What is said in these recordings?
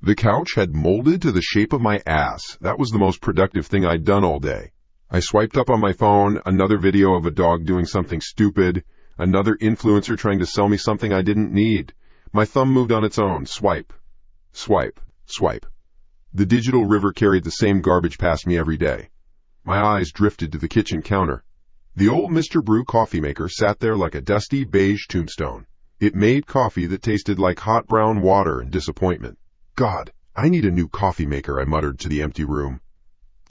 The couch had molded to the shape of my ass. That was the most productive thing I'd done all day. I swiped up on my phone, another video of a dog doing something stupid, another influencer trying to sell me something I didn't need. My thumb moved on its own. Swipe. Swipe. Swipe. The digital river carried the same garbage past me every day. My eyes drifted to the kitchen counter. The old Mr. Brew coffee maker sat there like a dusty beige tombstone. It made coffee that tasted like hot brown water and disappointment. God, I need a new coffee maker, I muttered to the empty room.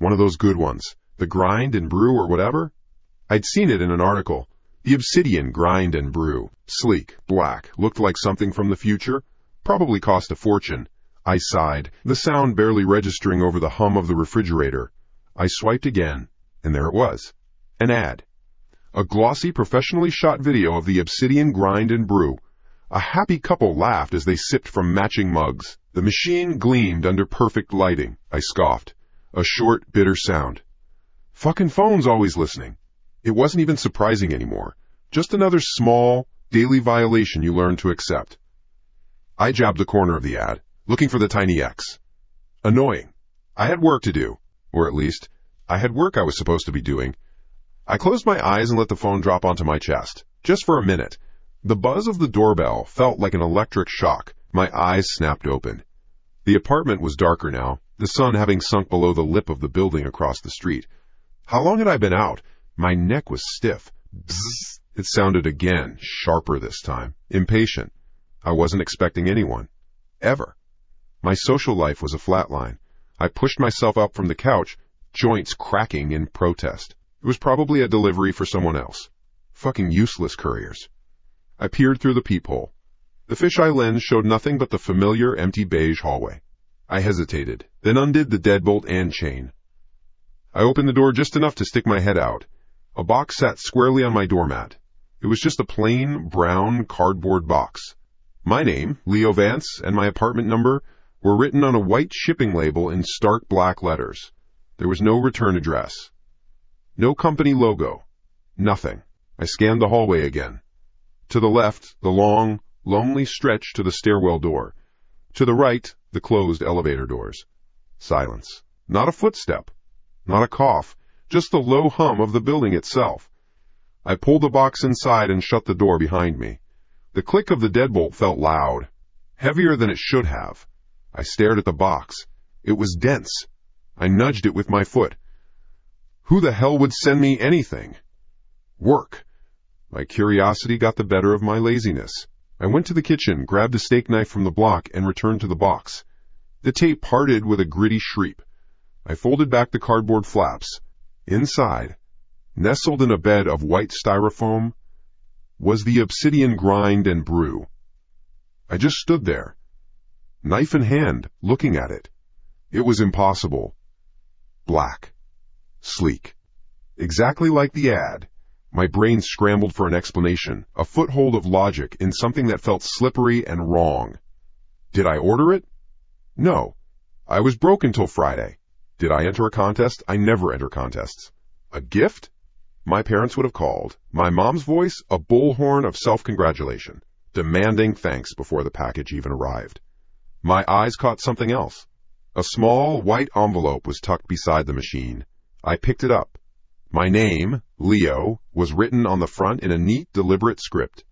One of those good ones. The Grind and Brew or whatever? I'd seen it in an article. The Obsidian Grind and Brew. Sleek, black, looked like something from the future. Probably cost a fortune. I sighed, the sound barely registering over the hum of the refrigerator. I swiped again, and there it was. An ad. A glossy, professionally shot video of the Obsidian Grind and Brew. A happy couple laughed as they sipped from matching mugs. The machine gleamed under perfect lighting. I scoffed. A short, bitter sound. Fucking phone's always listening. It wasn't even surprising anymore. Just another small, daily violation you learn to accept. I jabbed the corner of the ad, looking for the tiny X. Annoying. I had work to do. Or at least, I had work I was supposed to be doing. I closed my eyes and let the phone drop onto my chest. Just for a minute. The buzz of the doorbell felt like an electric shock. My eyes snapped open. The apartment was darker now, the sun having sunk below the lip of the building across the street. How long had I been out? My neck was stiff. Bzzz. It sounded again, sharper this time. Impatient. I wasn't expecting anyone. Ever. My social life was a flatline. I pushed myself up from the couch, joints cracking in protest. It was probably a delivery for someone else. Fucking useless couriers. I peered through the peephole. The fisheye lens showed nothing but the familiar empty beige hallway. I hesitated, then undid the deadbolt and chain. I opened the door just enough to stick my head out. A box sat squarely on my doormat. It was just a plain, brown, cardboard box. My name, Leo Vance, and my apartment number were written on a white shipping label in stark black letters. There was no return address. No company logo. Nothing. I scanned the hallway again. To the left, the long, lonely stretch to the stairwell door. To the right, the closed elevator doors. Silence. Not a footstep. Not a cough. Just the low hum of the building itself. I pulled the box inside and shut the door behind me. The click of the deadbolt felt loud. Heavier than it should have. I stared at the box. It was dense. I nudged it with my foot. Who the hell would send me anything? Work. My curiosity got the better of my laziness. I went to the kitchen, grabbed a steak knife from the block, and returned to the box. The tape parted with a gritty shriek. I folded back the cardboard flaps. Inside, nestled in a bed of white styrofoam, was the Obsidian Grind and Brew. I just stood there, knife in hand, looking at it. It was impossible. Black. Sleek. Exactly like the ad. My brain scrambled for an explanation, a foothold of logic in something that felt slippery and wrong. Did I order it? No. I was broke until Friday. Did I enter a contest? I never enter contests. A gift? My parents would have called. My mom's voice, a bullhorn of self-congratulation, demanding thanks before the package even arrived. My eyes caught something else. A small, white envelope was tucked beside the machine. I picked it up. My name, Leo, was written on the front in a neat, deliberate script.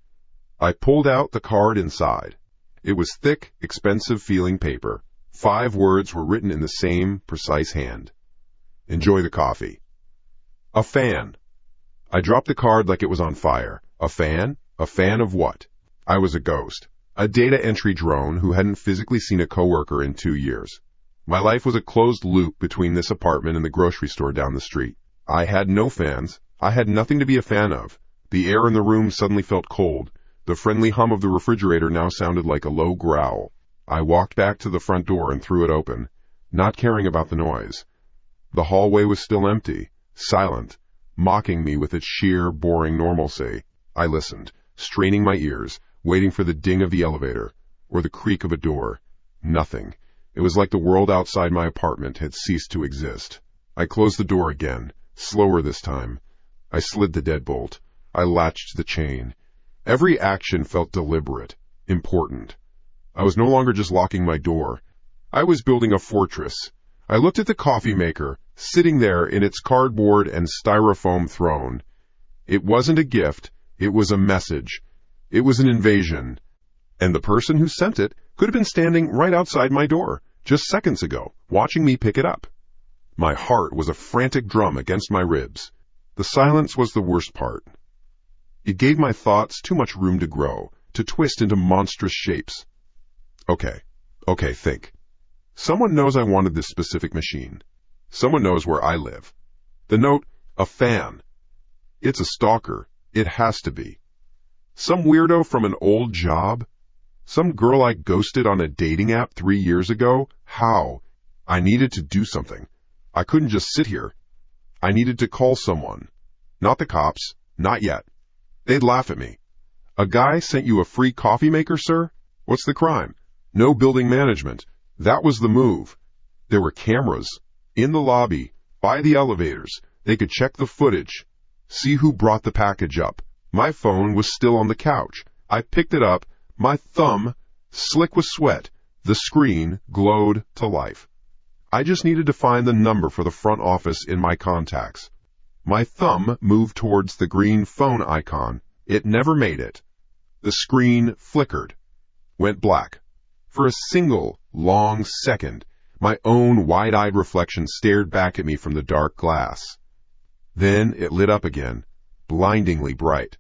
I pulled out the card inside. It was thick, expensive-feeling paper. 5 words were written in the same precise hand. Enjoy the coffee. A fan. I dropped the card like it was on fire. A fan? A fan of what? I was a ghost. A data entry drone who hadn't physically seen a coworker in 2 years. My life was a closed loop between this apartment and the grocery store down the street. I had no fans. I had nothing to be a fan of. The air in the room suddenly felt cold. The friendly hum of the refrigerator now sounded like a low growl. I walked back to the front door and threw it open, not caring about the noise. The hallway was still empty, silent, mocking me with its sheer, boring normalcy. I listened, straining my ears, waiting for the ding of the elevator, or the creak of a door. Nothing. It was like the world outside my apartment had ceased to exist. I closed the door again, slower this time. I slid the deadbolt. I latched the chain. Every action felt deliberate, important. I was no longer just locking my door. I was building a fortress. I looked at the coffee maker, sitting there in its cardboard and styrofoam throne. It wasn't a gift, it was a message. It was an invasion. And the person who sent it could have been standing right outside my door, just seconds ago, watching me pick it up. My heart was a frantic drum against my ribs. The silence was the worst part. It gave my thoughts too much room to grow, to twist into monstrous shapes. Okay, think. Someone knows I wanted this specific machine. Someone knows where I live. The note, a fan. It's a stalker. It has to be. Some weirdo from an old job? Some girl I ghosted on a dating app 3 years ago? How? I needed to do something. I couldn't just sit here. I needed to call someone. Not the cops. Not yet. They'd laugh at me. A guy sent you a free coffee maker, sir? What's the crime? No building management. That was the move. There were cameras. In the lobby. By the elevators. They could check the footage. See who brought the package up. My phone was still on the couch. I picked it up. My thumb, slick with sweat. The screen glowed to life. I just needed to find the number for the front office in my contacts. My thumb moved towards the green phone icon. It never made it. The screen flickered, went black. For a single, long second, my own wide-eyed reflection stared back at me from the dark glass. Then it lit up again, blindingly bright.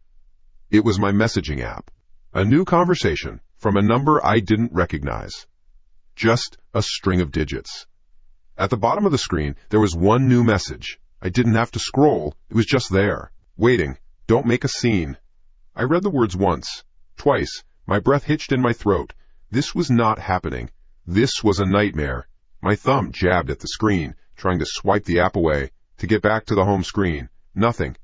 It was my messaging app. A new conversation from a number I didn't recognize. Just a string of digits. At the bottom of the screen, there was one new message. I didn't have to scroll. It was just there. Waiting. Don't make a scene. I read the words once, twice. My breath hitched in my throat. This was not happening. This was a nightmare. My thumb jabbed at the screen, trying to swipe the app away, to get back to the home screen. Nothing.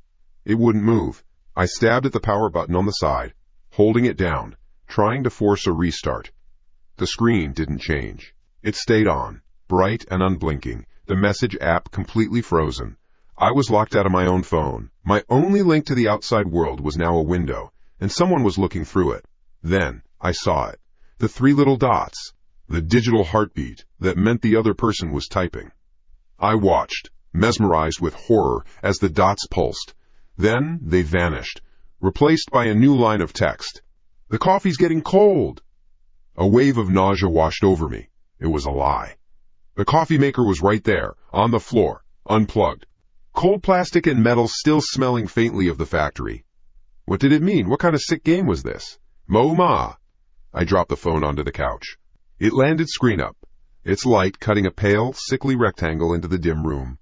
It wouldn't move. I stabbed at the power button on the side, holding it down, trying to force a restart. The screen didn't change. It stayed on, bright and unblinking, the message app completely frozen. I was locked out of my own phone. My only link to the outside world was now a window, and someone was looking through it. Then I saw it. The 3 little dots. The digital heartbeat that meant the other person was typing. I watched, mesmerized with horror, as the dots pulsed. Then they vanished, replaced by a new line of text. The coffee's getting cold. A wave of nausea washed over me. It was a lie. The coffee maker was right there, on the floor, unplugged. Cold plastic and metal still smelling faintly of the factory. What did it mean? What kind of sick game was this? Ma. I dropped the phone onto the couch. It landed screen up, its light cutting a pale, sickly rectangle into the dim room.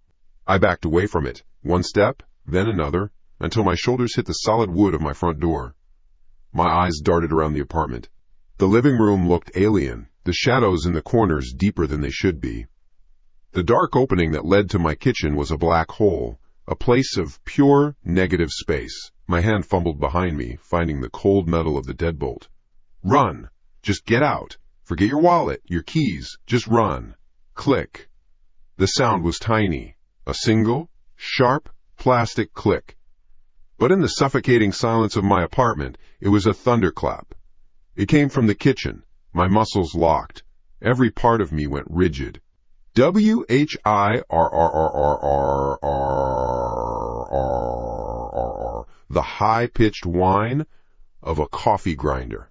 I backed away from it, one step, then another, until my shoulders hit the solid wood of my front door. My eyes darted around the apartment. The living room looked alien, the shadows in the corners deeper than they should be. The dark opening that led to my kitchen was a black hole, a place of pure negative space. My hand fumbled behind me, finding the cold metal of the deadbolt. Run! Just get out! Forget your wallet, your keys, just run. Click. The sound was tiny, a single, sharp, plastic click. But in the suffocating silence of my apartment, it was a thunderclap. It came from the kitchen, my muscles locked. Every part of me went rigid. W-H-I-R-R-R-R-R-R-R, the high-pitched whine of a coffee grinder.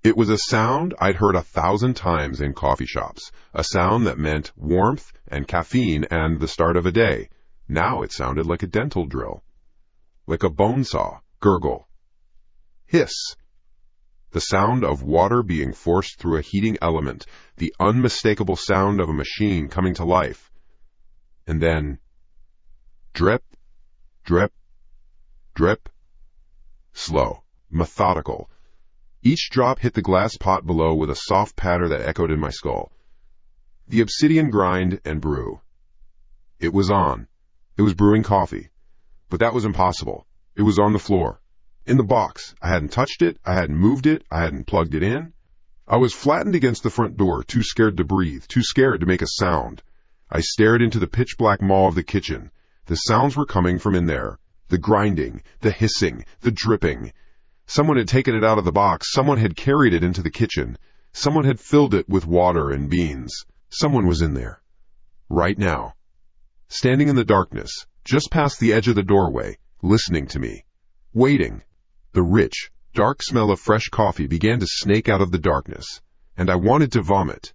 It was a sound I'd heard 1,000 times in coffee shops, a sound that meant warmth and caffeine and the start of a day. Now it sounded like a dental drill, like a bone saw, gurgle, hiss. The sound of water being forced through a heating element, the unmistakable sound of a machine coming to life. And then, drip, drip, drip, slow, methodical. Each drop hit the glass pot below with a soft patter that echoed in my skull. The obsidian grind and brew. It was on. It was brewing coffee. But that was impossible. It was on the floor. In the box. I hadn't touched it. I hadn't moved it. I hadn't plugged it in. I was flattened against the front door, too scared to breathe, too scared to make a sound. I stared into the pitch-black maw of the kitchen. The sounds were coming from in there. The grinding, the hissing, the dripping. Someone had taken it out of the box. Someone had carried it into the kitchen. Someone had filled it with water and beans. Someone was in there. Right now. Standing in the darkness, just past the edge of the doorway, listening to me. Waiting. The rich, dark smell of fresh coffee began to snake out of the darkness, and I wanted to vomit.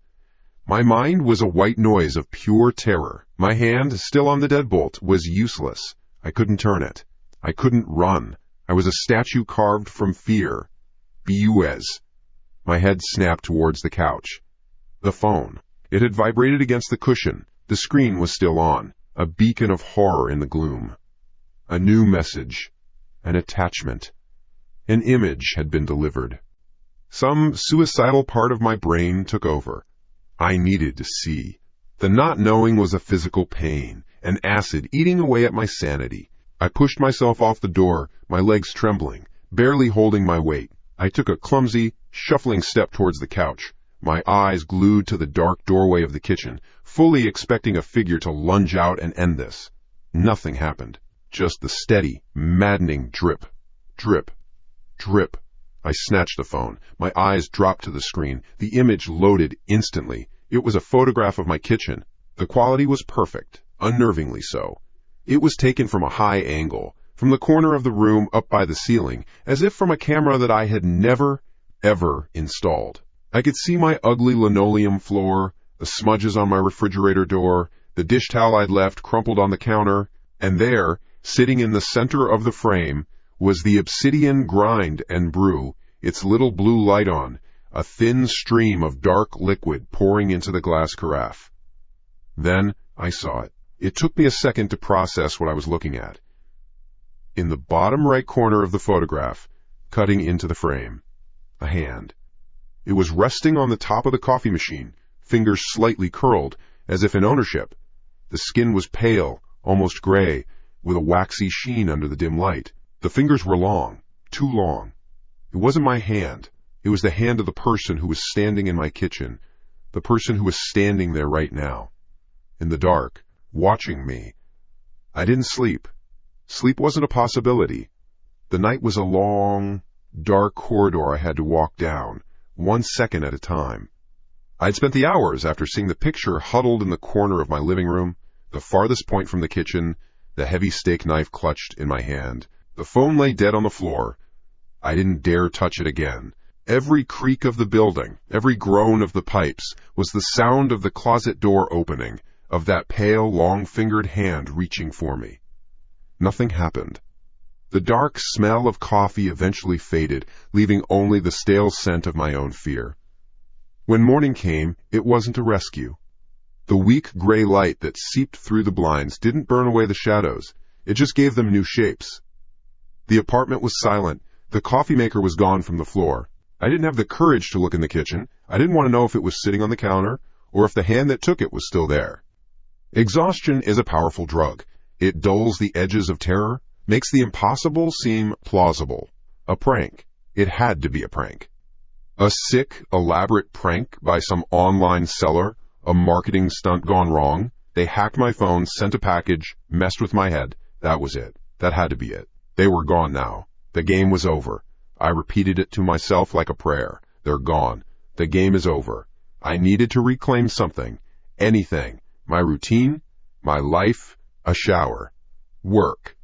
My mind was a white noise of pure terror. My hand, still on the deadbolt, was useless. I couldn't turn it. I couldn't run. I was a statue carved from fear. Buez. My head snapped towards the couch. The phone. It had vibrated against the cushion. The screen was still on, a beacon of horror in the gloom. A new message. An attachment. An image had been delivered. Some suicidal part of my brain took over. I needed to see. The not knowing was a physical pain, an acid eating away at my sanity. I pushed myself off the door, my legs trembling, barely holding my weight. I took a clumsy, shuffling step towards the couch, my eyes glued to the dark doorway of the kitchen, fully expecting a figure to lunge out and end this. Nothing happened. Just the steady, maddening drip, drip, drip. I snatched the phone. My eyes dropped to the screen. The image loaded instantly. It was a photograph of my kitchen. The quality was perfect, unnervingly so. It was taken from a high angle, from the corner of the room up by the ceiling, as if from a camera that I had never, ever installed. I could see my ugly linoleum floor, the smudges on my refrigerator door, the dish towel I'd left crumpled on the counter, and there, sitting in the center of the frame, was the obsidian grind and brew, its little blue light on, a thin stream of dark liquid pouring into the glass carafe. Then I saw it. It took me a second to process what I was looking at. In the bottom right corner of the photograph, cutting into the frame, a hand. It was resting on the top of the coffee machine, fingers slightly curled, as if in ownership. The skin was pale, almost gray, with a waxy sheen under the dim light. The fingers were long, too long. It wasn't my hand. It was the hand of the person who was standing in my kitchen, the person who was standing there right now, in the dark, watching me. I didn't sleep. Sleep wasn't a possibility. The night was a long, dark corridor I had to walk down, 1 second at a time. I'd spent the hours after seeing the picture huddled in the corner of my living room, the farthest point from the kitchen, the heavy steak knife clutched in my hand. The phone lay dead on the floor. I didn't dare touch it again. Every creak of the building, every groan of the pipes, was the sound of the closet door opening, of that pale, long-fingered hand reaching for me. Nothing happened. The dark smell of coffee eventually faded, leaving only the stale scent of my own fear. When morning came, it wasn't a rescue. The weak gray light that seeped through the blinds didn't burn away the shadows. It just gave them new shapes. The apartment was silent. The coffee maker was gone from the floor. I didn't have the courage to look in the kitchen. I didn't want to know if it was sitting on the counter, or if the hand that took it was still there. Exhaustion is a powerful drug. It dulls the edges of terror, makes the impossible seem plausible. A prank. It had to be a prank. A sick, elaborate prank by some online seller, a marketing stunt gone wrong. They hacked my phone, sent a package, messed with my head. That was it. That had to be it. They were gone now. The game was over. I repeated it to myself like a prayer. They're gone. The game is over. I needed to reclaim something. Anything. My routine, my life, a shower, work.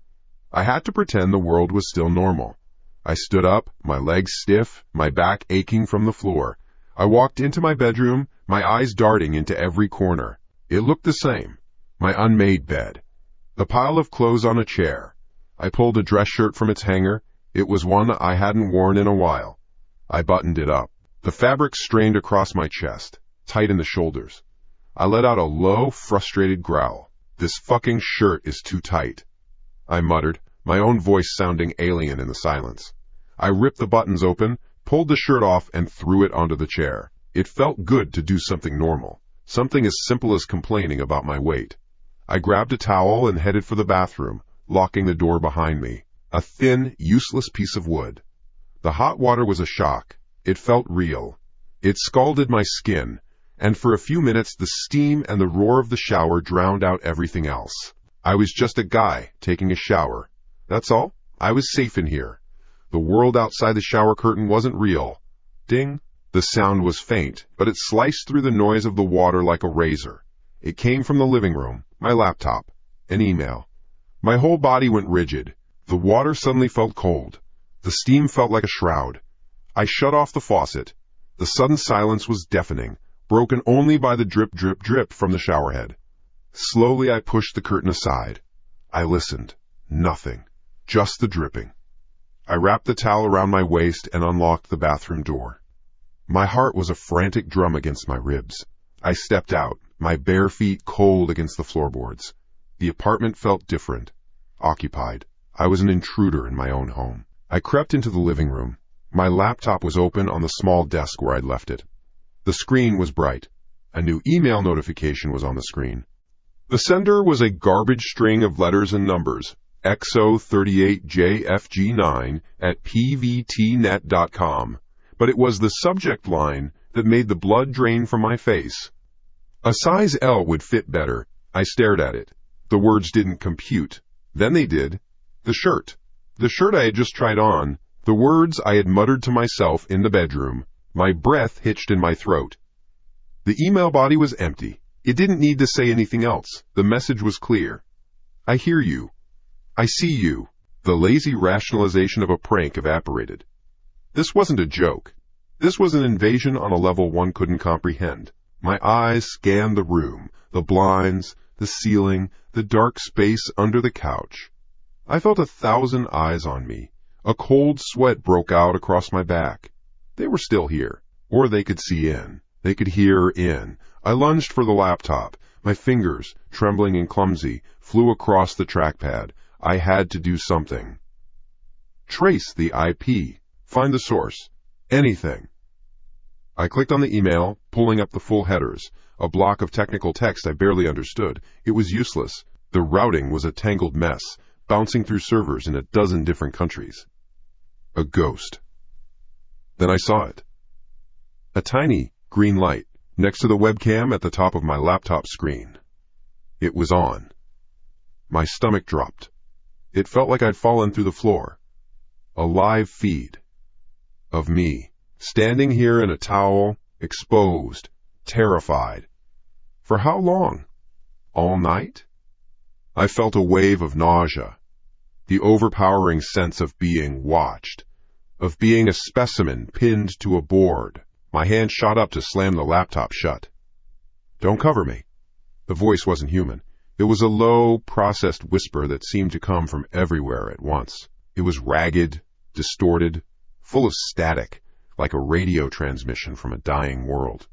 I had to pretend the world was still normal. I stood up, my legs stiff, my back aching from the floor. I walked into my bedroom, my eyes darting into every corner. It looked the same. My unmade bed. The pile of clothes on a chair. I pulled a dress shirt from its hanger. It was one I hadn't worn in a while. I buttoned it up. The fabric strained across my chest, tight in the shoulders. I let out a low, frustrated growl. This fucking shirt is too tight. I muttered, my own voice sounding alien in the silence. I ripped the buttons open, pulled the shirt off, and threw it onto the chair. It felt good to do something normal, something as simple as complaining about my weight. I grabbed a towel and headed for the bathroom, locking the door behind me. A thin, useless piece of wood. The hot water was a shock. It felt real. It scalded my skin, and for a few minutes the steam and the roar of the shower drowned out everything else. I was just a guy taking a shower. That's all. I was safe in here. The world outside the shower curtain wasn't real. Ding. The sound was faint, but it sliced through the noise of the water like a razor. It came from the living room, my laptop, an email. My whole body went rigid. The water suddenly felt cold. The steam felt like a shroud. I shut off the faucet. The sudden silence was deafening, broken only by the drip, drip, drip from the showerhead. Slowly I pushed the curtain aside. I listened. Nothing. Just the dripping. I wrapped the towel around my waist and unlocked the bathroom door. My heart was a frantic drum against my ribs. I stepped out, my bare feet cold against the floorboards. The apartment felt different, occupied. I was an intruder in my own home. I crept into the living room. My laptop was open on the small desk where I'd left it. The screen was bright. A new email notification was on the screen. The sender was a garbage string of letters and numbers, XO38JFG9@pvtnet.com, but it was the subject line that made the blood drain from my face. A size L would fit better. I stared at it. The words didn't compute. Then they did. The shirt. The shirt I had just tried on. The words I had muttered to myself in the bedroom. My breath hitched in my throat. The email body was empty. It didn't need to say anything else. The message was clear. I hear you. I see you. The lazy rationalization of a prank evaporated. This wasn't a joke. This was an invasion on a level one couldn't comprehend. My eyes scanned the room, the blinds, the ceiling, the dark space under the couch. I felt 1,000 eyes on me. A cold sweat broke out across my back. They were still here, or they could see in. They could hear in. I lunged for the laptop. My fingers, trembling and clumsy, flew across the trackpad. I had to do something. Trace the IP. Find the source. Anything. I clicked on the email, pulling up the full headers. A block of technical text I barely understood. It was useless. The routing was a tangled mess, bouncing through servers in 12 different countries. A ghost. Then I saw it. A tiny green light next to the webcam at the top of my laptop screen. It was on. My stomach dropped. It felt like I'd fallen through the floor. A live feed of me, standing here in a towel, exposed, terrified. For how long? All night? I felt a wave of nausea, the overpowering sense of being watched, of being a specimen pinned to a board. My hand shot up to slam the laptop shut. Don't cover me. The voice wasn't human. It was a low, processed whisper that seemed to come from everywhere at once. It was ragged, distorted, full of static, like a radio transmission from a dying world.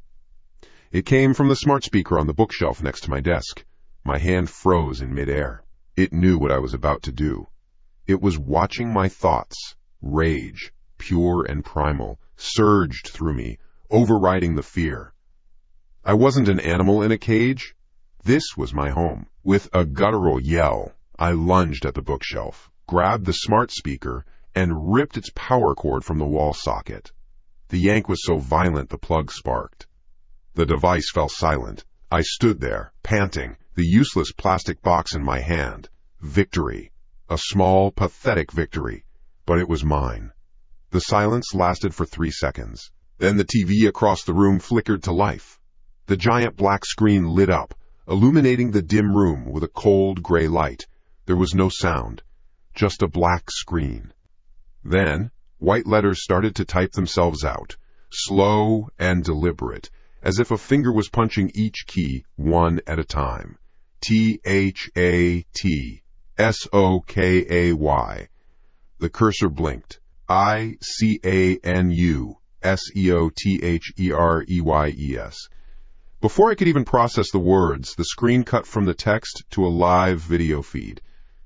It came from the smart speaker on the bookshelf next to my desk. My hand froze in midair. It knew what I was about to do. It was watching my thoughts, rage, pure and primal, surged through me, overriding the fear. I wasn't an animal in a cage. This was my home. With a guttural yell, I lunged at the bookshelf, grabbed the smart speaker, and ripped its power cord from the wall socket. The yank was so violent the plug sparked. The device fell silent. I stood there, panting, the useless plastic box in my hand. Victory. A small, pathetic victory. But it was mine. The silence lasted for 3 seconds. Then the TV across the room flickered to life. The giant black screen lit up, illuminating the dim room with a cold gray light. There was no sound, just a black screen. Then, white letters started to type themselves out, slow and deliberate, as if a finger was punching each key one at a time. THATSOKAY. The cursor blinked. ICANUSEOTHEREYES. Before I could even process the words, the screen cut from the text to a live video feed.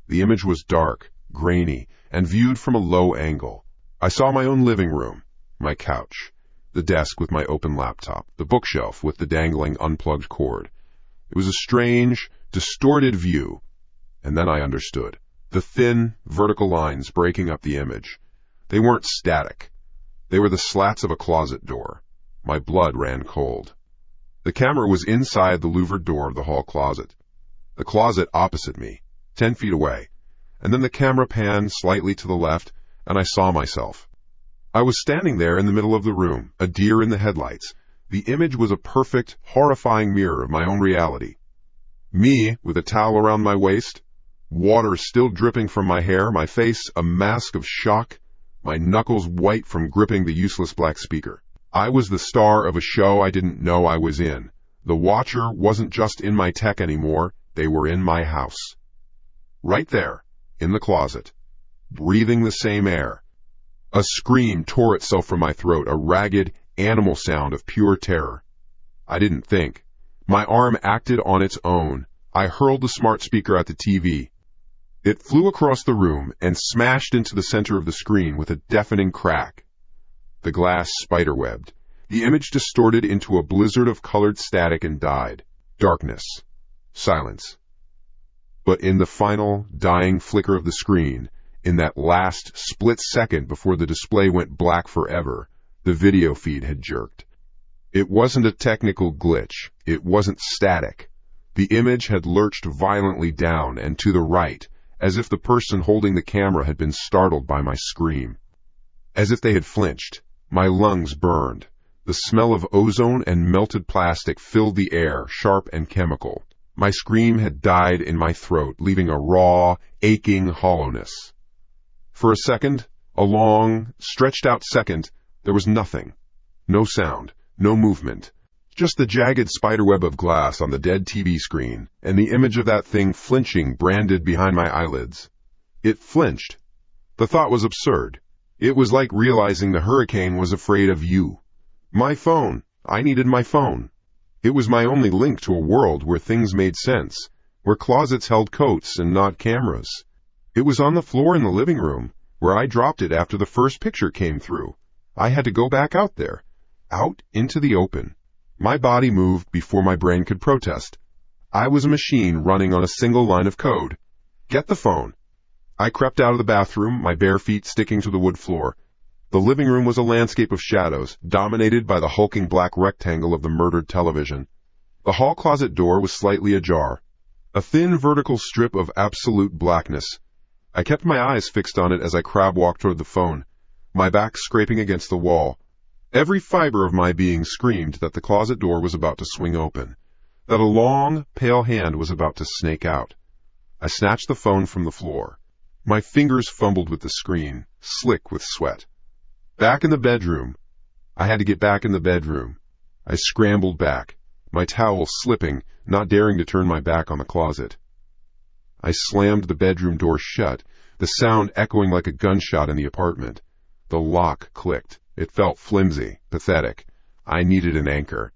The image was dark, grainy, and viewed from a low angle. I saw my own living room, my couch, the desk with my open laptop, the bookshelf with the dangling unplugged cord. It was a strange, distorted view. And then I understood. The thin, vertical lines breaking up the image. They weren't static. They were the slats of a closet door. My blood ran cold. The camera was inside the louvered door of the hall closet. The closet opposite me, 10 feet away. And then the camera panned slightly to the left, and I saw myself. I was standing there in the middle of the room, a deer in the headlights. The image was a perfect, horrifying mirror of my own reality. Me, with a towel around my waist, water still dripping from my hair, my face a mask of shock, my knuckles white from gripping the useless black speaker. I was the star of a show I didn't know I was in. The watcher wasn't just in my tech anymore, they were in my house. Right there, in the closet, breathing the same air. A scream tore itself from my throat, a ragged, animal sound of pure terror. I didn't think. My arm acted on its own. I hurled the smart speaker at the TV. It flew across the room and smashed into the center of the screen with a deafening crack. The glass spiderwebbed. The image distorted into a blizzard of colored static and died. Darkness. Silence. But in the final, dying flicker of the screen, in that last split second before the display went black forever, the video feed had jerked. It wasn't a technical glitch. It wasn't static. The image had lurched violently down and to the right, as if the person holding the camera had been startled by my scream. As if they had flinched. My lungs burned. The smell of ozone and melted plastic filled the air, sharp and chemical. My scream had died in my throat, leaving a raw, aching hollowness. For a second, a long, stretched-out second, there was nothing. No sound, no movement. Just the jagged spiderweb of glass on the dead TV screen, and the image of that thing flinching branded behind my eyelids. It flinched. The thought was absurd. It was like realizing the hurricane was afraid of you. My phone. I needed my phone. It was my only link to a world where things made sense, where closets held coats and not cameras. It was on the floor in the living room, where I dropped it after the first picture came through. I had to go back out there, out into the open. My body moved before my brain could protest. I was a machine running on a single line of code. Get the phone. I crept out of the bathroom, my bare feet sticking to the wood floor. The living room was a landscape of shadows, dominated by the hulking black rectangle of the murdered television. The hall closet door was slightly ajar. A thin vertical strip of absolute blackness. I kept my eyes fixed on it as I crab-walked toward the phone, my back scraping against the wall. Every fiber of my being screamed that the closet door was about to swing open, that a long, pale hand was about to snake out. I snatched the phone from the floor. My fingers fumbled with the screen, slick with sweat. Back in the bedroom. I had to get back in the bedroom. I scrambled back, my towel slipping, not daring to turn my back on the closet. I slammed the bedroom door shut, the sound echoing like a gunshot in the apartment. The lock clicked. It felt flimsy, pathetic. I needed an anchor.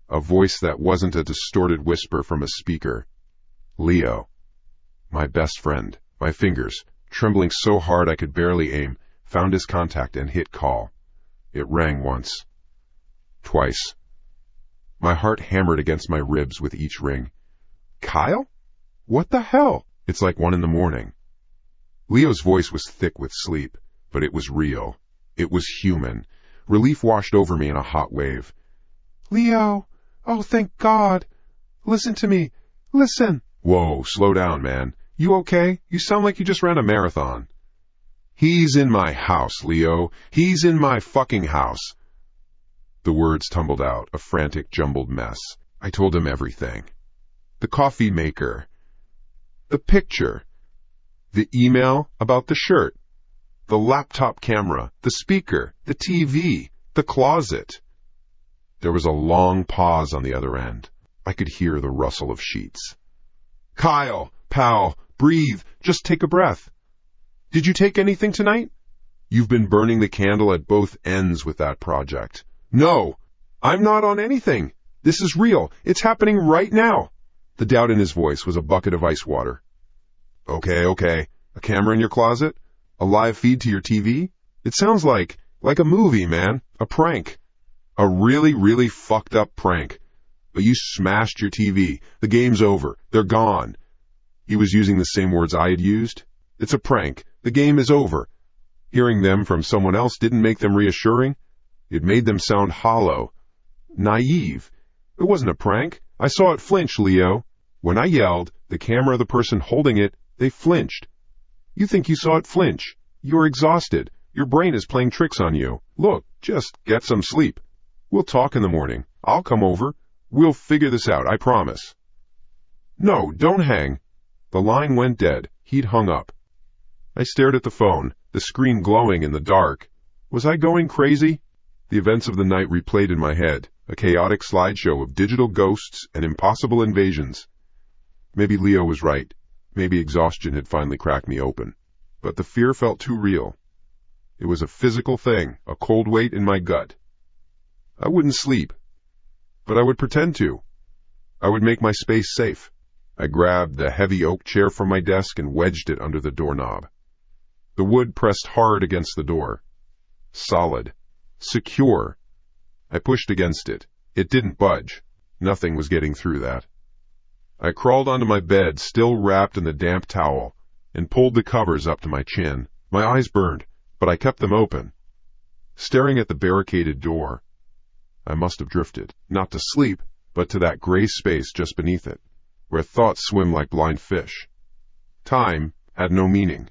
A voice that wasn't a distorted whisper from a speaker. Leo. My best friend. My fingers, trembling so hard I could barely aim, found his contact and hit call. It rang once. Twice. My heart hammered against my ribs with each ring. Kyle? What the hell? It's like 1 a.m. Leo's voice was thick with sleep, but it was real. It was human. Relief washed over me in a hot wave. Leo! Oh, thank God! Listen to me! Listen! Whoa, slow down, man. You okay? You sound like you just ran a marathon. He's in my house, Leo. He's in my fucking house. The words tumbled out, a frantic, jumbled mess. I told him everything. The coffee maker. The picture. The email about the shirt. The laptop camera. The speaker. The TV. The closet. There was a long pause on the other end. I could hear the rustle of sheets. Kyle, pal, breathe. Just take a breath. Did you take anything tonight? You've been burning the candle at both ends with that project. No, I'm not on anything. This is real. It's happening right now. The doubt in his voice was a bucket of ice water. Okay. A camera in your closet? A live feed to your TV? It sounds like a movie, man. A prank. A really, really fucked up prank. But you smashed your TV. The game's over. They're gone. He was using the same words I had used. It's a prank. The game is over. Hearing them from someone else didn't make them reassuring. It made them sound hollow. Naive. It wasn't a prank. I saw it flinch, Leo. When I yelled, the camera, the person holding it, they flinched. You think you saw it flinch. You're exhausted. Your brain is playing tricks on you. Look, just get some sleep. We'll talk in the morning. I'll come over. We'll figure this out, I promise. No, don't hang. The line went dead. He'd hung up. I stared at the phone, the screen glowing in the dark. Was I going crazy? The events of the night replayed in my head, a chaotic slideshow of digital ghosts and impossible invasions. Maybe Leo was right. Maybe exhaustion had finally cracked me open. But the fear felt too real. It was a physical thing, a cold weight in my gut. I wouldn't sleep, but I would pretend to. I would make my space safe. I grabbed the heavy oak chair from my desk and wedged it under the doorknob. The wood pressed hard against the door. Solid. Secure. I pushed against it. It didn't budge. Nothing was getting through that. I crawled onto my bed, still wrapped in the damp towel, and pulled the covers up to my chin. My eyes burned, but I kept them open. Staring at the barricaded door, I must have drifted, not to sleep, but to that gray space just beneath it, where thoughts swim like blind fish. Time had no meaning.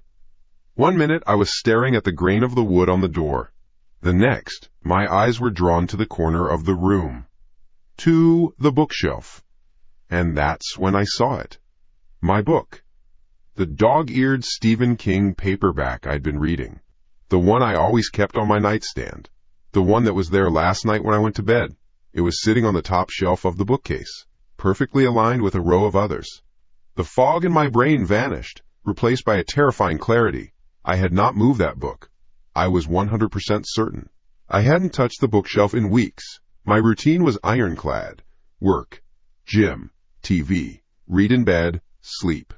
1 minute I was staring at the grain of the wood on the door. The next, my eyes were drawn to the corner of the room, to the bookshelf. And that's when I saw it. My book. The dog-eared Stephen King paperback I'd been reading. The one I always kept on my nightstand. The one that was there last night when I went to bed. It was sitting on the top shelf of the bookcase, perfectly aligned with a row of others. The fog in my brain vanished, replaced by a terrifying clarity. I had not moved that book. I was 100% certain. I hadn't touched the bookshelf in weeks. My routine was ironclad. Work, gym, TV, read in bed, sleep.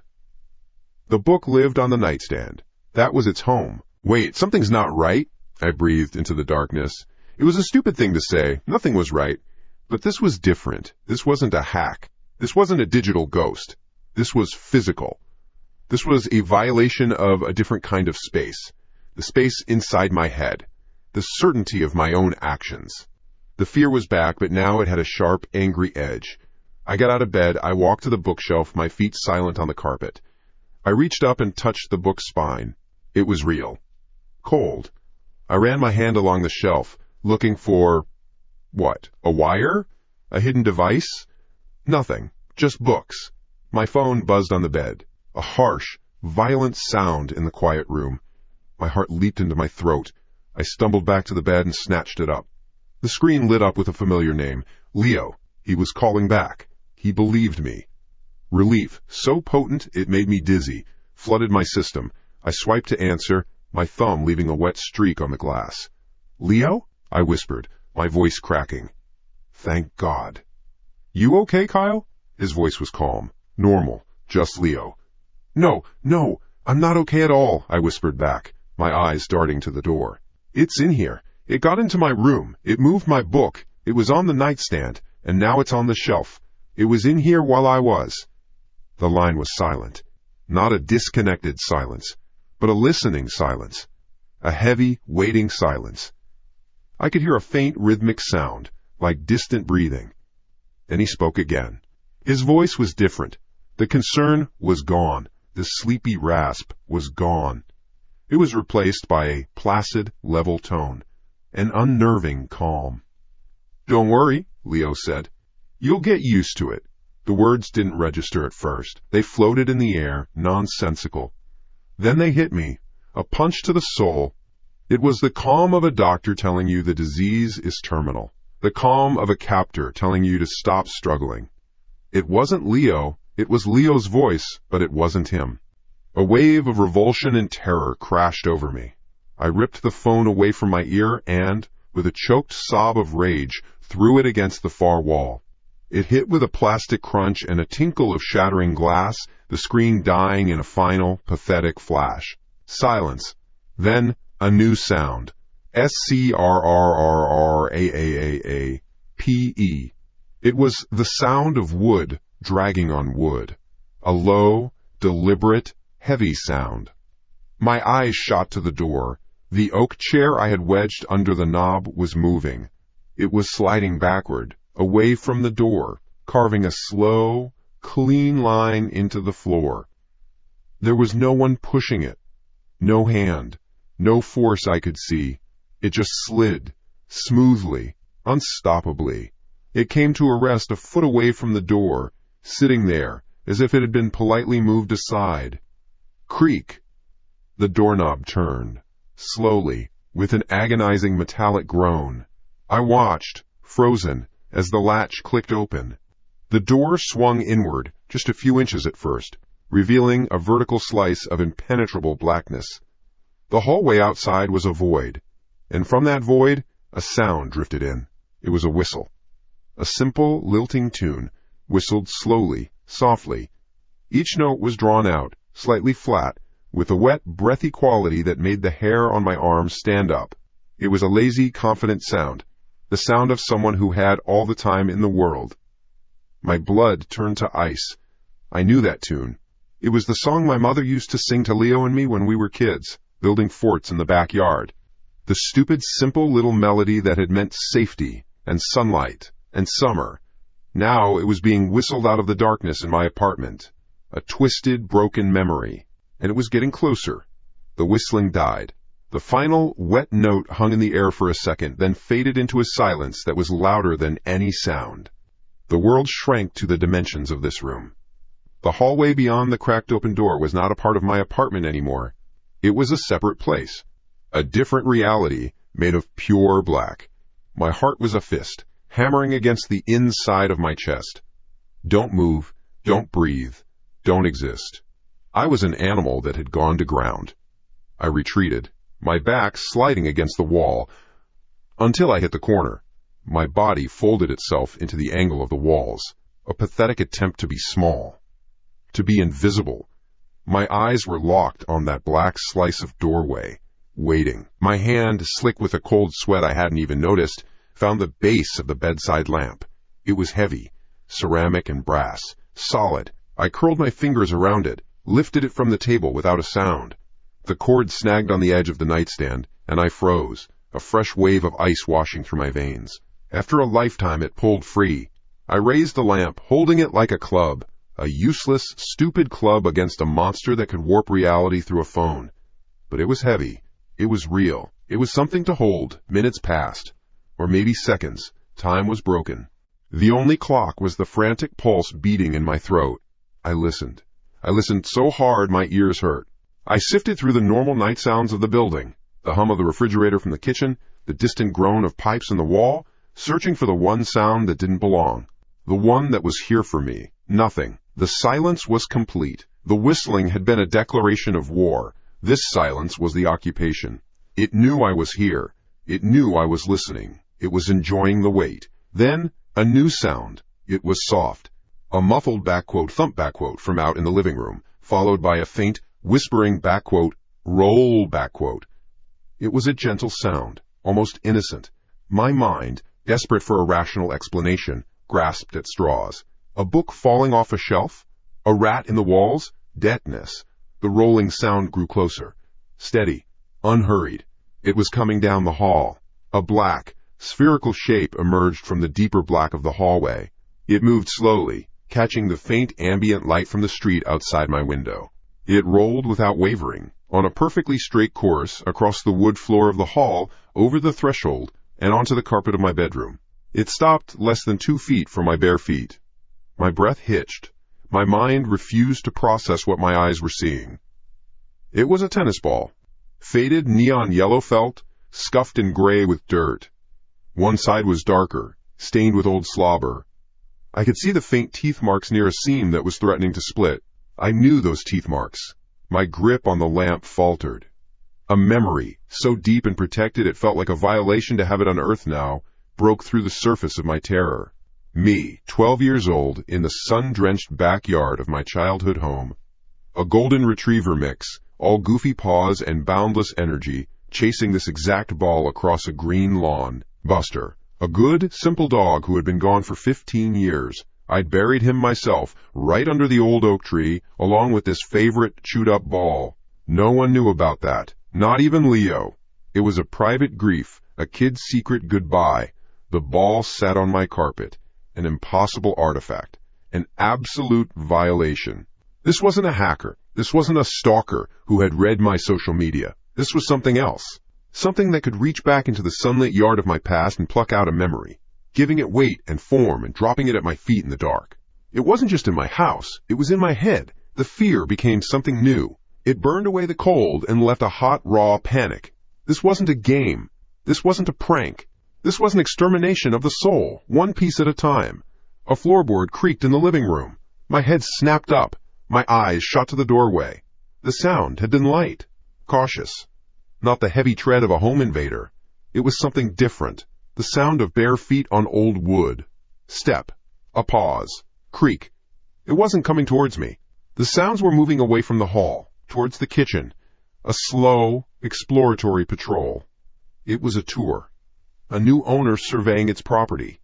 The book lived on the nightstand. That was its home. Wait, something's not right, I breathed into the darkness. It was a stupid thing to say. Nothing was right. But this was different. This wasn't a hack. This wasn't a digital ghost. This was physical. This was a violation of a different kind of space. The space inside my head. The certainty of my own actions. The fear was back, but now it had a sharp, angry edge. I got out of bed. I walked to the bookshelf, my feet silent on the carpet. I reached up and touched the book's spine. It was real. Cold. I ran my hand along the shelf, looking for... what? A wire? A hidden device? Nothing. Just books. My phone buzzed on the bed. A harsh, violent sound in the quiet room. My heart leaped into my throat. I stumbled back to the bed and snatched it up. The screen lit up with a familiar name. Leo. He was calling back. He believed me. Relief, so potent it made me dizzy, flooded my system. I swiped to answer, my thumb leaving a wet streak on the glass. Leo? I whispered, my voice cracking. Thank God. You okay, Kyle? His voice was calm, normal, just Leo. No, I'm not okay at all, I whispered back, my eyes darting to the door. It's in here. It got into my room. It moved my book. It was on the nightstand, and now it's on the shelf. It was in here while I was. The line was silent. Not a disconnected silence, but a listening silence. A heavy, waiting silence. I could hear a faint rhythmic sound, like distant breathing. Then he spoke again. His voice was different. The concern was gone. The sleepy rasp was gone. It was replaced by a placid, level tone, an unnerving calm. Don't worry, Leo said. You'll get used to it. The words didn't register at first. They floated in the air, nonsensical. Then they hit me, a punch to the soul. It was the calm of a doctor telling you the disease is terminal. The calm of a captor telling you to stop struggling. It wasn't Leo. It was Leo's voice, but it wasn't him. A wave of revulsion and terror crashed over me. I ripped the phone away from my ear and, with a choked sob of rage, threw it against the far wall. It hit with a plastic crunch and a tinkle of shattering glass, the screen dying in a final, pathetic flash. Silence. Then, a new sound. S-C-R-R-R-R-A-A-A-A-P-E. It was the sound of wood dragging on wood. A low, deliberate, heavy sound. My eyes shot to the door. The oak chair I had wedged under the knob was moving. It was sliding backward, away from the door, carving a slow, clean line into the floor. There was no one pushing it. No hand. No force I could see. It just slid, smoothly, unstoppably. It came to a rest a foot away from the door, sitting there, as if it had been politely moved aside. Creak! The doorknob turned, slowly, with an agonizing metallic groan. I watched, frozen, as the latch clicked open. The door swung inward, just a few inches at first, revealing a vertical slice of impenetrable blackness. The hallway outside was a void, and from that void, a sound drifted in. It was a whistle. A simple, lilting tune, whistled slowly, softly. Each note was drawn out, slightly flat, with a wet, breathy quality that made the hair on my arms stand up. It was a lazy, confident sound, the sound of someone who had all the time in the world. My blood turned to ice. I knew that tune. It was the song my mother used to sing to Leo and me when we were kids, building forts in the backyard. The stupid, simple little melody that had meant safety, and sunlight, and summer. Now it was being whistled out of the darkness in my apartment. A twisted, broken memory. And it was getting closer. The whistling died. The final, wet note hung in the air for a second, then faded into a silence that was louder than any sound. The world shrank to the dimensions of this room. The hallway beyond the cracked open door was not a part of my apartment anymore. It was a separate place. A different reality, made of pure black. My heart was a fist, hammering against the inside of my chest. Don't move, don't breathe, don't exist. I was an animal that had gone to ground. I retreated, my back sliding against the wall, until I hit the corner. My body folded itself into the angle of the walls, a pathetic attempt to be small, to be invisible. My eyes were locked on that black slice of doorway, waiting. My hand, slick with a cold sweat I hadn't even noticed, found the base of the bedside lamp. It was heavy, ceramic and brass, solid. I curled my fingers around it, lifted it from the table without a sound. The cord snagged on the edge of the nightstand, and I froze, a fresh wave of ice washing through my veins. After a lifetime, it pulled free. I raised the lamp, holding it like a club, a useless, stupid club against a monster that could warp reality through a phone. But it was heavy. It was real. It was something to hold. Minutes passed, or maybe seconds. Time was broken. The only clock was the frantic pulse beating in my throat. I listened. I listened so hard my ears hurt. I sifted through the normal night sounds of the building, the hum of the refrigerator from the kitchen, the distant groan of pipes in the wall, searching for the one sound that didn't belong, the one that was here for me. Nothing. The silence was complete. The whistling had been a declaration of war. This silence was the occupation. It knew I was here. It knew I was listening. It was enjoying the wait. Then, a new sound. It was soft. A muffled thump from out in the living room, followed by a faint, whispering roll . It was a gentle sound, almost innocent. My mind, desperate for a rational explanation, grasped at straws. A book falling off a shelf? A rat in the walls? Deadness. The rolling sound grew closer. Steady. Unhurried. It was coming down the hall. A black, spherical shape emerged from the deeper black of the hallway. It moved slowly, catching the faint ambient light from the street outside my window. It rolled without wavering, on a perfectly straight course, across the wood floor of the hall, over the threshold, and onto the carpet of my bedroom. It stopped less than 2 feet from my bare feet. My breath hitched. My mind refused to process what my eyes were seeing. It was a tennis ball. Faded neon yellow felt, scuffed in gray with dirt. One side was darker, stained with old slobber. I could see the faint teeth marks near a seam that was threatening to split. I knew those teeth marks. My grip on the lamp faltered. A memory, so deep and protected it felt like a violation to have it unearthed now, broke through the surface of my terror. Me, 12 years old, in the sun-drenched backyard of my childhood home. A golden retriever mix, all goofy paws and boundless energy, chasing this exact ball across a green lawn. Buster, a good, simple dog who had been gone for 15 years. I'd buried him myself, right under the old oak tree, along with this favorite chewed-up ball. No one knew about that, not even Leo. It was a private grief, a kid's secret goodbye. The ball sat on my carpet, an impossible artifact, an absolute violation. This wasn't a hacker. This wasn't a stalker who had read my social media. This was something else. Something that could reach back into the sunlit yard of my past and pluck out a memory, giving it weight and form and dropping it at my feet in the dark. It wasn't just in my house, it was in my head. The fear became something new. It burned away the cold and left a hot, raw panic. This wasn't a game. This wasn't a prank. This was an extermination of the soul, one piece at a time. A floorboard creaked in the living room. My head snapped up. My eyes shot to the doorway. The sound had been light, cautious. Not the heavy tread of a home invader. It was something different. The sound of bare feet on old wood. Step. A pause. Creak. It wasn't coming towards me. The sounds were moving away from the hall, towards the kitchen. A slow, exploratory patrol. It was a tour. A new owner surveying its property.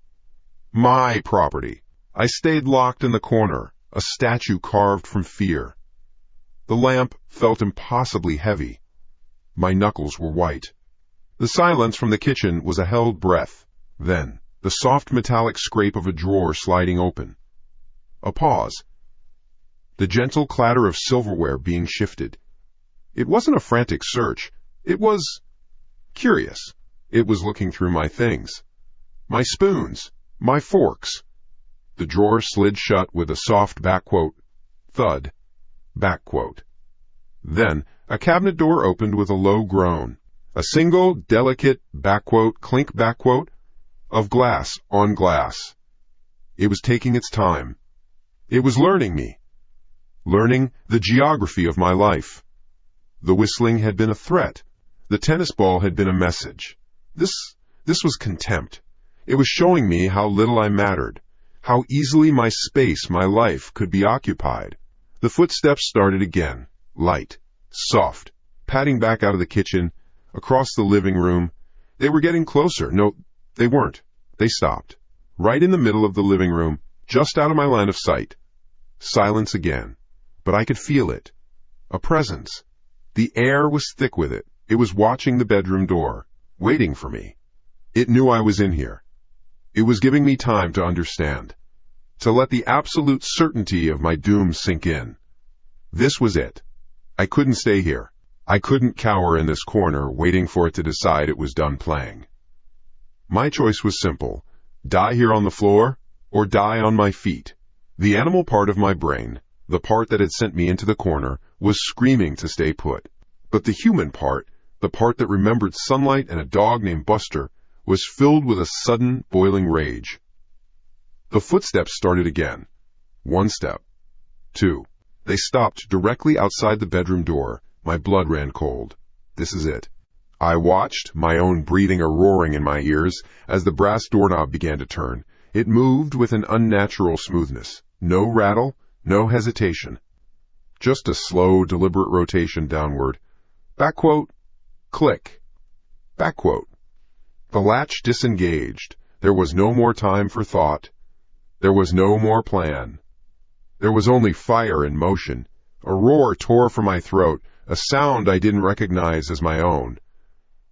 My property. I stayed locked in the corner, a statue carved from fear. The lamp felt impossibly heavy. My knuckles were white. The silence from the kitchen was a held breath. Then, the soft metallic scrape of a drawer sliding open. A pause. The gentle clatter of silverware being shifted. It wasn't a frantic search. It was curious. It was looking through my things. My spoons. My forks. The drawer slid shut with a soft thud. Then, a cabinet door opened with a low groan. A single, delicate, clink, of glass on glass. It was taking its time. It was learning me. Learning the geography of my life. The whistling had been a threat. The tennis ball had been a message. This was contempt. It was showing me how little I mattered, how easily my space, my life, could be occupied. The footsteps started again, light, soft, padding back out of the kitchen, across the living room. They were getting closer. No, they weren't. They stopped. Right in the middle of the living room, just out of my line of sight. Silence again. But I could feel it. A presence. The air was thick with it. It was watching the bedroom door, waiting for me. It knew I was in here. It was giving me time to understand, to let the absolute certainty of my doom sink in. This was it. I couldn't stay here. I couldn't cower in this corner waiting for it to decide it was done playing. My choice was simple. Die here on the floor, or die on my feet. The animal part of my brain, the part that had sent me into the corner, was screaming to stay put. But the human part, the part that remembered sunlight and a dog named Buster, was filled with a sudden, boiling rage. The footsteps started again. 1 step. 2. They stopped directly outside the bedroom door. My blood ran cold. This is it. I watched, my own breathing a roaring in my ears, as the brass doorknob began to turn. It moved with an unnatural smoothness. No rattle, no hesitation. Just a slow, deliberate rotation downward. Click. The latch disengaged. There was no more time for thought. There was no more plan. There was only fire in motion. A roar tore from my throat, a sound I didn't recognize as my own.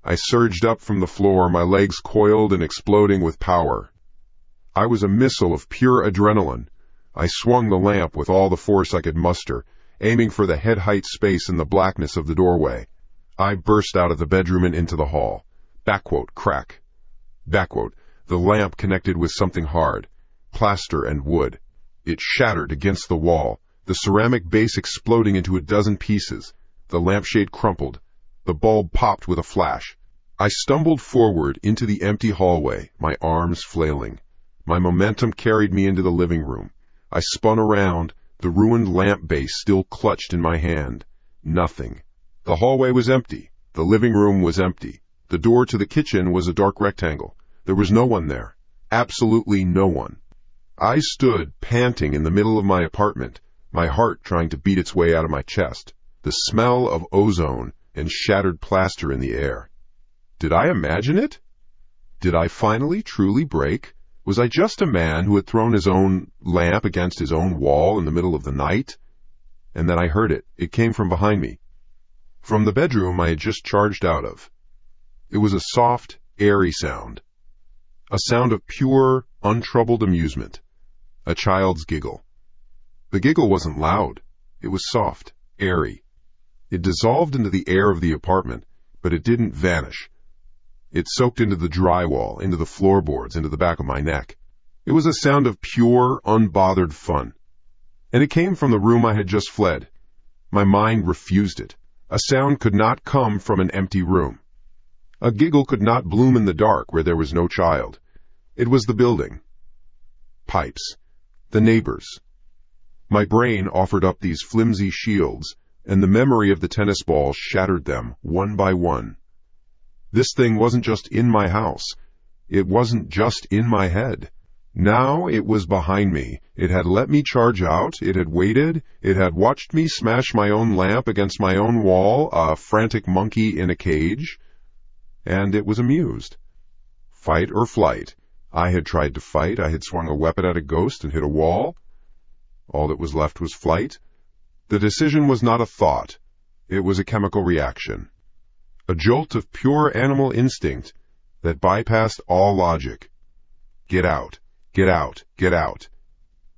I surged up from the floor, my legs coiled and exploding with power. I was a missile of pure adrenaline. I swung the lamp with all the force I could muster, aiming for the head-height space in the blackness of the doorway. I burst out of the bedroom and into the hall. Crack. The lamp connected with something hard, plaster and wood. It shattered against the wall, the ceramic base exploding into a dozen pieces. The lampshade crumpled. The bulb popped with a flash. I stumbled forward into the empty hallway, my arms flailing. My momentum carried me into the living room. I spun around, the ruined lamp base still clutched in my hand. Nothing. The hallway was empty. The living room was empty. The door to the kitchen was a dark rectangle. There was no one there. Absolutely no one. I stood panting in the middle of my apartment, my heart trying to beat its way out of my chest, the smell of ozone and shattered plaster in the air. Did I imagine it? Did I finally truly break? Was I just a man who had thrown his own lamp against his own wall in the middle of the night? And then I heard it. It came from behind me. From the bedroom I had just charged out of. It was a soft, airy sound. A sound of pure, untroubled amusement. A child's giggle. The giggle wasn't loud. It was soft, airy. It dissolved into the air of the apartment. but it didn't vanish. It soaked into the drywall, into the floorboards, into the back of my neck. It was a sound of pure, unbothered fun. And it came from the room I had just fled. My mind refused it. A sound could not come from an empty room. A giggle could not bloom in the dark where there was no child. It was the building. Pipes. The neighbors. My brain offered up these flimsy shields, and the memory of the tennis balls shattered them one by one. This thing wasn't just in my house. It wasn't just in my head. Now it was behind me. It had let me charge out. It had waited. It had watched me smash my own lamp against my own wall, a frantic monkey in a cage. And it was amused. Fight or flight. I had tried to fight. I had swung a weapon at a ghost and hit a wall. All that was left was flight. The decision was not a thought. It was a chemical reaction. A jolt of pure animal instinct that bypassed all logic. Get out. Get out. Get out.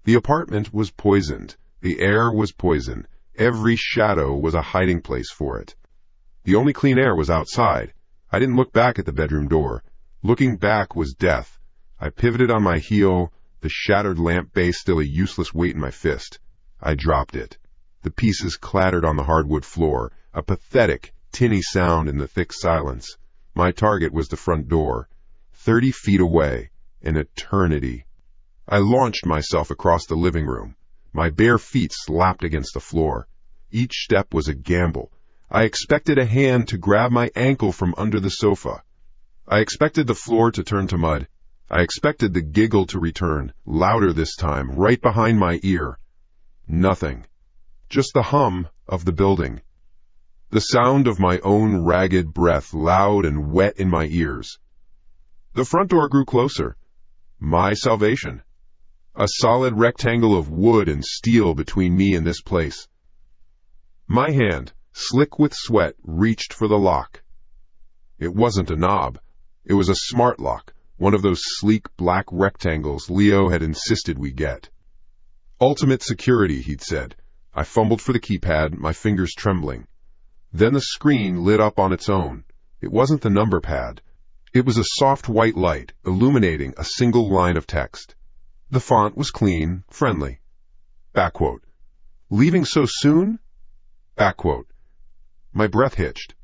The apartment was poisoned. The air was poison. Every shadow was a hiding place for it. The only clean air was outside. I didn't look back at the bedroom door. Looking back was death. I pivoted on my heel, the shattered lamp base still a useless weight in my fist. I dropped it. The pieces clattered on the hardwood floor, a pathetic, tinny sound in the thick silence. My target was the front door. 30 feet away. An eternity. I launched myself across the living room. My bare feet slapped against the floor. Each step was a gamble. I expected a hand to grab my ankle from under the sofa. I expected the floor to turn to mud. I expected the giggle to return, louder this time, right behind my ear. Nothing. Just the hum of the building. The sound of my own ragged breath, loud and wet in my ears. The front door grew closer. My salvation. A solid rectangle of wood and steel between me and this place. My hand, slick with sweat, reached for the lock. It wasn't a knob. It was a smart lock, one of those sleek black rectangles Leo had insisted we get. Ultimate security, he'd said. I fumbled for the keypad, my fingers trembling. Then the screen lit up on its own. It wasn't the number pad. It was a soft white light, illuminating a single line of text. The font was clean, friendly. Backquote. Leaving so soon? Backquote. My breath hitched.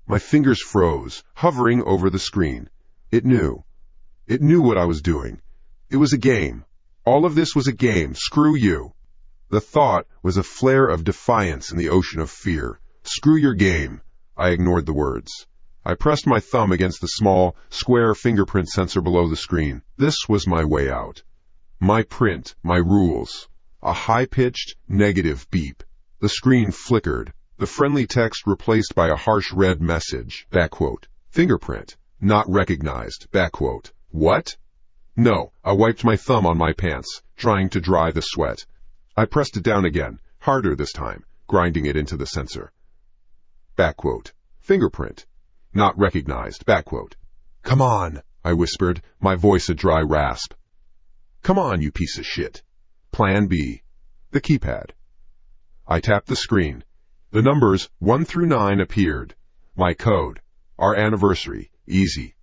My fingers froze, hovering over the screen. It knew. It knew what I was doing. It was a game. All of this was a game. Screw you. The thought was a flare of defiance in the ocean of fear. Screw your game. I ignored the words. I pressed my thumb against the small, square fingerprint sensor below the screen. This was my way out. My print, my rules. A high-pitched, negative beep. The screen flickered. The friendly text replaced by a harsh red message. Backquote. Fingerprint. Not recognized. Backquote. What? No, I wiped my thumb on my pants, trying to dry the sweat. I pressed it down again, harder this time, grinding it into the sensor. Backquote. Fingerprint. Not recognized. Backquote. Come on, I whispered, my voice a dry rasp. Come on, you piece of shit. Plan B. The keypad. I tapped the screen. The numbers 1 through 9 appeared. My code. Our anniversary. Easy.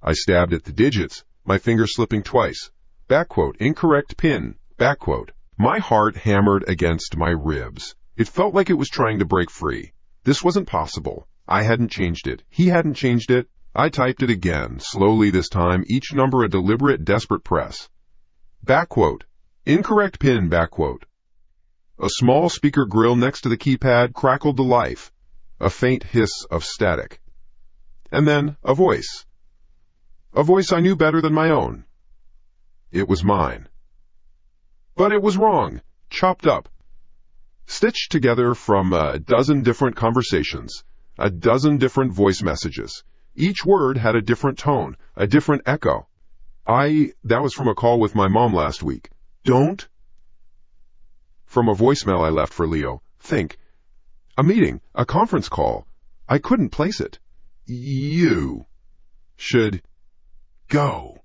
I stabbed at the digits, my finger slipping twice. Backquote. Incorrect pin. Backquote. My heart hammered against my ribs. It felt like it was trying to break free. This wasn't possible. I hadn't changed it. He hadn't changed it. I typed it again, slowly this time, each number a deliberate, desperate press. Backquote. Incorrect pin. Backquote. A small speaker grill next to the keypad crackled to life. A faint hiss of static. And then a voice. A voice I knew better than my own. It was mine. But it was wrong, chopped up, stitched together from a dozen different conversations, a dozen different voice messages. Each word had a different tone, a different echo. That was from a call with my mom last week. Don't. From a voicemail I left for Leo. Think. A meeting, a conference call. I couldn't place it. You should go.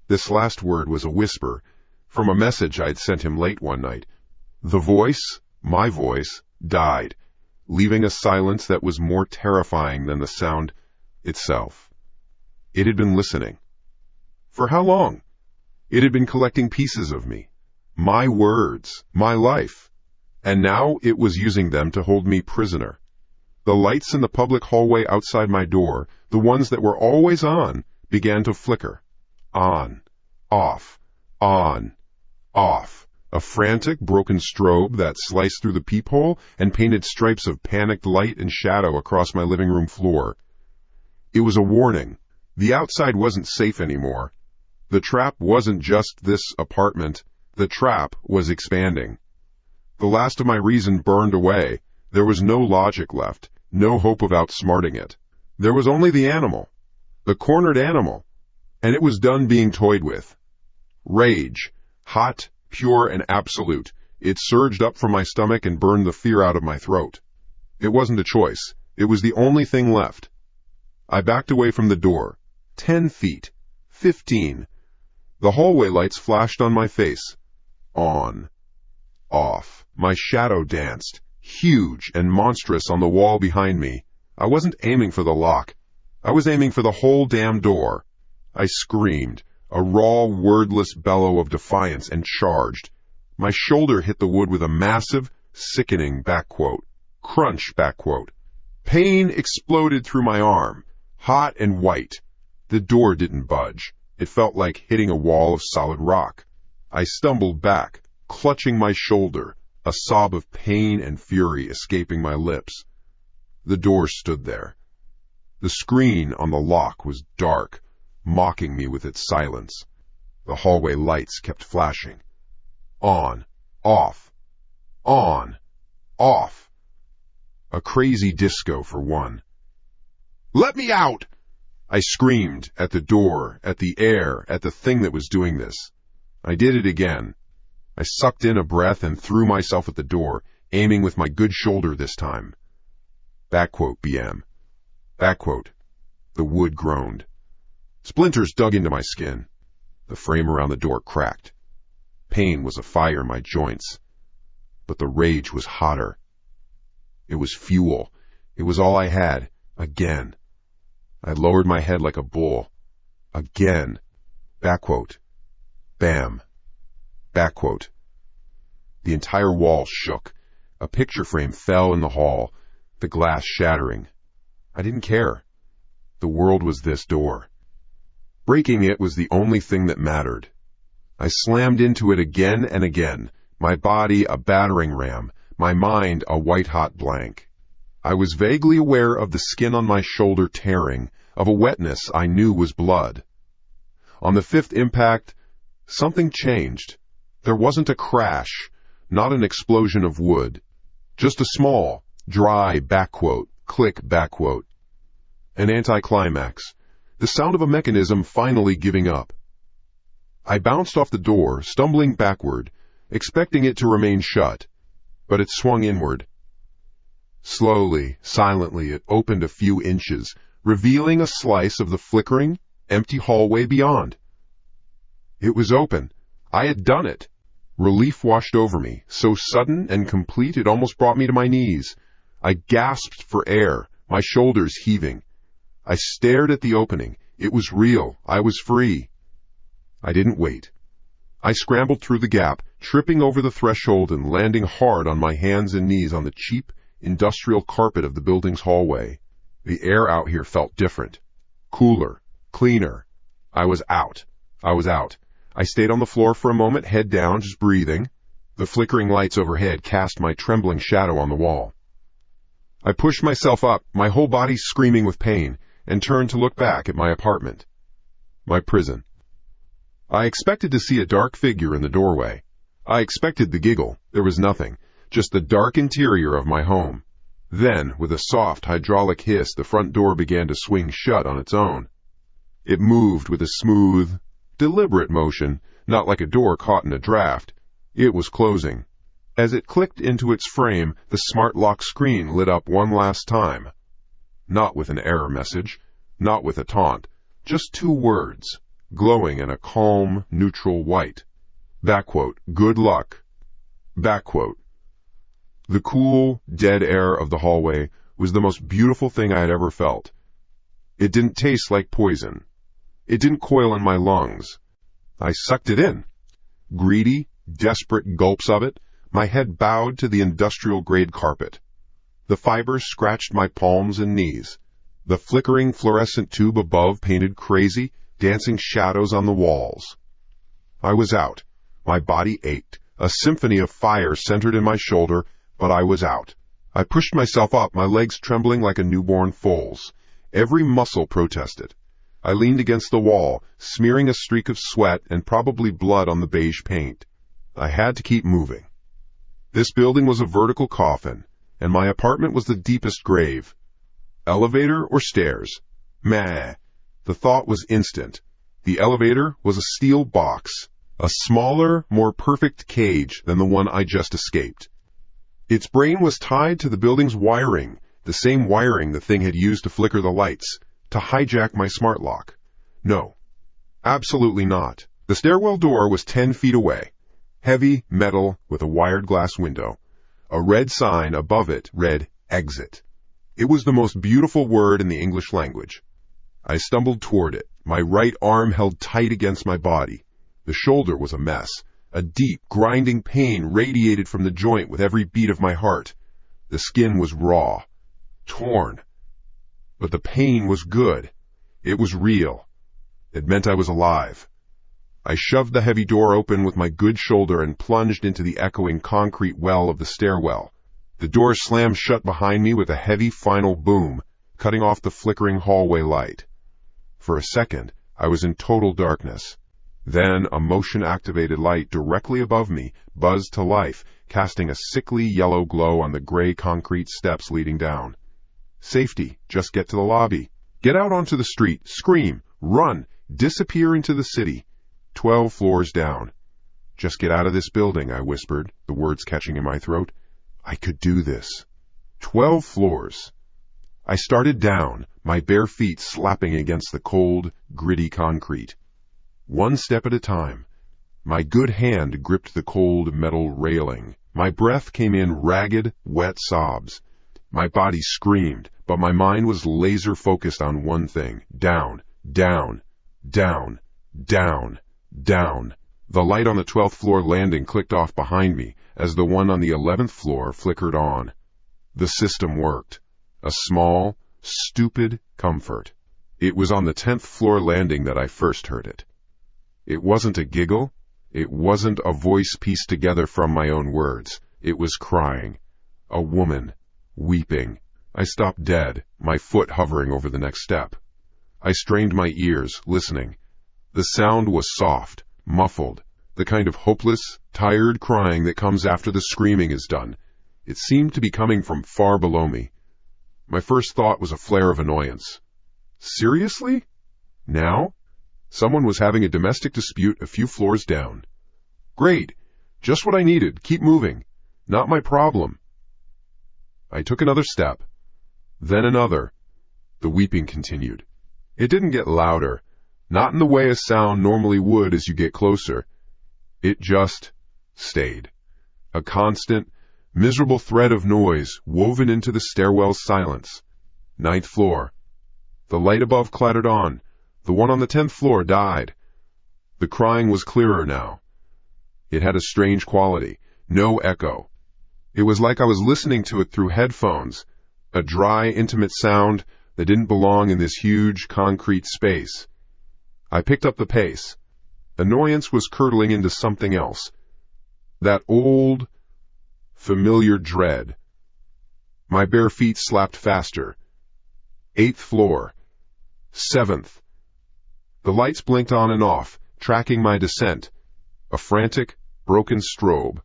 This last word was a whisper from a message I'd sent him late one night. The voice, my voice, died. leaving a silence that was more terrifying than the sound itself. It had been listening. For how long? It had been collecting pieces of me, my words, my life, and now it was using them to hold me prisoner. The lights in the public hallway outside my door, the ones that were always on, began to flicker. On, off, on, off. A frantic, broken strobe that sliced through the peephole and painted stripes of panicked light and shadow across my living room floor. It was a warning. The outside wasn't safe anymore. The trap wasn't just this apartment. The trap was expanding. The last of my reason burned away. There was no logic left, no hope of outsmarting it. There was only the animal, the cornered animal, and it was done being toyed with. Rage, hot, pure and absolute. It surged up from my stomach and burned the fear out of my throat. It wasn't a choice. It was the only thing left. I backed away from the door. 10 feet. 15. The hallway lights flashed on my face. On. Off. My shadow danced, huge and monstrous on the wall behind me. I wasn't aiming for the lock. I was aiming for the whole damn door. I screamed, a raw, wordless bellow of defiance, and charged. My shoulder hit the wood with a massive, sickening backquote. Crunch backquote. Pain exploded through my arm, hot and white. The door didn't budge. It felt like hitting a wall of solid rock. I stumbled back, clutching my shoulder, a sob of pain and fury escaping my lips. The door stood there. The screen on the lock was dark, mocking me with its silence. The hallway lights kept flashing. On, off, on, off. A crazy disco for one. "Let me out!" I screamed at the door, at the air, at the thing that was doing this. I did it again. I sucked in a breath and threw myself at the door, aiming with my good shoulder this time. Backquote BM. Backquote. The wood groaned. Splinters dug into my skin. The frame around the door cracked. Pain was afire in my joints. But the rage was hotter. It was fuel. It was all I had. Again. I lowered my head like a bull. Again. Backquote. Bam. Backquote. The entire wall shook. A picture frame fell in the hall, the glass shattering. I didn't care. The world was this door. Breaking it was the only thing that mattered. I slammed into it again and again, my body a battering ram, my mind a white-hot blank. I was vaguely aware of the skin on my shoulder tearing, of a wetness I knew was blood. On the fifth impact, something changed. There wasn't a crash, not an explosion of wood, just a small, dry backquote, click backquote. An anticlimax, the sound of a mechanism finally giving up. I bounced off the door, stumbling backward, expecting it to remain shut, but it swung inward. Slowly, silently, it opened a few inches, revealing a slice of the flickering, empty hallway beyond. It was open. I had done it. Relief washed over me, so sudden and complete it almost brought me to my knees. I gasped for air, my shoulders heaving. I stared at the opening. It was real. I was free. I didn't wait. I scrambled through the gap, tripping over the threshold and landing hard on my hands and knees on the cheap, industrial carpet of the building's hallway. The air out here felt different. Cooler. Cleaner. I was out. I was out. I stayed on the floor for a moment, head down, just breathing. The flickering lights overhead cast my trembling shadow on the wall. I pushed myself up, my whole body screaming with pain, and turned to look back at my apartment. My prison. I expected to see a dark figure in the doorway. I expected the giggle. There was nothing, just the dark interior of my home. Then, with a soft hydraulic hiss, the front door began to swing shut on its own. It moved with a smooth, deliberate motion, not like a door caught in a draft. It was closing. As it clicked into its frame, the smart lock screen lit up one last time. Not with an error message, not with a taunt, just 2 words, glowing in a calm, neutral white. Backquote, good luck. Backquote. The cool, dead air of the hallway was the most beautiful thing I had ever felt. It didn't taste like poison. It didn't coil in my lungs. I sucked it in. Greedy, desperate gulps of it, my head bowed to the industrial-grade carpet. The fibers scratched my palms and knees. The flickering fluorescent tube above painted crazy, dancing shadows on the walls. I was out. My body ached. A symphony of fire centered in my shoulder, but I was out. I pushed myself up, my legs trembling like a newborn foal's. Every muscle protested. I leaned against the wall, smearing a streak of sweat and probably blood on the beige paint. I had to keep moving. This building was a vertical coffin, and my apartment was the deepest grave. Elevator or stairs? Meh. The thought was instant. The elevator was a steel box, a smaller, more perfect cage than the one I just escaped. Its brain was tied to the building's wiring, the same wiring the thing had used to flicker the lights, to hijack my smart lock. No, absolutely not. The stairwell door was 10 feet away, heavy metal with a wired glass window. A red sign above it read, "Exit." It was the most beautiful word in the English language. I stumbled toward it, my right arm held tight against my body. The shoulder was a mess. A deep, grinding pain radiated from the joint with every beat of my heart. The skin was raw, torn. But the pain was good. It was real. It meant I was alive. I shoved the heavy door open with my good shoulder and plunged into the echoing concrete well of the stairwell. The door slammed shut behind me with a heavy final boom, cutting off the flickering hallway light. For a second, I was in total darkness. Then a motion-activated light directly above me buzzed to life, casting a sickly yellow glow on the gray concrete steps leading down. Safety, just get to the lobby. Get out onto the street, scream, run, disappear into the city. 12 floors down. Just get out of this building, I whispered, the words catching in my throat. I could do this. 12 floors. I started down, my bare feet slapping against the cold, gritty concrete. One step at a time. My good hand gripped the cold metal railing. My breath came in ragged, wet sobs. My body screamed, but my mind was laser-focused on one thing. Down, down, down, down, down. The light on the 12th floor landing clicked off behind me as the one on the 11th floor flickered on. The system worked. A small, stupid comfort. It was on the 10th floor landing that I first heard it. It wasn't a giggle. It wasn't a voice pieced together from my own words. It was crying. A woman, weeping. I stopped dead, my foot hovering over the next step. I strained my ears, listening. The sound was soft, muffled, the kind of hopeless, tired crying that comes after the screaming is done. It seemed to be coming from far below me. My first thought was a flare of annoyance. Seriously? Now? Someone was having a domestic dispute a few floors down. Great. Just what I needed. Keep moving. Not my problem. I took another step. Then another. The weeping continued. It didn't get louder. Not in the way a sound normally would as you get closer. It just stayed. A constant, miserable thread of noise woven into the stairwell's silence. 9th floor. The light above clattered on. The one on the 10th floor died. The crying was clearer now. It had a strange quality, no echo. It was like I was listening to it through headphones, a dry, intimate sound that didn't belong in this huge, concrete space. I picked up the pace. Annoyance was curdling into something else. That old, familiar dread. My bare feet slapped faster. 8th floor. 7th. The lights blinked on and off, tracking my descent. A frantic, broken strobe.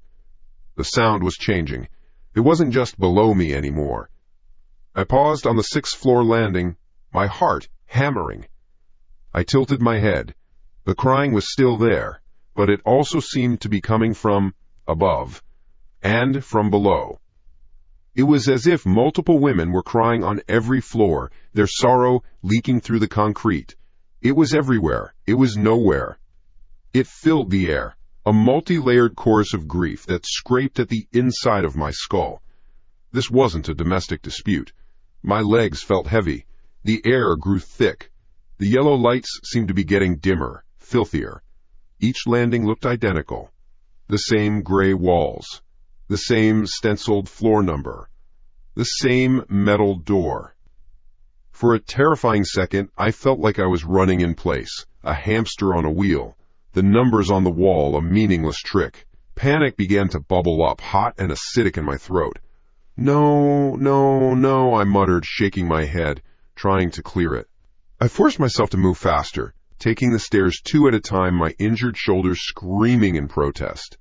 The sound was changing. It wasn't just below me anymore. I paused on the 6th floor landing, my heart hammering. I tilted my head. The crying was still there, but it also seemed to be coming from above and from below. It was as if multiple women were crying on every floor, their sorrow leaking through the concrete. It was everywhere. It was nowhere. It filled the air, a multi-layered chorus of grief that scraped at the inside of my skull. This wasn't a domestic dispute. My legs felt heavy. The air grew thick. The yellow lights seemed to be getting dimmer, filthier. Each landing looked identical. The same gray walls. The same stenciled floor number. The same metal door. For a terrifying second, I felt like I was running in place, a hamster on a wheel. The numbers on the wall, a meaningless trick. Panic began to bubble up, hot and acidic in my throat. No, no, no, I muttered, shaking my head, trying to clear it. I forced myself to move faster, taking the stairs 2 at a time, my injured shoulders screaming in protest.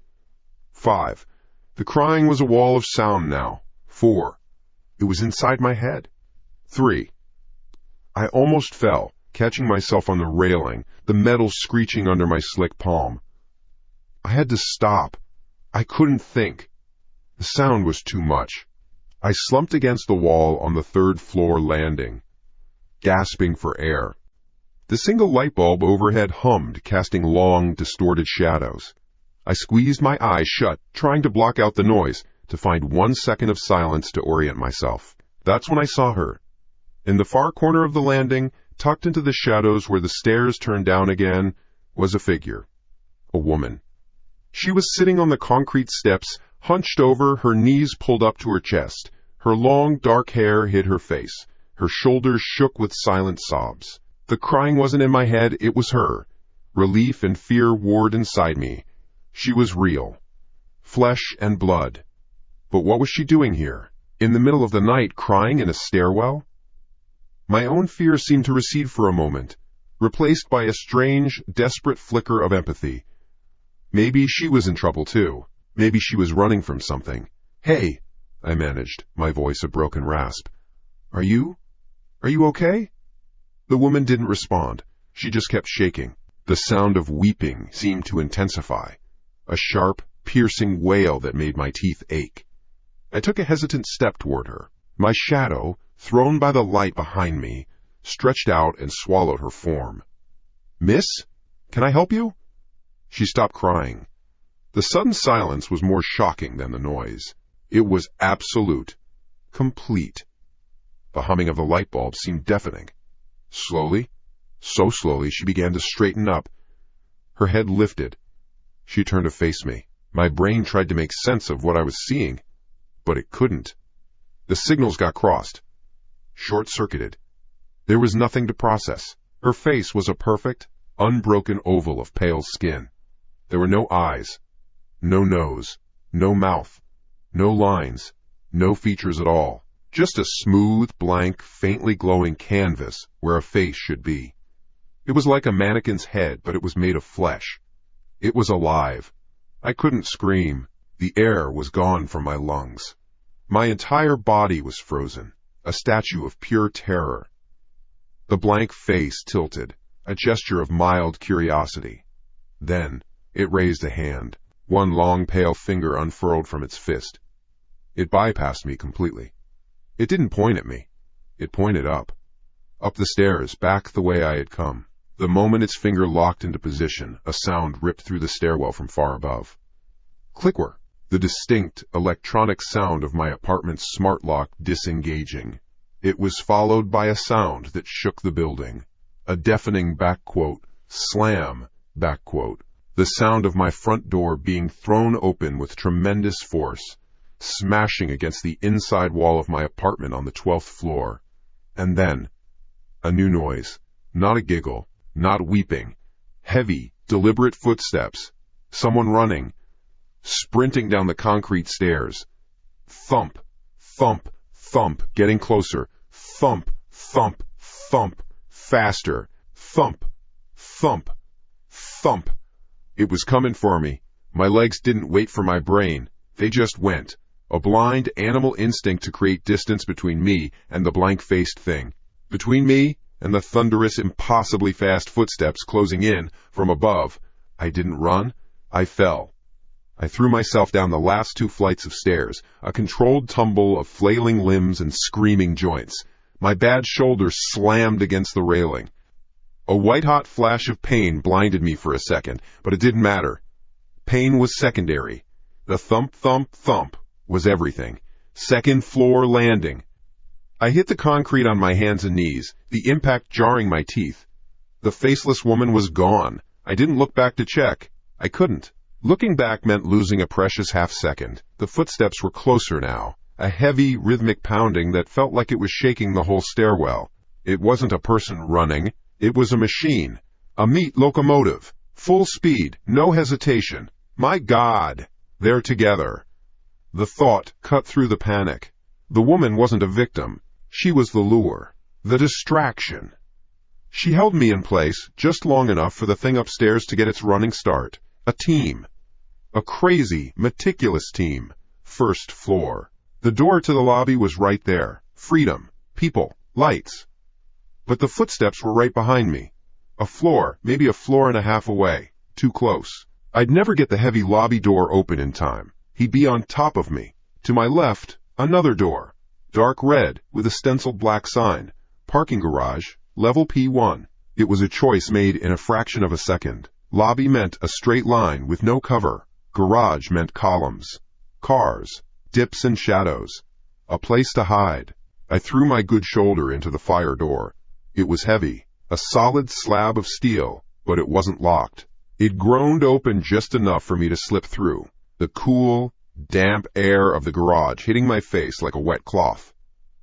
5. The crying was a wall of sound now. 4. It was inside my head. 3. I almost fell, catching myself on the railing, the metal screeching under my slick palm. I had to stop. I couldn't think. The sound was too much. I slumped against the wall on the 3rd floor landing, gasping for air. The single light bulb overhead hummed, casting long, distorted shadows. I squeezed my eyes shut, trying to block out the noise, to find 1 second of silence to orient myself. That's when I saw her. In the far corner of the landing, tucked into the shadows where the stairs turned down again, was a figure. A woman. She was sitting on the concrete steps, hunched over, her knees pulled up to her chest. Her long, dark hair hid her face. Her shoulders shook with silent sobs. The crying wasn't in my head, it was her. Relief and fear warred inside me. She was real. Flesh and blood. But what was she doing here? In the middle of the night, crying in a stairwell? My own fear seemed to recede for a moment, replaced by a strange, desperate flicker of empathy. Maybe she was in trouble too. Maybe she was running from something. Hey, I managed, my voice a broken rasp. Are you okay? The woman didn't respond. She just kept shaking. The sound of weeping seemed to intensify. A sharp, piercing wail that made my teeth ache. I took a hesitant step toward her. My shadow, thrown by the light behind me, stretched out and swallowed her form. Miss? Can I help you? She stopped crying. The sudden silence was more shocking than the noise. It was absolute. Complete. The humming of the light bulb seemed deafening. Slowly, so slowly, she began to straighten up. Her head lifted. She turned to face me. My brain tried to make sense of what I was seeing, but it couldn't. The signals got crossed. Short-circuited. There was nothing to process. Her face was a perfect, unbroken oval of pale skin. There were no eyes, no nose, no mouth, no lines, no features at all. Just a smooth, blank, faintly glowing canvas where a face should be. It was like a mannequin's head, but it was made of flesh. It was alive. I couldn't scream. The air was gone from my lungs. My entire body was frozen, a statue of pure terror. The blank face tilted, a gesture of mild curiosity. Then it raised a hand. One long, pale finger unfurled from its fist. It bypassed me completely. It didn't point at me. It pointed up. Up the stairs, back the way I had come. The moment its finger locked into position, a sound ripped through the stairwell from far above. Click-were, the distinct, electronic sound of my apartment's smart lock disengaging. It was followed by a sound that shook the building. A deafening slam, the sound of my front door being thrown open with tremendous force, smashing against the inside wall of my apartment on the 12th floor. And then, a new noise. Not a giggle, not weeping. Heavy, deliberate footsteps. Someone running, sprinting down the concrete stairs. Thump, thump, thump, getting closer. Thump, thump, thump, faster. Thump, thump, thump. It was coming for me. My legs didn't wait for my brain. They just went. A blind animal instinct to create distance between me and the blank-faced thing. Between me and the thunderous, impossibly fast footsteps closing in from above. I didn't run. I fell. I threw myself down the last 2 flights of stairs, a controlled tumble of flailing limbs and screaming joints. My bad shoulder slammed against the railing. A white-hot flash of pain blinded me for a second, but it didn't matter. Pain was secondary. The thump, thump, thump was everything. Second floor landing. I hit the concrete on my hands and knees, the impact jarring my teeth. The faceless woman was gone. I didn't look back to check. I couldn't. Looking back meant losing a precious half-second. The footsteps were closer now, a heavy, rhythmic pounding that felt like it was shaking the whole stairwell. It wasn't a person running. It was a machine. A meat locomotive. Full speed. No hesitation. My God! They're together. The thought cut through the panic. The woman wasn't a victim. She was the lure. The distraction. She held me in place just long enough for the thing upstairs to get its running start. A team. A crazy, meticulous team. First floor. The door to the lobby was right there. Freedom. People. Lights. But the footsteps were right behind me. A floor, maybe a floor and a half away. Too close. I'd never get the heavy lobby door open in time. He'd be on top of me. To my left, another door. Dark red, with a stenciled black sign. Parking garage, level P1. It was a choice made in a fraction of a second. Lobby meant a straight line with no cover. Garage meant columns. Cars. Dips and shadows. A place to hide. I threw my good shoulder into the fire door. It was heavy. A solid slab of steel, but it wasn't locked. It groaned open just enough for me to slip through. The cool, damp air of the garage hitting my face like a wet cloth.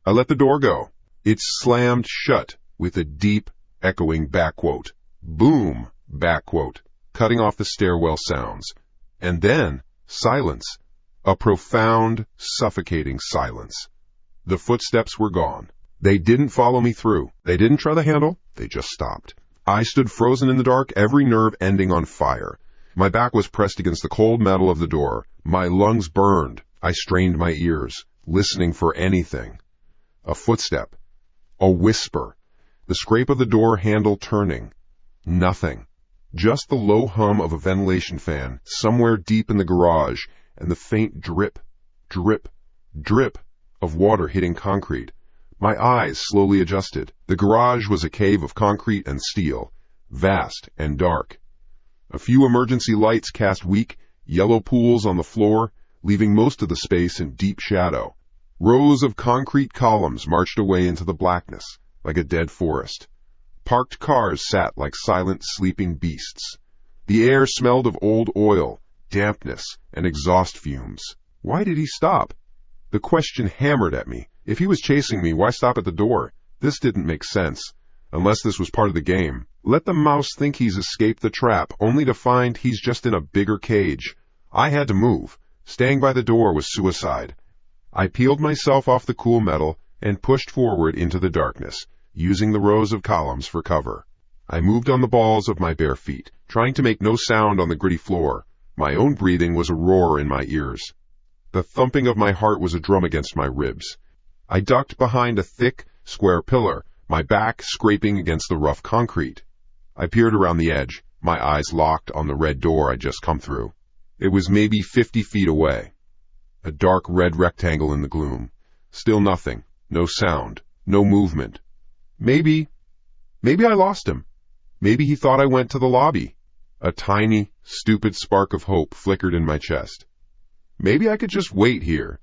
I let the door go. It slammed shut with a deep, echoing backquote. Boom, backquote, cutting off the stairwell sounds. And then, silence. A profound, suffocating silence. The footsteps were gone. They didn't follow me through. They didn't try the handle. They just stopped. I stood frozen in the dark, every nerve ending on fire. My back was pressed against the cold metal of the door. My lungs burned. I strained my ears, listening for anything. A footstep. A whisper. The scrape of the door handle turning. Nothing. Just the low hum of a ventilation fan somewhere deep in the garage and the faint drip, drip, drip of water hitting concrete. My eyes slowly adjusted. The garage was a cave of concrete and steel, vast and dark. A few emergency lights cast weak, yellow pools on the floor, leaving most of the space in deep shadow. Rows of concrete columns marched away into the blackness, like a dead forest. Parked cars sat like silent, sleeping beasts. The air smelled of old oil, dampness, and exhaust fumes. Why did he stop? The question hammered at me. If he was chasing me, why stop at the door? This didn't make sense. Unless this was part of the game. Let the mouse think he's escaped the trap, only to find he's just in a bigger cage. I had to move. Staying by the door was suicide. I peeled myself off the cool metal and pushed forward into the darkness, using the rows of columns for cover. I moved on the balls of my bare feet, trying to make no sound on the gritty floor. My own breathing was a roar in my ears. The thumping of my heart was a drum against my ribs. I ducked behind a thick, square pillar, my back scraping against the rough concrete. I peered around the edge, my eyes locked on the red door I'd just come through. It was maybe 50 feet away. A dark red rectangle in the gloom. Still nothing. No sound. No movement. Maybe I lost him. Maybe he thought I went to the lobby. A tiny, stupid spark of hope flickered in my chest. Maybe I could just wait here.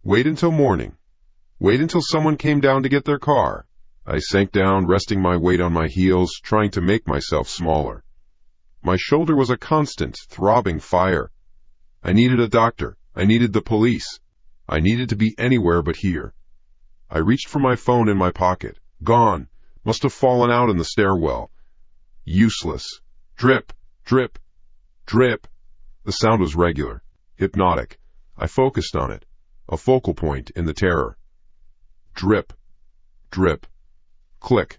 Wait until morning. Wait until someone came down to get their car. I sank down, resting my weight on my heels, trying to make myself smaller. My shoulder was a constant, throbbing fire. I needed a doctor. I needed the police. I needed to be anywhere but here. I reached for my phone in my pocket. Gone. Must have fallen out in the stairwell. Useless. Drip, drip, drip. The sound was regular, hypnotic. I focused on it, a focal point in the terror. Drip, drip, click.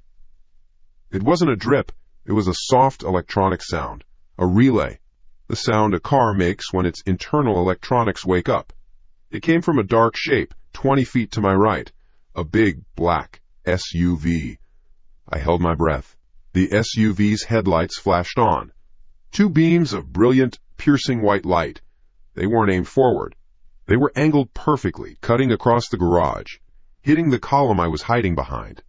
It wasn't a drip. It was a soft electronic sound, a relay, the sound a car makes when its internal electronics wake up. It came from a dark shape, 20 feet to my right, a big, black SUV. I held my breath. The SUV's headlights flashed on. Two beams of brilliant, piercing white light. They weren't aimed forward. They were angled perfectly, cutting across the garage, hitting the column I was hiding behind.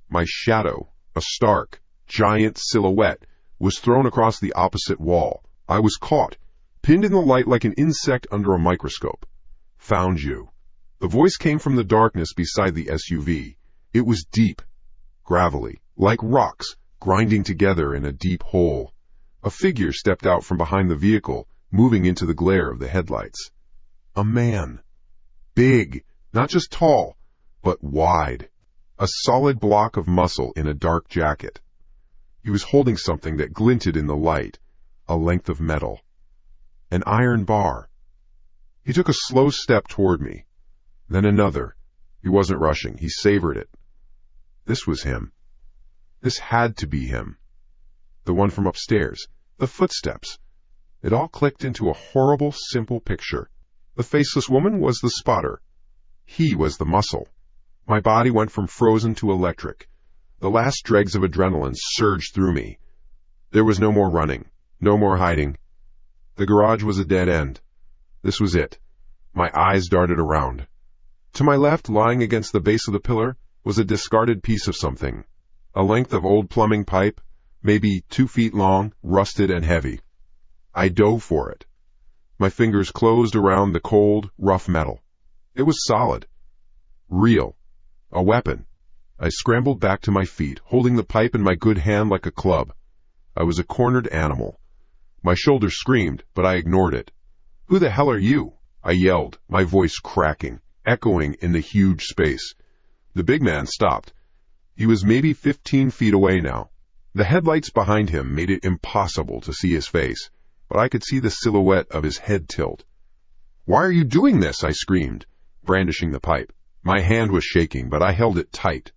My shadow, a stark, giant silhouette, was thrown across the opposite wall. I was caught, pinned in the light like an insect under a microscope. Found you. The voice came from the darkness beside the SUV. It was deep, gravelly, like rocks grinding together in a deep hole. A figure stepped out from behind the vehicle, moving into the glare of the headlights. A man. Big, not just tall, but wide. A solid block of muscle in a dark jacket. He was holding something that glinted in the light, a length of metal. An iron bar. He took a slow step toward me, then another. He wasn't rushing, he savored it. This was him. This had to be him. The one from upstairs. The footsteps. It all clicked into a horrible, simple picture. The faceless woman was the spotter. He was the muscle. My body went from frozen to electric. The last dregs of adrenaline surged through me. There was no more running, no more hiding. The garage was a dead end. This was it. My eyes darted around. To my left, lying against the base of the pillar, was a discarded piece of something. A length of old plumbing pipe, maybe 2 feet long, rusted and heavy. I dove for it. My fingers closed around the cold, rough metal. It was solid. Real. A weapon. I scrambled back to my feet, holding the pipe in my good hand like a club. I was a cornered animal. My shoulder screamed, but I ignored it. "Who the hell are you?" I yelled, my voice cracking, echoing in the huge space. The big man stopped. He was maybe 15 feet away now. The headlights behind him made it impossible to see his face, but I could see the silhouette of his head tilt. "Why are you doing this?" I screamed, brandishing the pipe. My hand was shaking, but I held it tight.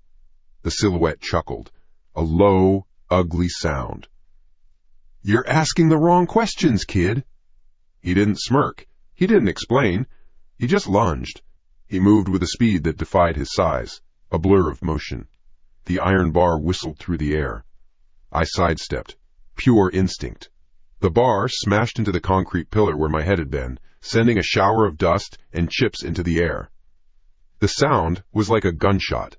The silhouette chuckled, a low, ugly sound. "You're asking the wrong questions, kid." He didn't smirk. He didn't explain. He just lunged. He moved with a speed that defied his size, a blur of motion. The iron bar whistled through the air. I sidestepped. Pure instinct. The bar smashed into the concrete pillar where my head had been, sending a shower of dust and chips into the air. The sound was like a gunshot.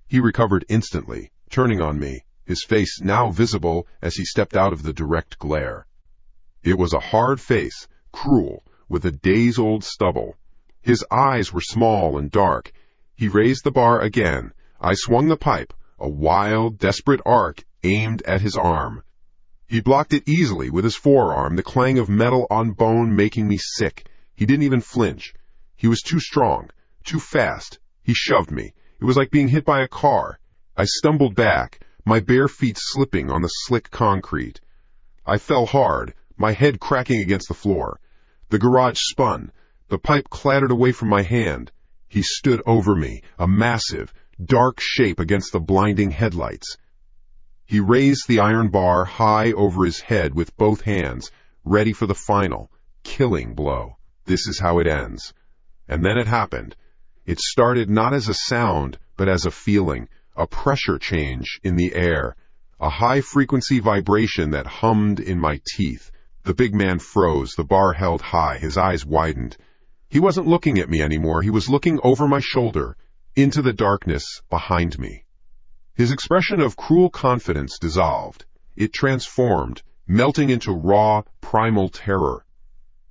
He recovered instantly, turning on me, his face now visible as he stepped out of the direct glare. It was a hard face, cruel, with a days-old stubble. His eyes were small and dark. He raised the bar again. I swung the pipe, a wild, desperate arc aimed at his arm. He blocked it easily with his forearm, the clang of metal on bone making me sick. He didn't even flinch. He was too strong, too fast. He shoved me. It was like being hit by a car. I stumbled back, my bare feet slipping on the slick concrete. I fell hard, my head cracking against the floor. The garage spun. The pipe clattered away from my hand. He stood over me, a massive, dark shape against the blinding headlights. He raised the iron bar high over his head with both hands, ready for the final, killing blow. This is how it ends. And then it happened. It started not as a sound, but as a feeling, a pressure change in the air, a high-frequency vibration that hummed in my teeth. The big man froze, the bar held high, his eyes widened. He wasn't looking at me anymore, he was looking over my shoulder, into the darkness behind me. His expression of cruel confidence dissolved. It transformed, melting into raw, primal terror.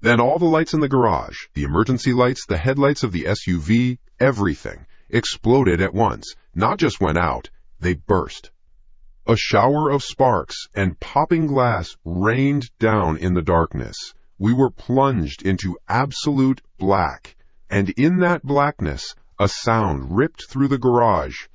Then all the lights in the garage, the emergency lights, the headlights of the SUV, everything, exploded at once. Not just went out, they burst. A shower of sparks and popping glass rained down in the darkness. We were plunged into absolute black, and in that blackness, a sound ripped through the garage.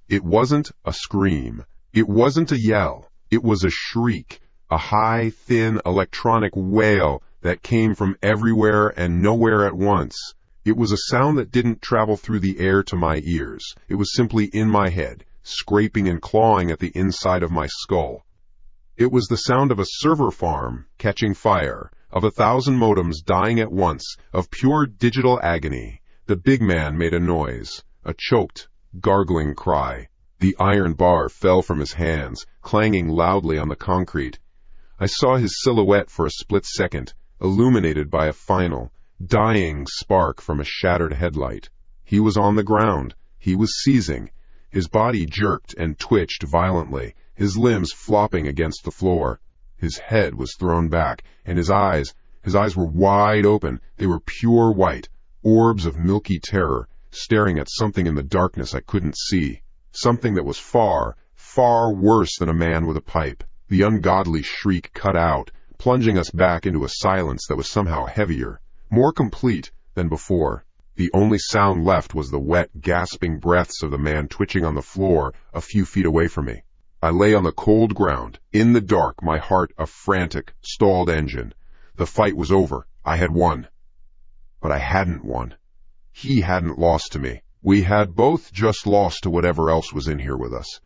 It wasn't a scream. It wasn't a yell. It was a shriek, a high, thin, electronic wail that came from everywhere and nowhere at once. It was a sound that didn't travel through the air to my ears. It was simply in my head, scraping and clawing at the inside of my skull. It was the sound of a server farm catching fire, of 1,000 modems dying at once, of pure digital agony. The big man made a noise, a choked, gargling cry. The iron bar fell from his hands, clanging loudly on the concrete. I saw his silhouette for a split second, illuminated by a final, dying spark from a shattered headlight. He was on the ground. He was seizing. His body jerked and twitched violently, his limbs flopping against the floor. His head was thrown back, and his eyes were wide open. They were pure white, orbs of milky terror, staring at something in the darkness I couldn't see. Something that was far, far worse than a man with a pipe. The ungodly shriek cut out, plunging us back into a silence that was somehow heavier, more complete than before. The only sound left was the wet, gasping breaths of the man twitching on the floor a few feet away from me. I lay on the cold ground, in the dark, my heart a frantic, stalled engine. The fight was over. I had won. But I hadn't won. He hadn't lost to me. We had both just lost to whatever else was in here with us.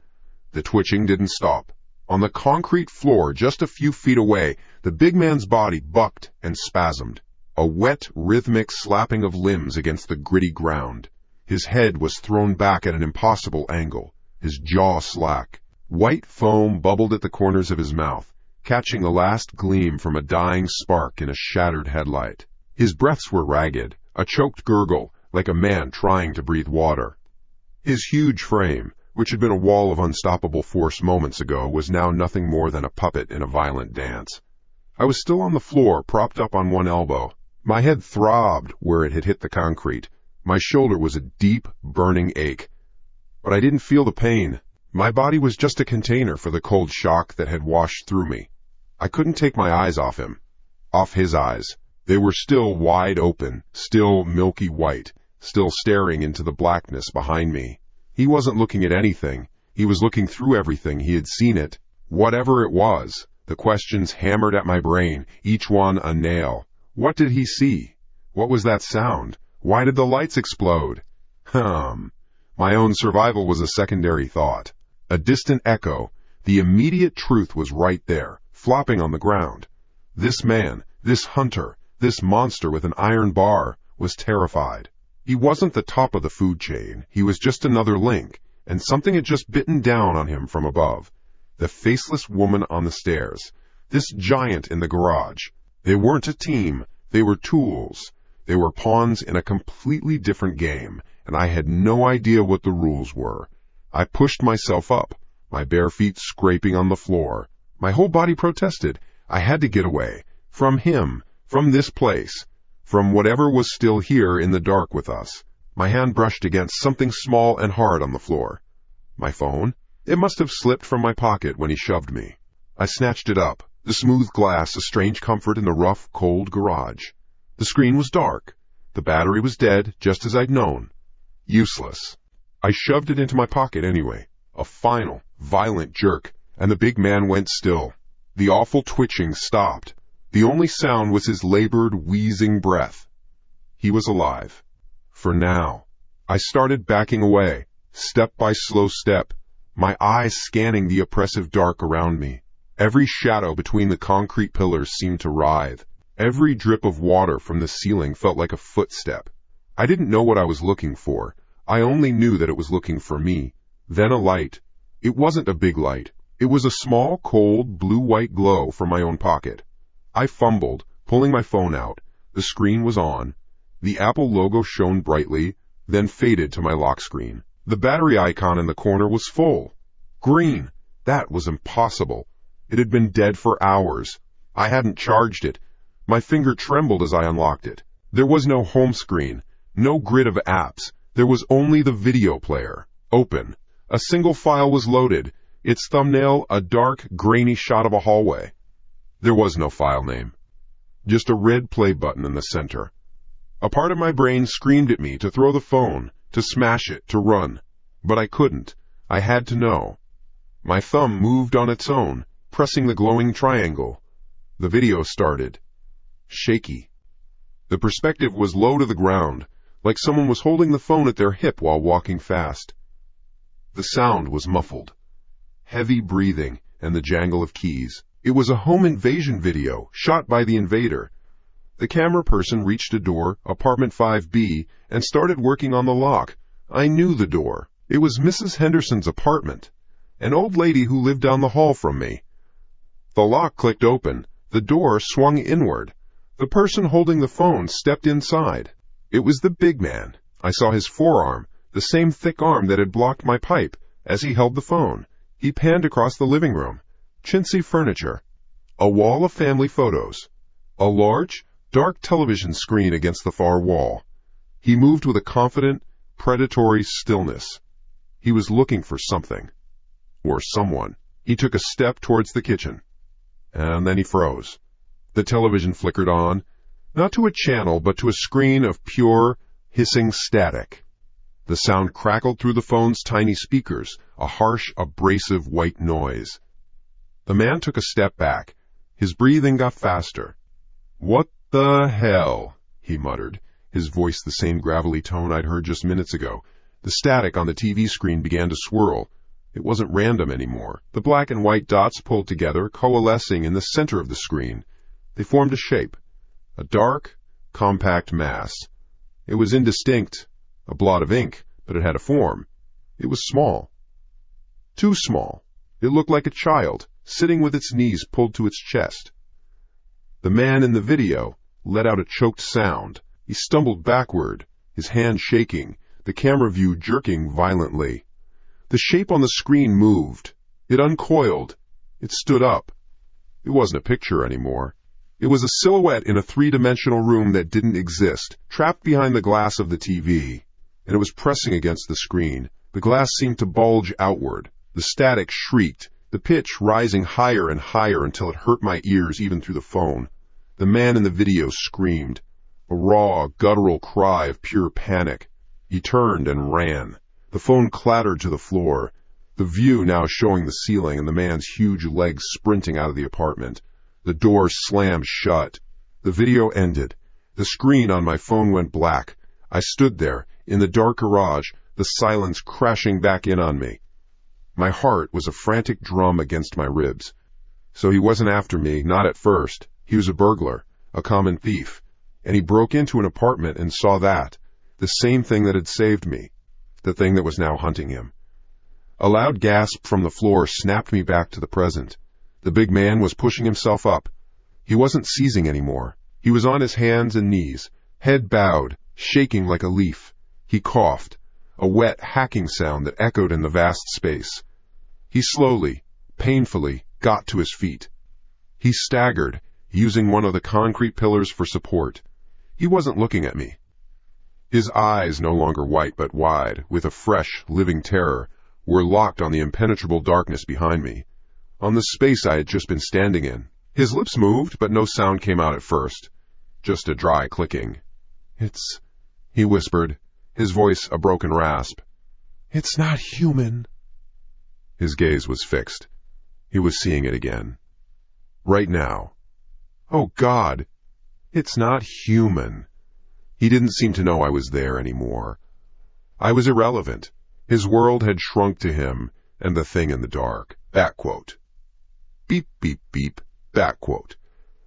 The twitching didn't stop. On the concrete floor just a few feet away, the big man's body bucked and spasmed. A wet, rhythmic slapping of limbs against the gritty ground. His head was thrown back at an impossible angle, his jaw slack. White foam bubbled at the corners of his mouth, catching the last gleam from a dying spark in a shattered headlight. His breaths were ragged, a choked gurgle, like a man trying to breathe water. His huge frame, which had been a wall of unstoppable force moments ago, was now nothing more than a puppet in a violent dance. I was still on the floor, propped up on one elbow. My head throbbed where it had hit the concrete. My shoulder was a deep, burning ache. But I didn't feel the pain. My body was just a container for the cold shock that had washed through me. I couldn't take my eyes off him, off his eyes. They were still wide open, still milky white, still staring into the blackness behind me. He wasn't looking at anything. He was looking through everything. He had seen it. Whatever it was, the questions hammered at my brain, each one a nail. What did he see? What was that sound? Why did the lights explode? My own survival was a secondary thought. A distant echo. The immediate truth was right there, flopping on the ground. This man, this hunter, this monster with an iron bar, was terrified. He wasn't the top of the food chain. He was just another link, and something had just bitten down on him from above. The faceless woman on the stairs. This giant in the garage. They weren't a team. They were tools. They were pawns in a completely different game, and I had no idea what the rules were. I pushed myself up, my bare feet scraping on the floor. My whole body protested. I had to get away. From him. From this place. From whatever was still here in the dark with us. My hand brushed against something small and hard on the floor. My phone? It must have slipped from my pocket when he shoved me. I snatched it up. The smooth glass a strange comfort in the rough, cold garage. The screen was dark. The battery was dead, just as I'd known. Useless. I shoved it into my pocket anyway. A final, violent jerk, and the big man went still. The awful twitching stopped. The only sound was his labored, wheezing breath. He was alive. For now. I started backing away, step by slow step, my eyes scanning the oppressive dark around me. Every shadow between the concrete pillars seemed to writhe. Every drip of water from the ceiling felt like a footstep. I didn't know what I was looking for. I only knew that it was looking for me. Then a light. It wasn't a big light. It was a small, cold, blue-white glow from my own pocket. I fumbled, pulling my phone out. The screen was on. The Apple logo shone brightly, then faded to my lock screen. The battery icon in the corner was full. Green. That was impossible. It had been dead for hours. I hadn't charged it. My finger trembled as I unlocked it. There was no home screen, no grid of apps. There was only the video player. Open. A single file was loaded, its thumbnail a dark, grainy shot of a hallway. There was no file name. Just a red play button in the center. A part of my brain screamed at me to throw the phone, to smash it, to run. But I couldn't. I had to know. My thumb moved on its own, pressing the glowing triangle. The video started. Shaky. The perspective was low to the ground, like someone was holding the phone at their hip while walking fast. The sound was muffled. Heavy breathing and the jangle of keys. It was a home invasion video, shot by the invader. The camera person reached a door, apartment 5B, and started working on the lock. I knew the door. It was Mrs. Henderson's apartment, an old lady who lived down the hall from me. The lock clicked open. The door swung inward. The person holding the phone stepped inside. It was the big man. I saw his forearm, the same thick arm that had blocked my pipe, as he held the phone. He panned across the living room. Chintzy furniture. A wall of family photos. A large, dark television screen against the far wall. He moved with a confident, predatory stillness. He was looking for something. Or someone. He took a step towards the kitchen. And then he froze. The television flickered on, not to a channel, but to a screen of pure, hissing static. The sound crackled through the phone's tiny speakers, a harsh, abrasive white noise. The man took a step back. His breathing got faster. "What the hell?" he muttered, his voice the same gravelly tone I'd heard just minutes ago. The static on the TV screen began to swirl. It wasn't random anymore. The black and white dots pulled together, coalescing in the center of the screen. They formed a shape. A dark, compact mass. It was indistinct, a blot of ink, but it had a form. It was small. Too small. It looked like a child, sitting with its knees pulled to its chest. The man in the video let out a choked sound. He stumbled backward, his hand shaking, the camera view jerking violently. The shape on the screen moved. It uncoiled. It stood up. It wasn't a picture anymore. It was a silhouette in a three-dimensional room that didn't exist, trapped behind the glass of the TV, and it was pressing against the screen. The glass seemed to bulge outward. The static shrieked, the pitch rising higher and higher until it hurt my ears even through the phone. The man in the video screamed, a raw, guttural cry of pure panic. He turned and ran. The phone clattered to the floor, the view now showing the ceiling and the man's huge legs sprinting out of the apartment. The door slammed shut. The video ended. The screen on my phone went black. I stood there, in the dark garage, the silence crashing back in on me. My heart was a frantic drum against my ribs. So he wasn't after me, not at first. He was a burglar, a common thief, and he broke into an apartment and saw that, the same thing that had saved me, the thing that was now hunting him. A loud gasp from the floor snapped me back to the present. The big man was pushing himself up. He wasn't seizing anymore. He was on his hands and knees, head bowed, shaking like a leaf. He coughed, a wet, hacking sound that echoed in the vast space. He slowly, painfully, got to his feet. He staggered, using one of the concrete pillars for support. He wasn't looking at me. His eyes, no longer white but wide, with a fresh, living terror, were locked on the impenetrable darkness behind me, on the space I had just been standing in. His lips moved, but no sound came out at first. Just a dry clicking. "It's," he whispered, his voice a broken rasp. "It's not human." His gaze was fixed. He was seeing it again. Right now. Oh, God! It's not human. He didn't seem to know I was there anymore. I was irrelevant. His world had shrunk to him and the thing in the dark. Back quote. Beep, beep, beep. Back quote.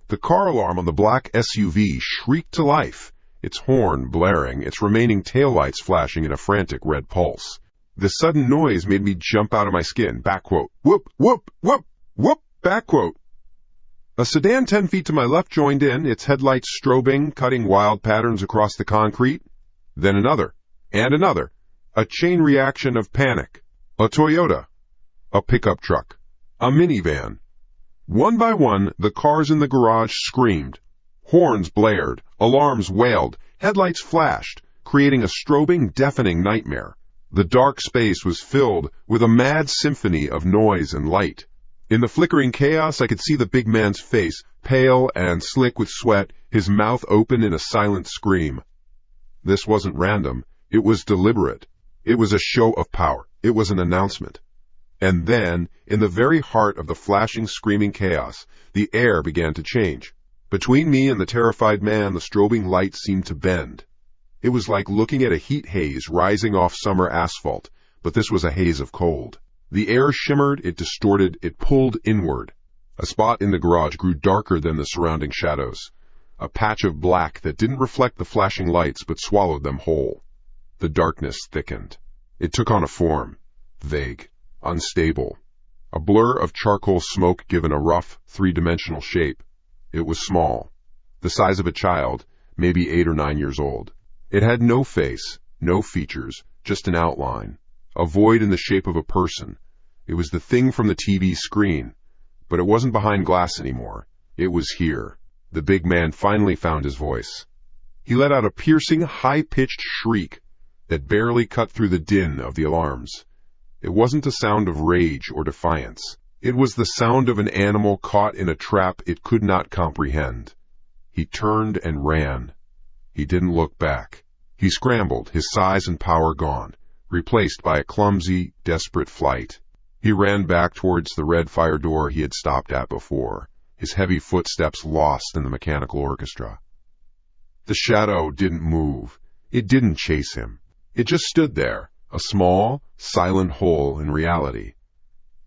The car alarm on the black SUV shrieked to life, its horn blaring, its remaining taillights flashing in a frantic red pulse. The sudden noise made me jump out of my skin. Back quote. Whoop, whoop, whoop, whoop. Back quote. A sedan 10 feet to my left joined in, its headlights strobing, cutting wild patterns across the concrete. Then another, and another. A chain reaction of panic. A Toyota. A pickup truck. A minivan. One by one, the cars in the garage screamed. Horns blared, alarms wailed, headlights flashed, creating a strobing, deafening nightmare. The dark space was filled with a mad symphony of noise and light. In the flickering chaos, I could see the big man's face, pale and slick with sweat, his mouth open in a silent scream. This wasn't random. It was deliberate. It was a show of power. It was an announcement. And then, in the very heart of the flashing, screaming chaos, the air began to change. Between me and the terrified man, the strobing light seemed to bend. It was like looking at a heat haze rising off summer asphalt, but this was a haze of cold. The air shimmered, it distorted, it pulled inward. A spot in the garage grew darker than the surrounding shadows, a patch of black that didn't reflect the flashing lights but swallowed them whole. The darkness thickened. It took on a form, vague, unstable, a blur of charcoal smoke given a rough, three-dimensional shape. It was small, the size of a child, maybe 8 or 9 years old. It had no face, no features, just an outline, a void in the shape of a person. It was the thing from the TV screen, but it wasn't behind glass anymore. It was here. The big man finally found his voice. He let out a piercing, high-pitched shriek, that barely cut through the din of the alarms. It wasn't a sound of rage or defiance. It was the sound of an animal caught in a trap it could not comprehend. He turned and ran. He didn't look back. He scrambled, his size and power gone, replaced by a clumsy, desperate flight. He ran back towards the red fire door he had stopped at before, his heavy footsteps lost in the mechanical orchestra. The shadow didn't move. It didn't chase him. It just stood there, a small, silent hole in reality.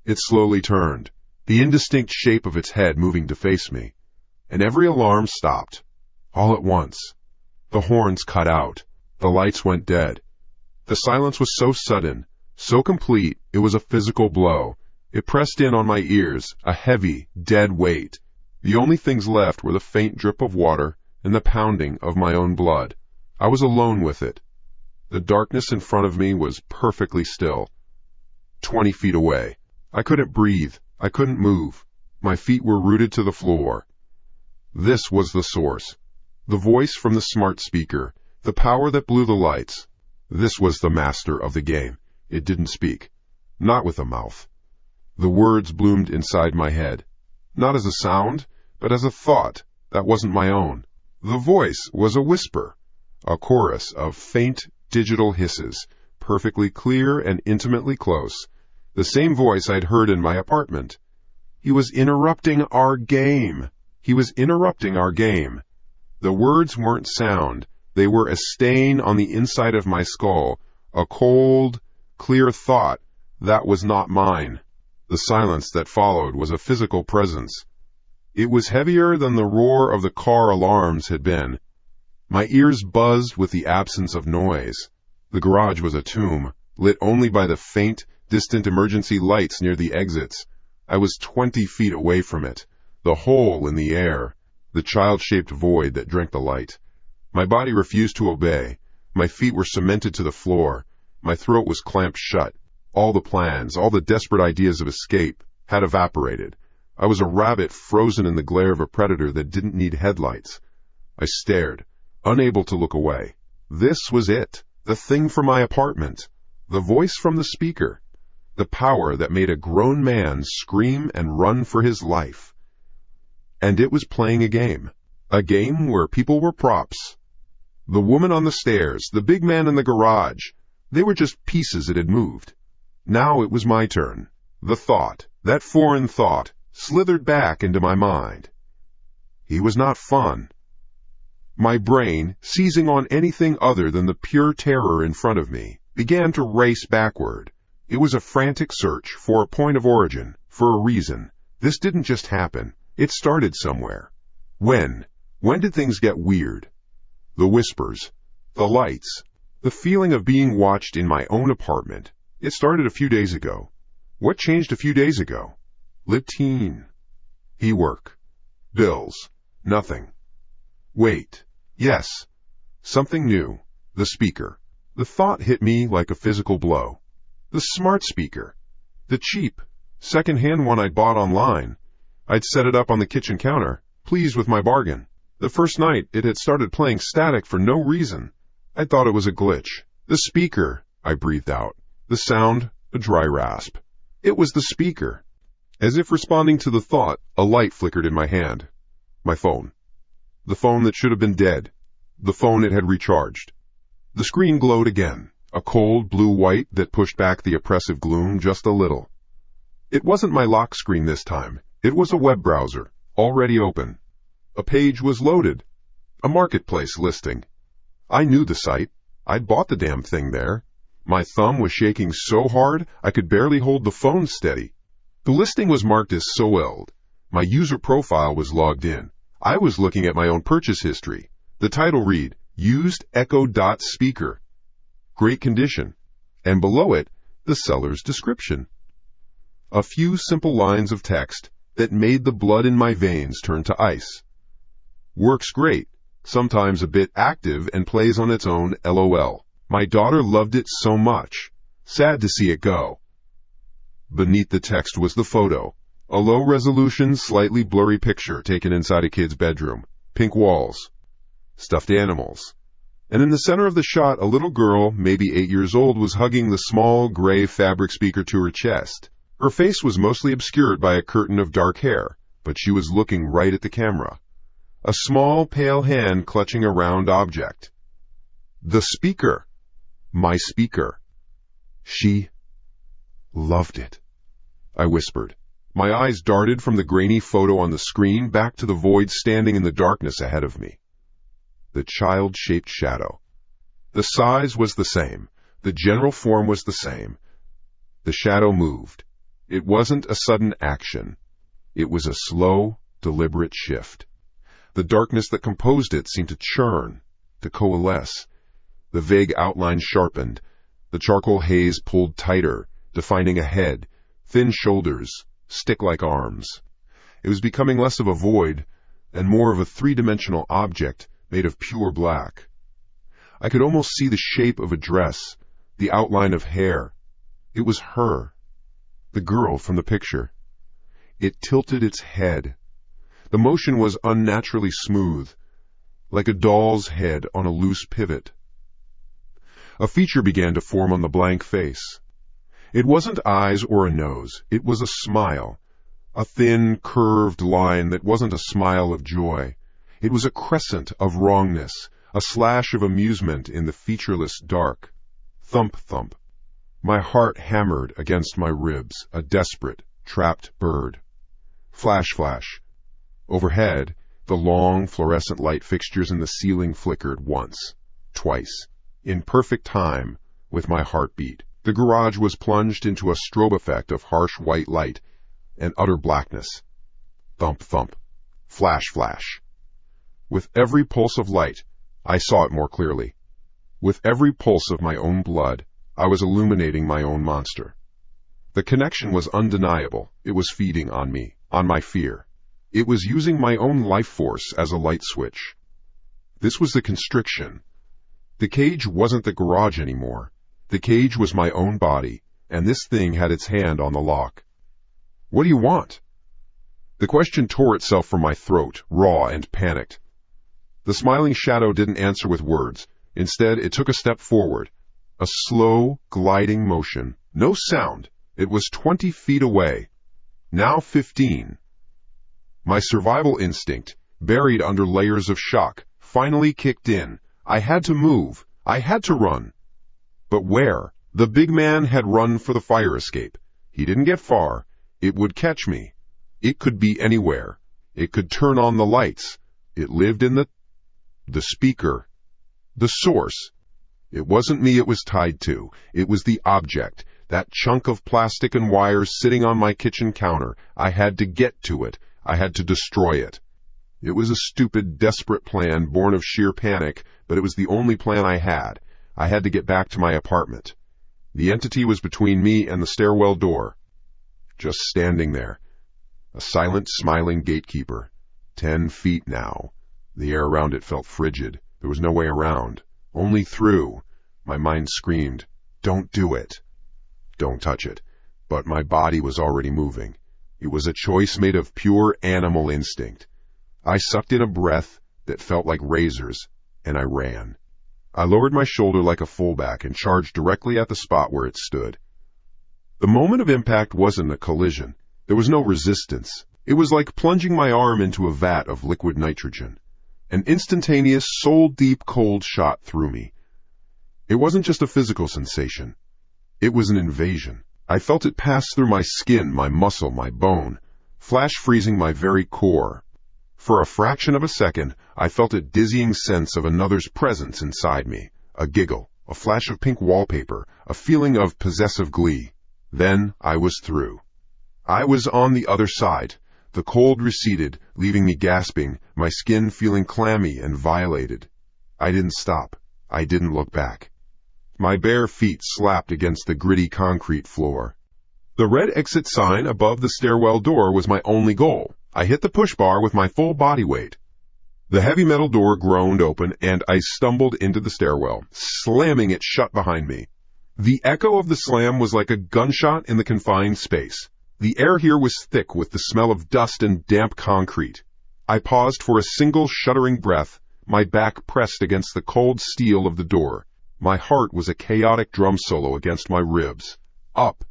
It slowly turned, the indistinct shape of its head moving to face me, and every alarm stopped. All at once. The horns cut out. The lights went dead. The silence was so sudden, so complete, it was a physical blow. It pressed in on my ears, a heavy, dead weight. The only things left were the faint drip of water and the pounding of my own blood. I was alone with it. The darkness in front of me was perfectly still. 20 feet away. I couldn't breathe. I couldn't move. My feet were rooted to the floor. This was the source. The voice from the smart speaker. The power that blew the lights. This was the master of the game. It didn't speak. Not with a mouth. The words bloomed inside my head. Not as a sound, but as a thought that wasn't my own. The voice was a whisper. A chorus of faint digital hisses, perfectly clear and intimately close. The same voice I'd heard in my apartment. He was interrupting our game. He was interrupting our game. The words weren't sound. They were a stain on the inside of my skull, a cold, clear thought that was not mine. The silence that followed was a physical presence. It was heavier than the roar of the car alarms had been. My ears buzzed with the absence of noise. The garage was a tomb, lit only by the faint, distant emergency lights near the exits. I was 20 feet away from it, the hole in the air, the child-shaped void that drank the light. My body refused to obey. My feet were cemented to the floor. My throat was clamped shut. All the plans, all the desperate ideas of escape, had evaporated. I was a rabbit frozen in the glare of a predator that didn't need headlights. I stared, unable to look away. This was it, the thing from my apartment, the voice from the speaker, the power that made a grown man scream and run for his life. And it was playing a game where people were props. The woman on the stairs, the big man in the garage, they were just pieces it had moved. Now it was my turn. The thought, that foreign thought, slithered back into my mind. He was not fun. My brain, seizing on anything other than the pure terror in front of me, began to race backward. It was a frantic search for a point of origin, for a reason. This didn't just happen. It started somewhere. When? When did things get weird? The whispers, the lights, the feeling of being watched in my own apartment. It started a few days ago. What changed a few days ago? Lit teen. E-work. Bills. Nothing. Wait. Yes. Something new. The speaker. The thought hit me like a physical blow. The smart speaker. The cheap, second-hand one I'd bought online. I'd set it up on the kitchen counter, pleased with my bargain. The first night, it had started playing static for no reason. I thought it was a glitch. The speaker, I breathed out. The sound, a dry rasp. It was the speaker. As if responding to the thought, a light flickered in my hand. My phone. The phone that should have been dead. The phone it had recharged. The screen glowed again, a cold blue-white that pushed back the oppressive gloom just a little. It wasn't my lock screen this time. It was a web browser, already open. A page was loaded. A marketplace listing. I knew the site. I'd bought the damn thing there. My thumb was shaking so hard I could barely hold the phone steady. The listing was marked as sold. My user profile was logged in. I was looking at my own purchase history. The title read, Used Echo Dot Speaker. Great condition. And below it, the seller's description. A few simple lines of text that made the blood in my veins turn to ice. Works great, sometimes a bit active and plays on its own LOL. My daughter loved it so much. Sad to see it go. Beneath the text was the photo. A low-resolution, slightly blurry picture taken inside a kid's bedroom. Pink walls. Stuffed animals. And in the center of the shot, a little girl, maybe 8 years old, was hugging the small gray fabric speaker to her chest. Her face was mostly obscured by a curtain of dark hair, but she was looking right at the camera. A small, pale hand clutching a round object. The speaker. My speaker. She loved it. I whispered. My eyes darted from the grainy photo on the screen back to the void standing in the darkness ahead of me. The child-shaped shadow. The size was the same. The general form was the same. The shadow moved. It wasn't a sudden action. It was a slow, deliberate shift. The darkness that composed it seemed to churn, to coalesce. The vague outline sharpened. The charcoal haze pulled tighter, defining a head, thin shoulders, stick-like arms. It was becoming less of a void and more of a three-dimensional object made of pure black. I could almost see the shape of a dress, the outline of hair. It was her, the girl from the picture. It tilted its head. The motion was unnaturally smooth, like a doll's head on a loose pivot. A feature began to form on the blank face. It wasn't eyes or a nose. It was a smile, a thin, curved line that wasn't a smile of joy. It was a crescent of wrongness, a slash of amusement in the featureless dark. Thump, thump. My heart hammered against my ribs, a desperate, trapped bird. Flash, flash. Overhead, the long, fluorescent light fixtures in the ceiling flickered once, twice, in perfect time with my heartbeat. The garage was plunged into a strobe effect of harsh white light and utter blackness. Thump, thump. Flash, flash. With every pulse of light, I saw it more clearly. With every pulse of my own blood, I was illuminating my own monster. The connection was undeniable. It was feeding on me, on my fear. It was using my own life force as a light switch. This was the constriction. The cage wasn't the garage anymore. The cage was my own body, and this thing had its hand on the lock. What do you want? The question tore itself from my throat, raw and panicked. The smiling shadow didn't answer with words. Instead, it took a step forward. A slow, gliding motion. No sound. It was 20 feet away. Now 15. My survival instinct, buried under layers of shock, finally kicked in. I had to move. I had to run. But where? The big man had run for the fire escape. He didn't get far. It would catch me. It could be anywhere. It could turn on the lights. It lived in the speaker. The source. It wasn't me it was tied to. It was the object, that chunk of plastic and wires sitting on my kitchen counter. I had to get to it. I had to destroy it. It was a stupid, desperate plan born of sheer panic, but it was the only plan I had. I had to get back to my apartment. The entity was between me and the stairwell door. Just standing there. A silent, smiling gatekeeper. 10 feet now. The air around it felt frigid. There was no way around. Only through. My mind screamed, "Don't do it. Don't touch it." But my body was already moving. It was a choice made of pure animal instinct. I sucked in a breath that felt like razors, and I ran. I lowered my shoulder like a fullback and charged directly at the spot where it stood. The moment of impact wasn't a collision. There was no resistance. It was like plunging my arm into a vat of liquid nitrogen. An instantaneous, soul-deep cold shot through me. It wasn't just a physical sensation. It was an invasion. I felt it pass through my skin, my muscle, my bone, flash freezing my very core. For a fraction of a second, I felt a dizzying sense of another's presence inside me. A giggle, a flash of pink wallpaper, a feeling of possessive glee. Then I was through. I was on the other side. The cold receded, leaving me gasping, my skin feeling clammy and violated. I didn't stop. I didn't look back. My bare feet slapped against the gritty concrete floor. The red exit sign above the stairwell door was my only goal. I hit the push bar with my full body weight. The heavy metal door groaned open, and I stumbled into the stairwell, slamming it shut behind me. The echo of the slam was like a gunshot in the confined space. The air here was thick with the smell of dust and damp concrete. I paused for a single shuddering breath, my back pressed against the cold steel of the door. My heart was a chaotic drum solo against my ribs. Up.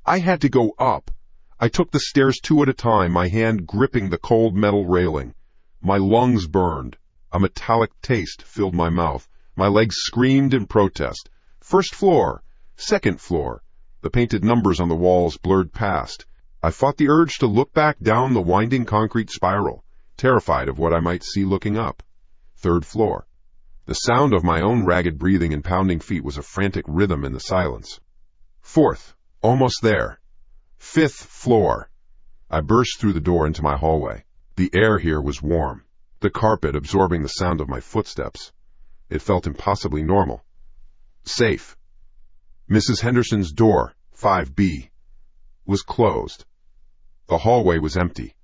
I had to go up. I took the stairs 2 at a time, my hand gripping the cold metal railing. My lungs burned. A metallic taste filled my mouth. My legs screamed in protest. First floor. Second floor. The painted numbers on the walls blurred past. I fought the urge to look back down the winding concrete spiral, terrified of what I might see looking up. Third floor. The sound of my own ragged breathing and pounding feet was a frantic rhythm in the silence. Fourth. Almost there. Fifth floor. I burst through the door into my hallway. The air here was warm, the carpet absorbing the sound of my footsteps. It felt impossibly normal. Safe. Mrs. Henderson's door, 5B, was closed. The hallway was empty.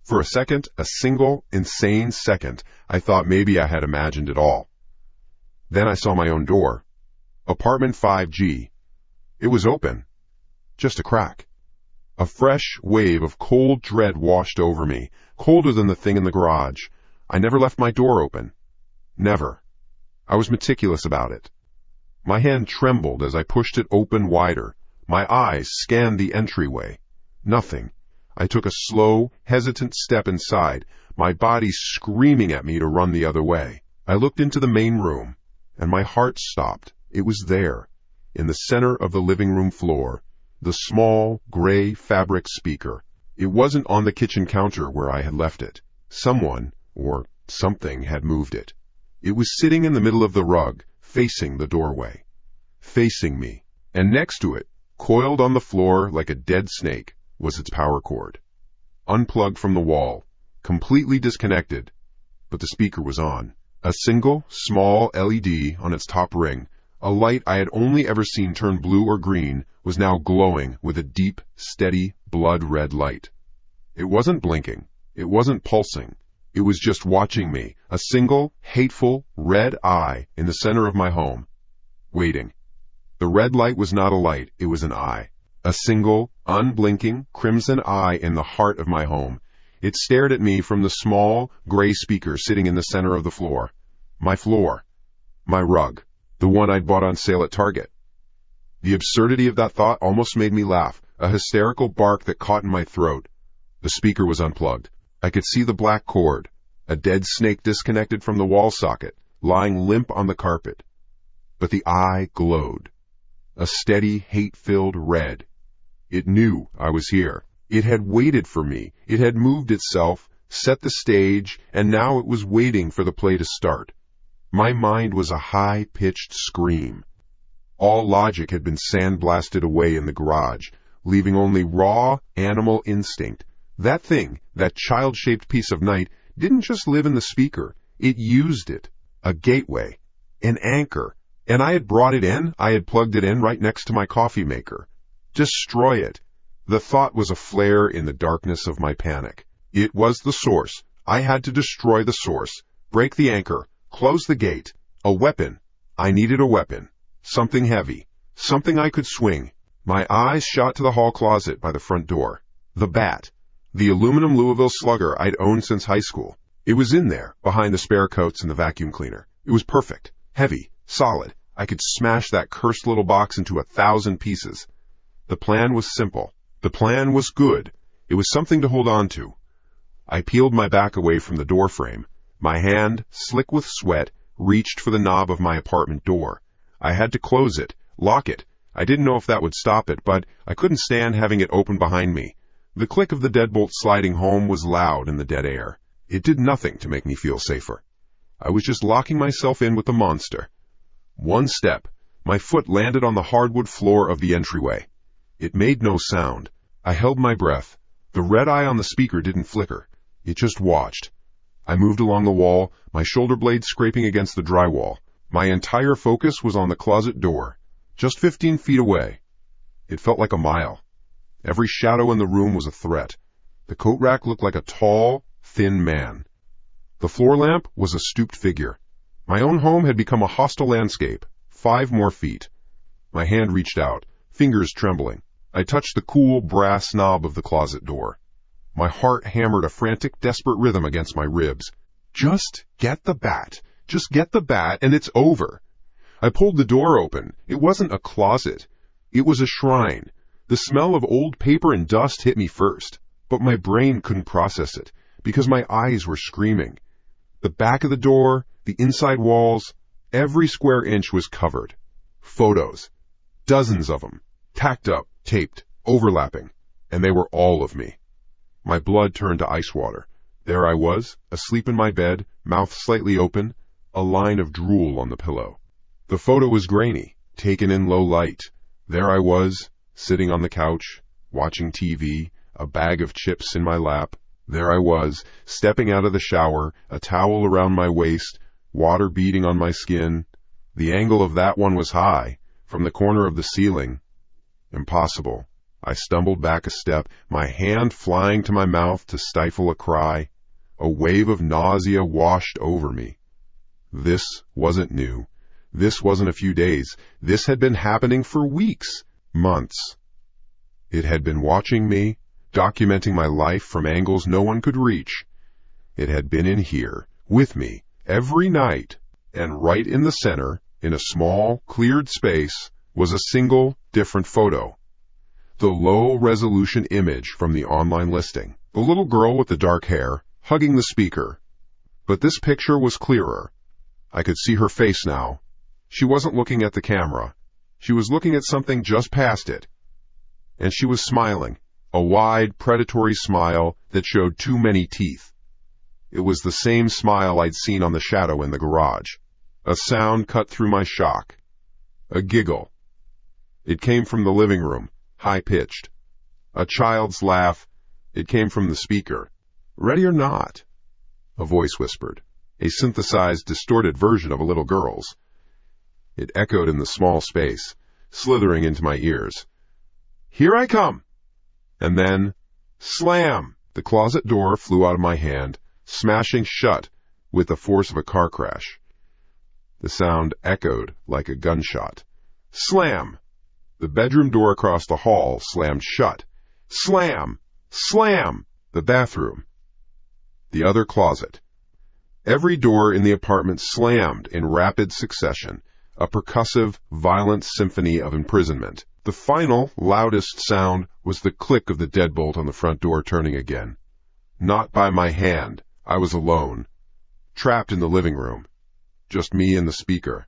For a second, a single, insane second, I thought maybe I had imagined it all. Then I saw my own door. Apartment 5G. It was open. Just a crack. A fresh wave of cold dread washed over me, colder than the thing in the garage. I never left my door open. Never. I was meticulous about it. My hand trembled as I pushed it open wider. My eyes scanned the entryway. Nothing. I took a slow, hesitant step inside, my body screaming at me to run the other way. I looked into the main room, and my heart stopped. It was there, in the center of the living room floor, the small, gray fabric speaker. It wasn't on the kitchen counter where I had left it. Someone, or something, had moved it. It was sitting in the middle of the rug, facing the doorway. Facing me. And next to it, coiled on the floor like a dead snake, was its power cord. Unplugged from the wall, completely disconnected, but the speaker was on. A single, small LED on its top ring, a light I had only ever seen turn blue or green, was now glowing with a deep, steady, blood-red light. It wasn't blinking. It wasn't pulsing. It was just watching me, a single, hateful, red eye in the center of my home, waiting. The red light was not a light, it was an eye. A single, unblinking, crimson eye in the heart of my home. It stared at me from the small, gray speaker sitting in the center of the floor. My floor. My rug. The one I'd bought on sale at Target. The absurdity of that thought almost made me laugh, a hysterical bark that caught in my throat. The speaker was unplugged. I could see the black cord, a dead snake disconnected from the wall socket, lying limp on the carpet. But the eye glowed. A steady, hate-filled red. It knew I was here. It had waited for me. It had moved itself, set the stage, and now it was waiting for the play to start. My mind was a high-pitched scream. All logic had been sandblasted away in the garage, leaving only raw, animal instinct. That thing, that child-shaped piece of night, didn't just live in the speaker. It used it. A gateway. An anchor. And I had brought it in. I had plugged it in right next to my coffee maker. Destroy it. The thought was a flare in the darkness of my panic. It was the source. I had to destroy the source. Break the anchor. Close the gate. A weapon. I needed a weapon. Something heavy. Something I could swing. My eyes shot to the hall closet by the front door. The bat. The aluminum Louisville Slugger I'd owned since high school. It was in there, behind the spare coats and the vacuum cleaner. It was perfect. Heavy. Solid. I could smash that cursed little box into 1,000 pieces. The plan was simple. The plan was good. It was something to hold on to. I peeled my back away from the door frame. My hand, slick with sweat, reached for the knob of my apartment door. I had to close it, lock it. I didn't know if that would stop it, but I couldn't stand having it open behind me. The click of the deadbolt sliding home was loud in the dead air. It did nothing to make me feel safer. I was just locking myself in with the monster. One step. My foot landed on the hardwood floor of the entryway. It made no sound. I held my breath. The red eye on the speaker didn't flicker. It just watched. I moved along the wall, my shoulder blade scraping against the drywall. My entire focus was on the closet door, just 15 feet away. It felt like a mile. Every shadow in the room was a threat. The coat rack looked like a tall, thin man. The floor lamp was a stooped figure. My own home had become a hostile landscape. 5 more feet. My hand reached out, fingers trembling. I touched the cool brass knob of the closet door. My heart hammered a frantic, desperate rhythm against my ribs. Just get the bat. Just get the bat and it's over. I pulled the door open. It wasn't a closet. It was a shrine. The smell of old paper and dust hit me first, but my brain couldn't process it because my eyes were screaming. The back of the door, the inside walls, every square inch was covered. Photos. Dozens of them. Tacked up, taped, overlapping. And they were all of me. My blood turned to ice water. There I was, asleep in my bed, mouth slightly open, a line of drool on the pillow. The photo was grainy, taken in low light. There I was, sitting on the couch, watching TV, a bag of chips in my lap. There I was, stepping out of the shower, a towel around my waist, water beading on my skin. The angle of that one was high, from the corner of the ceiling. Impossible. I stumbled back a step, my hand flying to my mouth to stifle a cry. A wave of nausea washed over me. This wasn't new. This wasn't a few days. This had been happening for weeks, months. It had been watching me, documenting my life from angles no one could reach. It had been in here, with me, every night, and right in the center, in a small, cleared space, was a single, different photo. The low-resolution image from the online listing. The little girl with the dark hair, hugging the speaker. But this picture was clearer. I could see her face now. She wasn't looking at the camera. She was looking at something just past it. And she was smiling, a wide, predatory smile that showed too many teeth. It was the same smile I'd seen on the shadow in the garage. A sound cut through my shock. A giggle. It came from the living room, high-pitched. A child's laugh. It came from the speaker. Ready or not? A voice whispered. A synthesized, distorted version of a little girl's. It echoed in the small space, slithering into my ears. Here I come! And then, slam! The closet door flew out of my hand, smashing shut with the force of a car crash. The sound echoed like a gunshot. Slam! The bedroom door across the hall slammed shut. Slam! Slam! The bathroom. The other closet. Every door in the apartment slammed in rapid succession, a percussive, violent symphony of imprisonment. The final, loudest sound was the click of the deadbolt on the front door turning again. Not by my hand. I was alone. Trapped in the living room. Just me and the speaker.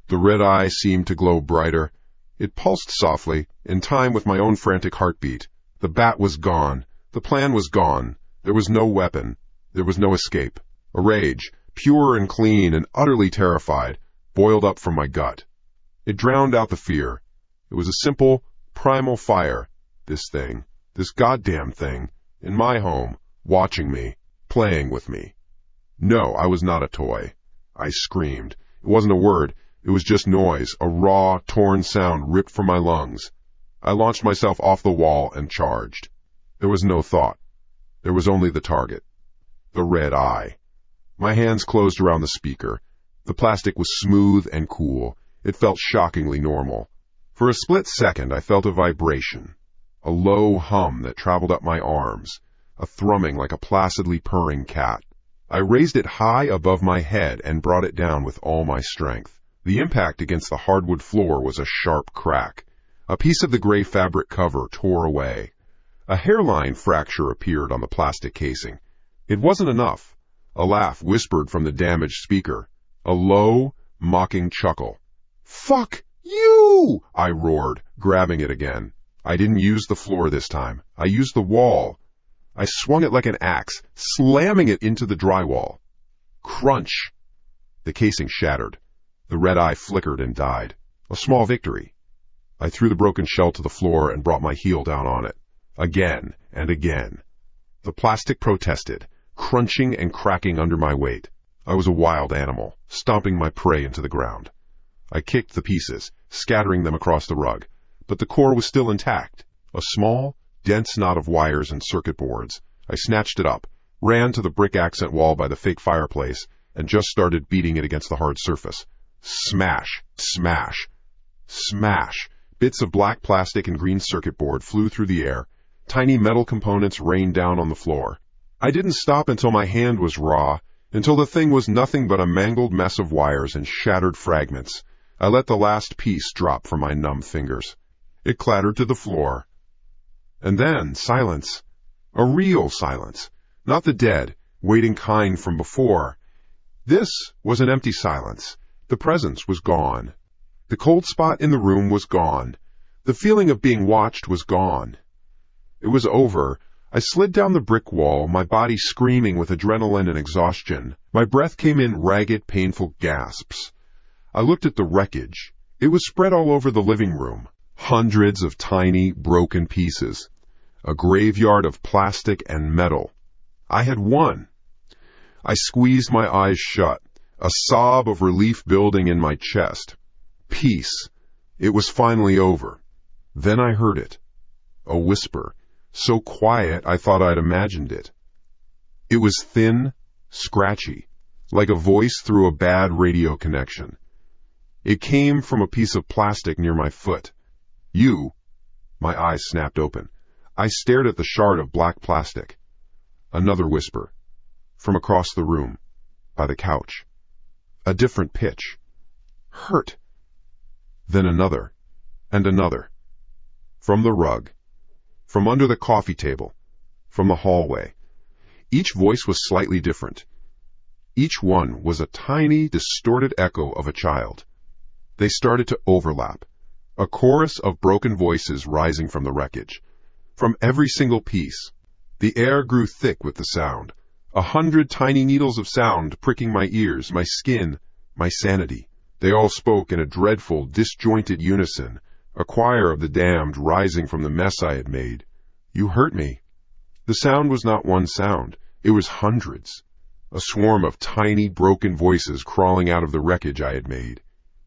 The red eye seemed to glow brighter. It pulsed softly, in time with my own frantic heartbeat. The bat was gone. The plan was gone. There was no weapon. There was no escape. A rage, pure and clean and utterly terrified, boiled up from my gut. It drowned out the fear. It was a simple, primal fire. This thing, this goddamn thing, in my home, watching me, playing with me. No, I was not a toy. I screamed. It wasn't a word. It was just noise, a raw, torn sound ripped from my lungs. I launched myself off the wall and charged. There was no thought. There was only the target. The red eye. My hands closed around the speaker. The plastic was smooth and cool. It felt shockingly normal. For a split second, I felt a vibration, a low hum that traveled up my arms, a thrumming like a placidly purring cat. I raised it high above my head and brought it down with all my strength. The impact against the hardwood floor was a sharp crack. A piece of the gray fabric cover tore away. A hairline fracture appeared on the plastic casing. It wasn't enough. A laugh whispered from the damaged speaker. A low, mocking chuckle. "Fuck you!" I roared, grabbing it again. I didn't use the floor this time. I used the wall. I swung it like an axe, slamming it into the drywall. Crunch! The casing shattered. The red eye flickered and died. A small victory. I threw the broken shell to the floor and brought my heel down on it. Again and again. The plastic protested, crunching and cracking under my weight. I was a wild animal, stomping my prey into the ground. I kicked the pieces, scattering them across the rug, but the core was still intact. A small, dense knot of wires and circuit boards. I snatched it up, ran to the brick accent wall by the fake fireplace, and just started beating it against the hard surface. Smash, smash, smash. Bits of black plastic and green circuit board flew through the air. Tiny metal components rained down on the floor. I didn't stop until my hand was raw, until the thing was nothing but a mangled mess of wires and shattered fragments. I let the last piece drop from my numb fingers. It clattered to the floor. And then silence. A real silence. Not the dead, waiting kind from before. This was an empty silence. The presence was gone. The cold spot in the room was gone. The feeling of being watched was gone. It was over. I slid down the brick wall, my body screaming with adrenaline and exhaustion. My breath came in ragged, painful gasps. I looked at the wreckage. It was spread all over the living room. Hundreds of tiny, broken pieces. A graveyard of plastic and metal. I had won. I squeezed my eyes shut, a sob of relief building in my chest. Peace. It was finally over. Then I heard it. A whisper, so quiet I thought I'd imagined it. It was thin, scratchy, like a voice through a bad radio connection. It came from a piece of plastic near my foot. You. My eyes snapped open. I stared at the shard of black plastic. Another whisper. From across the room. By the couch. A different pitch. Hurt. Then another. And another. From the rug. From under the coffee table. From the hallway. Each voice was slightly different. Each one was a tiny, distorted echo of a child. They started to overlap. A chorus of broken voices rising from the wreckage. From every single piece. The air grew thick with the sound. 100 tiny needles of sound pricking my ears, my skin, my sanity. They all spoke in a dreadful, disjointed unison, a choir of the damned rising from the mess I had made. You hurt me. The sound was not one sound. It was hundreds. A swarm of tiny, broken voices crawling out of the wreckage I had made.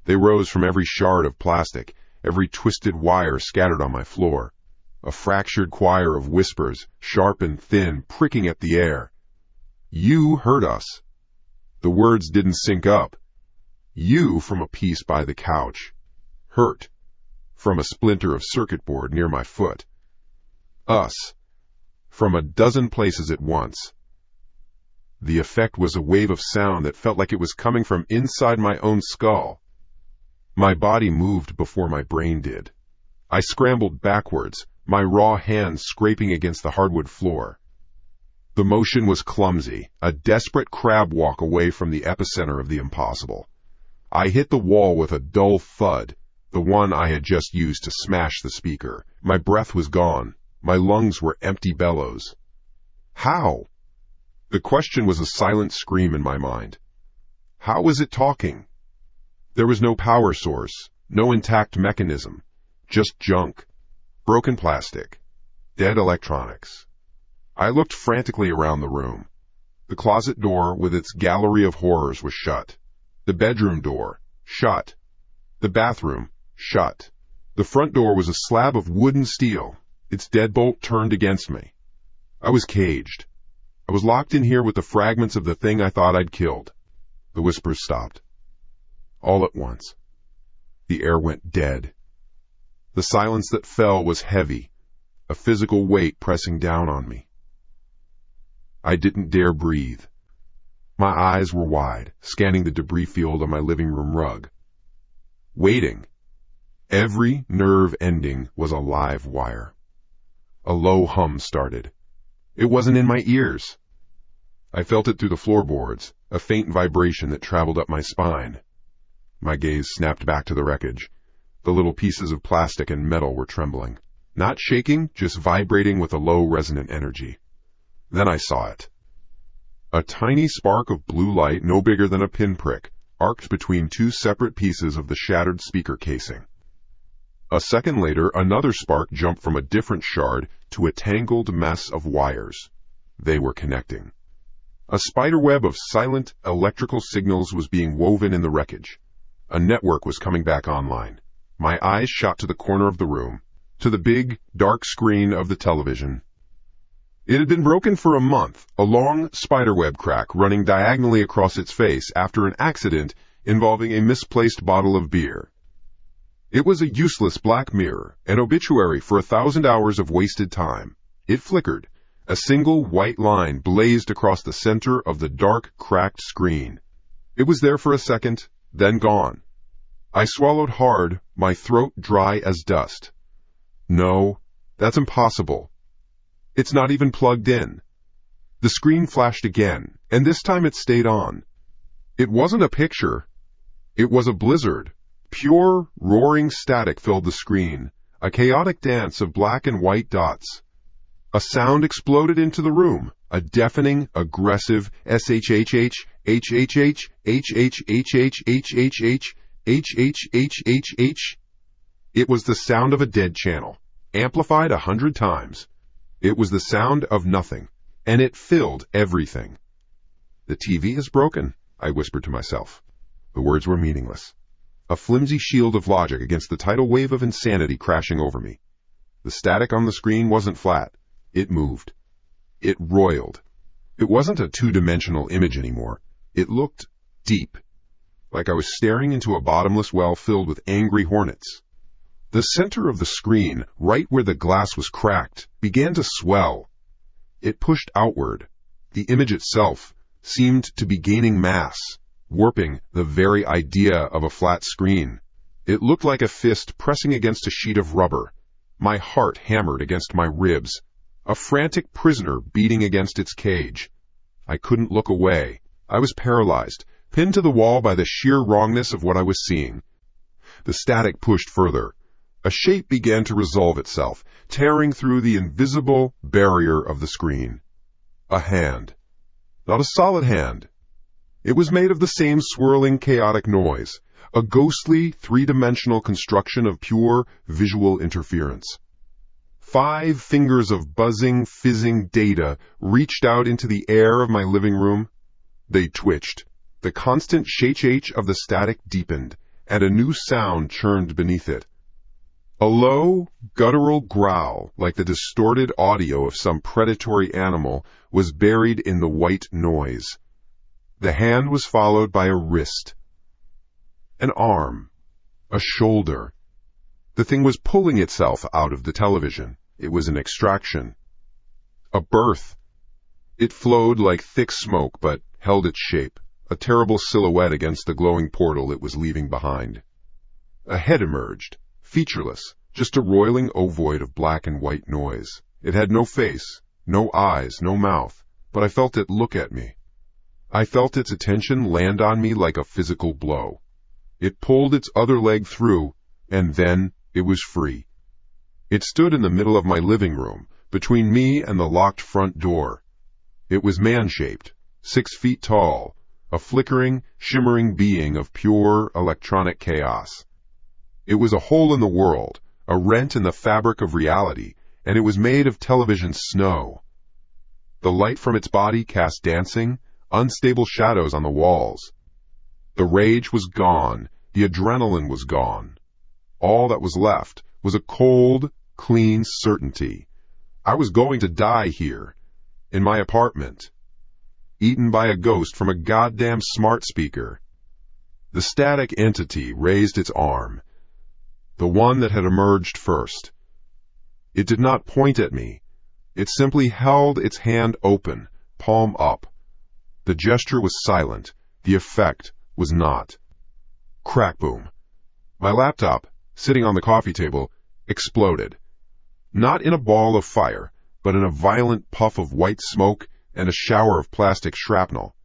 They rose from every shard of plastic, every twisted wire scattered on my floor. A fractured choir of whispers, sharp and thin, pricking at the air. You hurt us. The words didn't sync up. You from a piece by the couch. Hurt. From a splinter of circuit board near my foot. Us. From a dozen places at once. The effect was a wave of sound that felt like it was coming from inside my own skull. My body moved before my brain did. I scrambled backwards, my raw hands scraping against the hardwood floor. The motion was clumsy, a desperate crab walk away from the epicenter of the impossible. I hit the wall with a dull thud, the one I had just used to smash the speaker. My breath was gone. My lungs were empty bellows. How? The question was a silent scream in my mind. How was it talking? There was no power source, no intact mechanism, just junk, broken plastic, dead electronics. I looked frantically around the room. The closet door with its gallery of horrors was shut. The bedroom door, shut. The bathroom, shut. The front door was a slab of wooden steel, its deadbolt turned against me. I was caged. I was locked in here with the fragments of the thing I thought I'd killed. The whispers stopped. All at once. The air went dead. The silence that fell was heavy, a physical weight pressing down on me. I didn't dare breathe. My eyes were wide, scanning the debris field on my living room rug. Waiting. Every nerve ending was a live wire. A low hum started. It wasn't in my ears. I felt it through the floorboards, a faint vibration that traveled up my spine. My gaze snapped back to the wreckage. The little pieces of plastic and metal were trembling. Not shaking, just vibrating with a low resonant energy. Then I saw it. A tiny spark of blue light no bigger than a pinprick arced between two separate pieces of the shattered speaker casing. A second later, another spark jumped from a different shard to a tangled mess of wires. They were connecting. A spiderweb of silent electrical signals was being woven in the wreckage. A network was coming back online. My eyes shot to the corner of the room, to the big, dark screen of the television. It had been broken for a month, a long spiderweb crack running diagonally across its face after an accident involving a misplaced bottle of beer. It was a useless black mirror, an obituary for 1,000 hours of wasted time. It flickered, A single white line blazed across the center of the dark, cracked screen. It was there for a second, then gone. I swallowed hard, my throat dry as dust. No, that's impossible. It's not even plugged in. The screen flashed again, and this time it stayed on. It wasn't a picture. It was a blizzard. Pure, roaring static filled the screen, a chaotic dance of black and white dots. A sound exploded into the room, a deafening, aggressive SHHH, HHH, HHHHHHH, HHHHH. It was the sound of a dead channel, amplified 100 times. It was the sound of nothing, and it filled everything. The TV is broken, I whispered to myself. The words were meaningless. A flimsy shield of logic against the tidal wave of insanity crashing over me. The static on the screen wasn't flat. It moved. It roiled. It wasn't a two-dimensional image anymore. It looked deep, like I was staring into a bottomless well filled with angry hornets. The center of the screen, right where the glass was cracked, began to swell. It pushed outward. The image itself seemed to be gaining mass, warping the very idea of a flat screen. It looked like a fist pressing against a sheet of rubber. My heart hammered against my ribs, a frantic prisoner beating against its cage. I couldn't look away. I was paralyzed, pinned to the wall by the sheer wrongness of what I was seeing. The static pushed further. A shape began to resolve itself, tearing through the invisible barrier of the screen. A hand. Not a solid hand. It was made of the same swirling, chaotic noise, a ghostly, three-dimensional construction of pure visual interference. 5 fingers of buzzing, fizzing data reached out into the air of my living room. They twitched. The constant shh of the static deepened, and a new sound churned beneath it. A low, guttural growl, like the distorted audio of some predatory animal, was buried in the white noise. The hand was followed by a wrist, an arm, a shoulder. The thing was pulling itself out of the television. It was an extraction. A birth. It flowed like thick smoke, but held its shape, a terrible silhouette against the glowing portal it was leaving behind. A head emerged, featureless, just a roiling ovoid of black and white noise. It had no face, no eyes, no mouth, but I felt it look at me. I felt its attention land on me like a physical blow. It pulled its other leg through, and then it was free. It stood in the middle of my living room, between me and the locked front door. It was man-shaped, 6 feet tall, a flickering, shimmering being of pure electronic chaos. It was a hole in the world, a rent in the fabric of reality, and it was made of television snow. The light from its body cast dancing, unstable shadows on the walls. The rage was gone, the adrenaline was gone. All that was left was a cold, clean certainty. I was going to die here, in my apartment, eaten by a ghost from a goddamn smart speaker. The static entity raised its arm, the one that had emerged first. It did not point at me. It simply held its hand open, palm up. The gesture was silent. The effect was not. Crack boom. My laptop, sitting on the coffee table, exploded. Not in a ball of fire, but in a violent puff of white smoke and a shower of plastic shrapnel.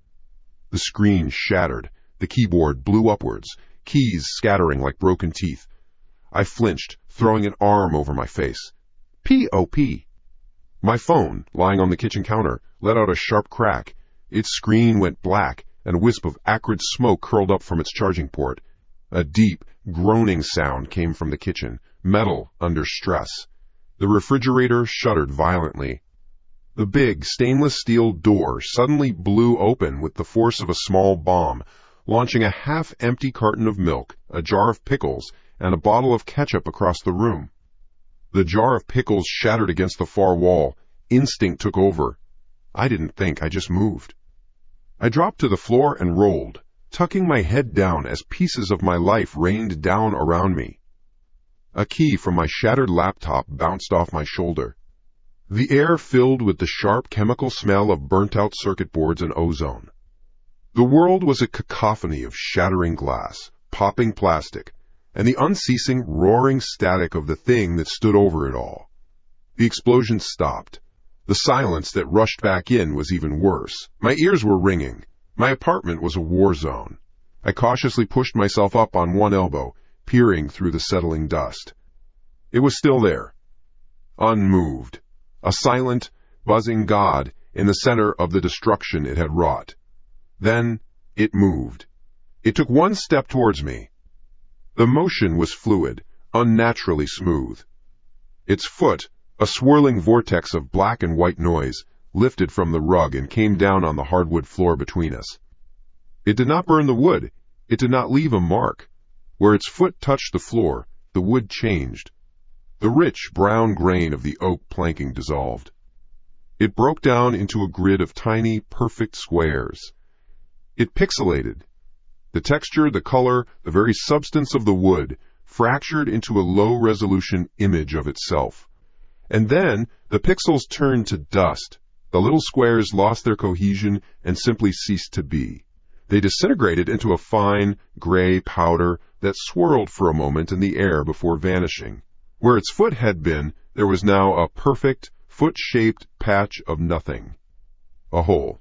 The screen shattered. The keyboard blew upwards, keys scattering like broken teeth. I flinched, throwing an arm over my face. P.O.P. My phone, lying on the kitchen counter, let out a sharp crack. Its screen went black, and a wisp of acrid smoke curled up from its charging port. A deep, groaning sound came from the kitchen, metal under stress. The refrigerator shuddered violently. The big, stainless steel door suddenly blew open with the force of a small bomb, launching a half-empty carton of milk, a jar of pickles, and a bottle of ketchup across the room. The jar of pickles shattered against the far wall. Instinct took over. I didn't think, I just moved. I dropped to the floor and rolled, tucking my head down as pieces of my life rained down around me. A key from my shattered laptop bounced off my shoulder. The air filled with the sharp chemical smell of burnt-out circuit boards and ozone. The world was a cacophony of shattering glass, popping plastic, and the unceasing, roaring static of the thing that stood over it all. The explosion stopped. The silence that rushed back in was even worse. My ears were ringing. My apartment was a war zone. I cautiously pushed myself up on one elbow, peering through the settling dust. It was still there, unmoved, a silent, buzzing god in the center of the destruction it had wrought. Then it moved. It took one step towards me. The motion was fluid, unnaturally smooth. Its foot, a swirling vortex of black and white noise, lifted from the rug and came down on the hardwood floor between us. It did not burn the wood. It did not leave a mark. Where its foot touched the floor, the wood changed. The rich brown grain of the oak planking dissolved. It broke down into a grid of tiny, perfect squares. It pixelated. The texture, the color, the very substance of the wood fractured into a low-resolution image of itself. And then the pixels turned to dust. The little squares lost their cohesion and simply ceased to be. They disintegrated into a fine, gray powder that swirled for a moment in the air before vanishing. Where its foot had been, there was now a perfect, foot-shaped patch of nothing. A hole.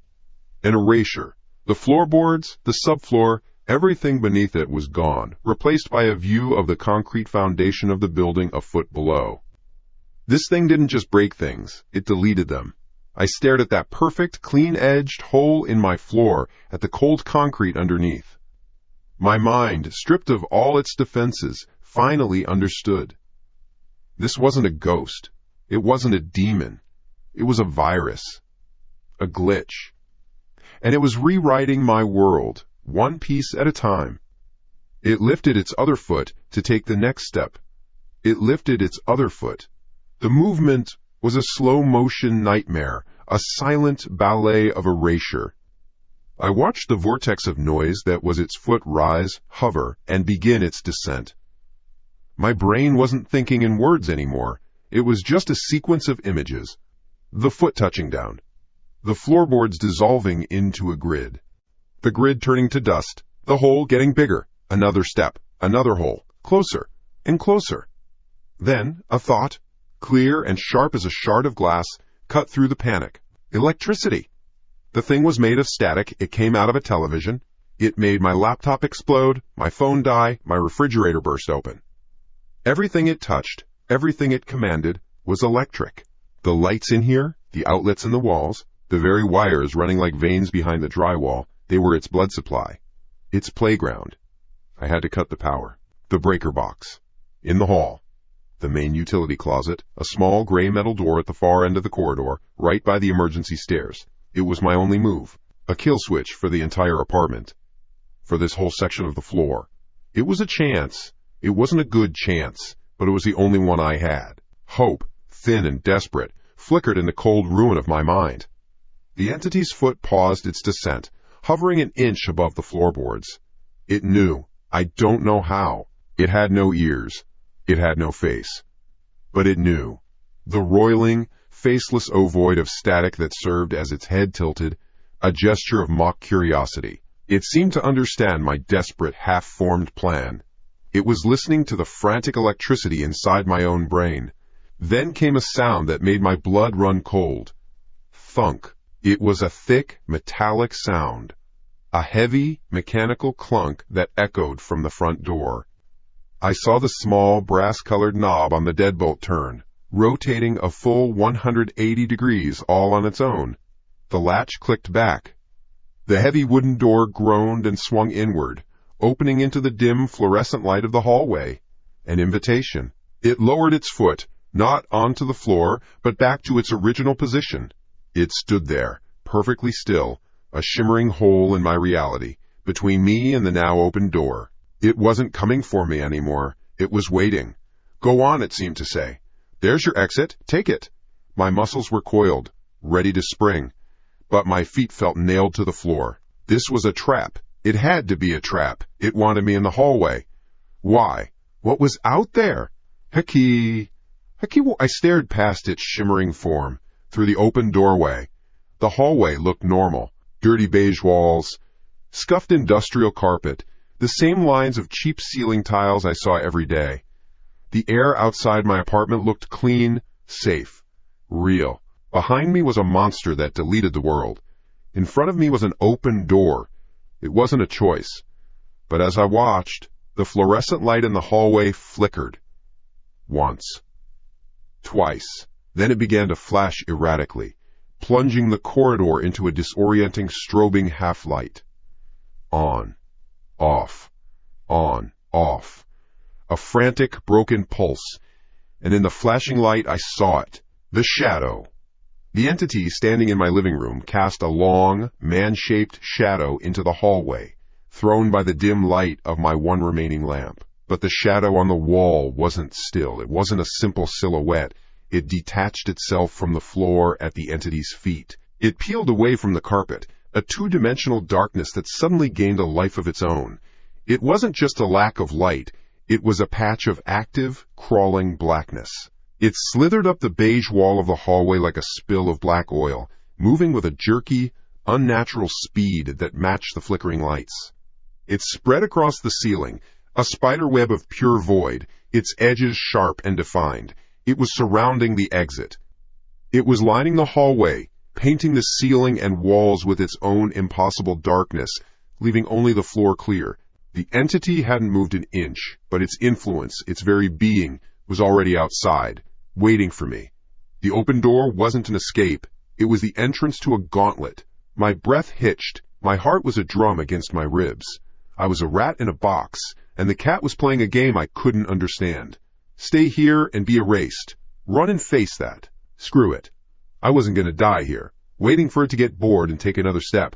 An erasure. The floorboards, the subfloor, everything beneath it was gone, replaced by a view of the concrete foundation of the building a foot below. This thing didn't just break things, it deleted them. I stared at that perfect, clean-edged hole in my floor, at the cold concrete underneath. My mind, stripped of all its defenses, finally understood. This wasn't a ghost. It wasn't a demon. It was a virus. A glitch. And it was rewriting my world, one piece at a time. It lifted its other foot to take the next step. It lifted its other foot. The movement was a slow-motion nightmare, a silent ballet of erasure. I watched the vortex of noise that was its foot rise, hover, and begin its descent. My brain wasn't thinking in words anymore. It was just a sequence of images. The foot touching down. The floorboards dissolving into a grid. The grid turning to dust. The hole getting bigger. Another step. Another hole. Closer and closer. Then a thought, clear and sharp as a shard of glass, cut through the panic. Electricity. The thing was made of static. It came out of a television. It made my laptop explode, my phone die, my refrigerator burst open. Everything it touched, everything it commanded, was electric. The lights in here, the outlets in the walls, the very wires running like veins behind the drywall, they were its blood supply. Its playground. I had to cut the power. The breaker box. In the hall. The main utility closet, a small gray metal door at the far end of the corridor, right by the emergency stairs. It was my only move. A kill switch for the entire apartment. For this whole section of the floor. It was a chance. It wasn't a good chance, but it was the only one I had. Hope, thin and desperate, flickered in the cold ruin of my mind. The entity's foot paused its descent, hovering an inch above the floorboards. It knew. I don't know how. It had no ears. It had no face. But it knew. The roiling, faceless ovoid of static that served as its head tilted, a gesture of mock curiosity. It seemed to understand my desperate, half-formed plan. It was listening to the frantic electricity inside my own brain. Then came a sound that made my blood run cold. Thunk. It was a thick, metallic sound. A heavy, mechanical clunk that echoed from the front door. I saw the small, brass-colored knob on the deadbolt turn, rotating a full 180 degrees all on its own. The latch clicked back. The heavy wooden door groaned and swung inward, opening into the dim fluorescent light of the hallway. An invitation. It lowered its foot, not onto the floor, but back to its original position. It stood there, perfectly still, a shimmering hole in my reality, between me and the now open door. It wasn't coming for me anymore. It was waiting. Go on, it seemed to say. There's your exit. Take it. My muscles were coiled, ready to spring, but my feet felt nailed to the floor. This was a trap. It had to be a trap. It wanted me in the hallway. Why? What was out there? Hickey. I stared past its shimmering form, through the open doorway. The hallway looked normal. Dirty beige walls, scuffed industrial carpet, the same lines of cheap ceiling tiles I saw every day. The air outside my apartment looked clean, safe, real. Behind me was a monster that deleted the world. In front of me was an open door. It wasn't a choice. But as I watched, the fluorescent light in the hallway flickered. Once. Twice. Then it began to flash erratically, plunging the corridor into a disorienting, strobing half-light. On. Off. On. Off. A frantic, broken pulse, and in the flashing light I saw it. The shadow. The entity standing in my living room cast a long, man-shaped shadow into the hallway, thrown by the dim light of my one remaining lamp. But the shadow on the wall wasn't still. It wasn't a simple silhouette. It detached itself from the floor at the entity's feet. It peeled away from the carpet, a two-dimensional darkness that suddenly gained a life of its own. It wasn't just a lack of light. It was a patch of active, crawling blackness. It slithered up the beige wall of the hallway like a spill of black oil, moving with a jerky, unnatural speed that matched the flickering lights. It spread across the ceiling, a spider web of pure void, its edges sharp and defined. It was surrounding the exit. It was lining the hallway, painting the ceiling and walls with its own impossible darkness, leaving only the floor clear. The entity hadn't moved an inch, but its influence, its very being, was already outside, waiting for me. The open door wasn't an escape. It was the entrance to a gauntlet. My breath hitched. My heart was a drum against my ribs. I was a rat in a box, and the cat was playing a game I couldn't understand. Stay here and be erased. Run and face that. Screw it. I wasn't going to die here, waiting for it to get bored and take another step.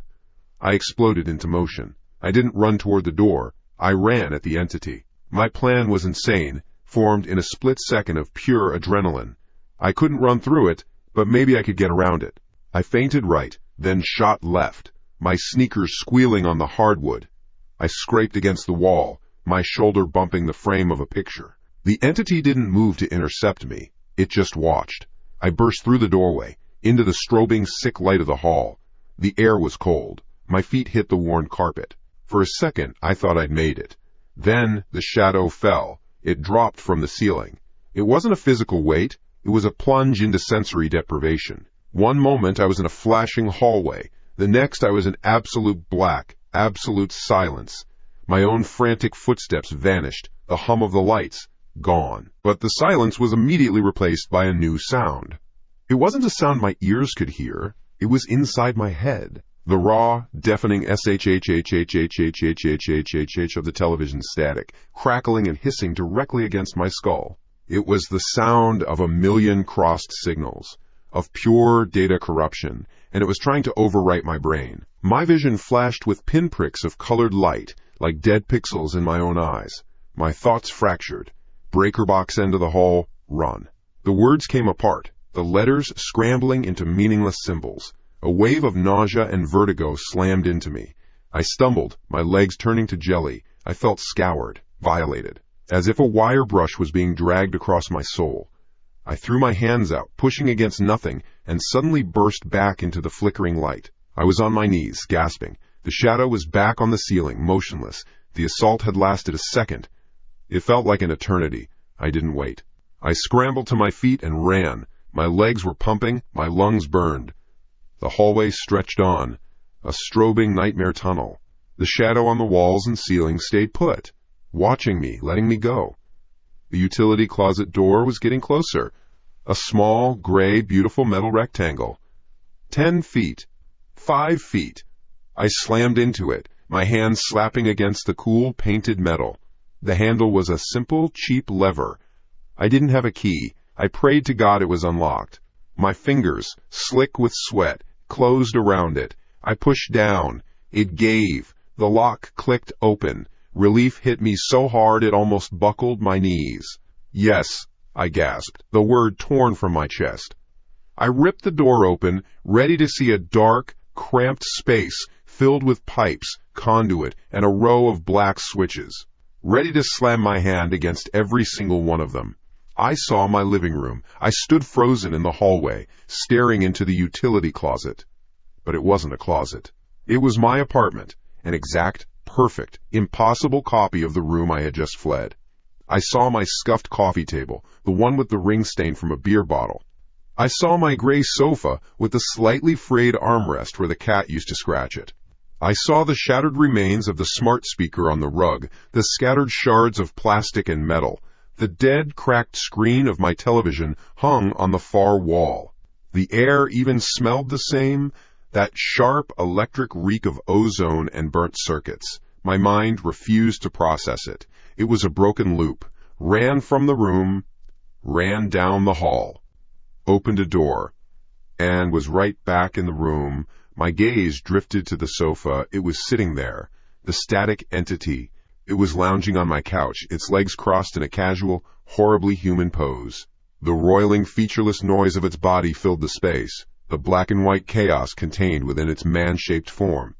I exploded into motion. I didn't run toward the door. I ran at the entity. My plan was insane, formed in a split second of pure adrenaline. I couldn't run through it, but maybe I could get around it. I feinted right, then shot left, my sneakers squealing on the hardwood. I scraped against the wall, my shoulder bumping the frame of a picture. The entity didn't move to intercept me. It just watched. I burst through the doorway, into the strobing, sick light of the hall. The air was cold. My feet hit the worn carpet. For a second, I thought I'd made it. Then the shadow fell. It dropped from the ceiling. It wasn't a physical weight. It was a plunge into sensory deprivation. One moment I was in a flashing hallway. The next I was in absolute black, absolute silence. My own frantic footsteps vanished. The hum of the lights, gone. But the silence was immediately replaced by a new sound. It wasn't a sound my ears could hear. It was inside my head. The raw, deafening shhhhhhhhhh of the television static, crackling and hissing directly against my skull. It was the sound of a million crossed signals, of pure data corruption, and it was trying to overwrite my brain. My vision flashed with pinpricks of colored light, like dead pixels in my own eyes. My thoughts fractured. Breaker box end of the hall, run. The words came apart, the letters scrambling into meaningless symbols. A wave of nausea and vertigo slammed into me. I stumbled, my legs turning to jelly. I felt scoured, violated, as if a wire brush was being dragged across my soul. I threw my hands out, pushing against nothing, and suddenly burst back into the flickering light. I was on my knees, gasping. The shadow was back on the ceiling, motionless. The assault had lasted a second. It felt like an eternity. I didn't wait. I scrambled to my feet and ran. My legs were pumping, my lungs burned. The hallway stretched on, a strobing nightmare tunnel. The shadow on the walls and ceiling stayed put, watching me, letting me go. The utility closet door was getting closer, a small, gray, beautiful metal rectangle. 10 feet. 5 feet. I slammed into it, my hands slapping against the cool, painted metal. The handle was a simple, cheap lever. I didn't have a key. I prayed to God it was unlocked. My fingers, slick with sweat, closed around it. I pushed down. It gave. The lock clicked open. Relief hit me so hard it almost buckled my knees. Yes, I gasped, the word torn from my chest. I ripped the door open, ready to see a dark, cramped space filled with pipes, conduit, and a row of black switches, ready to slam my hand against every single one of them. I saw my living room. I stood frozen in the hallway, staring into the utility closet. But it wasn't a closet. It was my apartment, an exact, perfect, impossible copy of the room I had just fled. I saw my scuffed coffee table, the one with the ring stain from a beer bottle. I saw my gray sofa with the slightly frayed armrest where the cat used to scratch it. I saw the shattered remains of the smart speaker on the rug, the scattered shards of plastic and metal. The dead, cracked screen of my television hung on the far wall. The air even smelled the same, that sharp electric reek of ozone and burnt circuits. My mind refused to process it. It was a broken loop. Ran from the room, ran down the hall, opened a door, and was right back in the room. My gaze drifted to the sofa. It was sitting there, the static entity. It was lounging on my couch, its legs crossed in a casual, horribly human pose. The roiling, featureless noise of its body filled the space, the black and white chaos contained within its man-shaped form.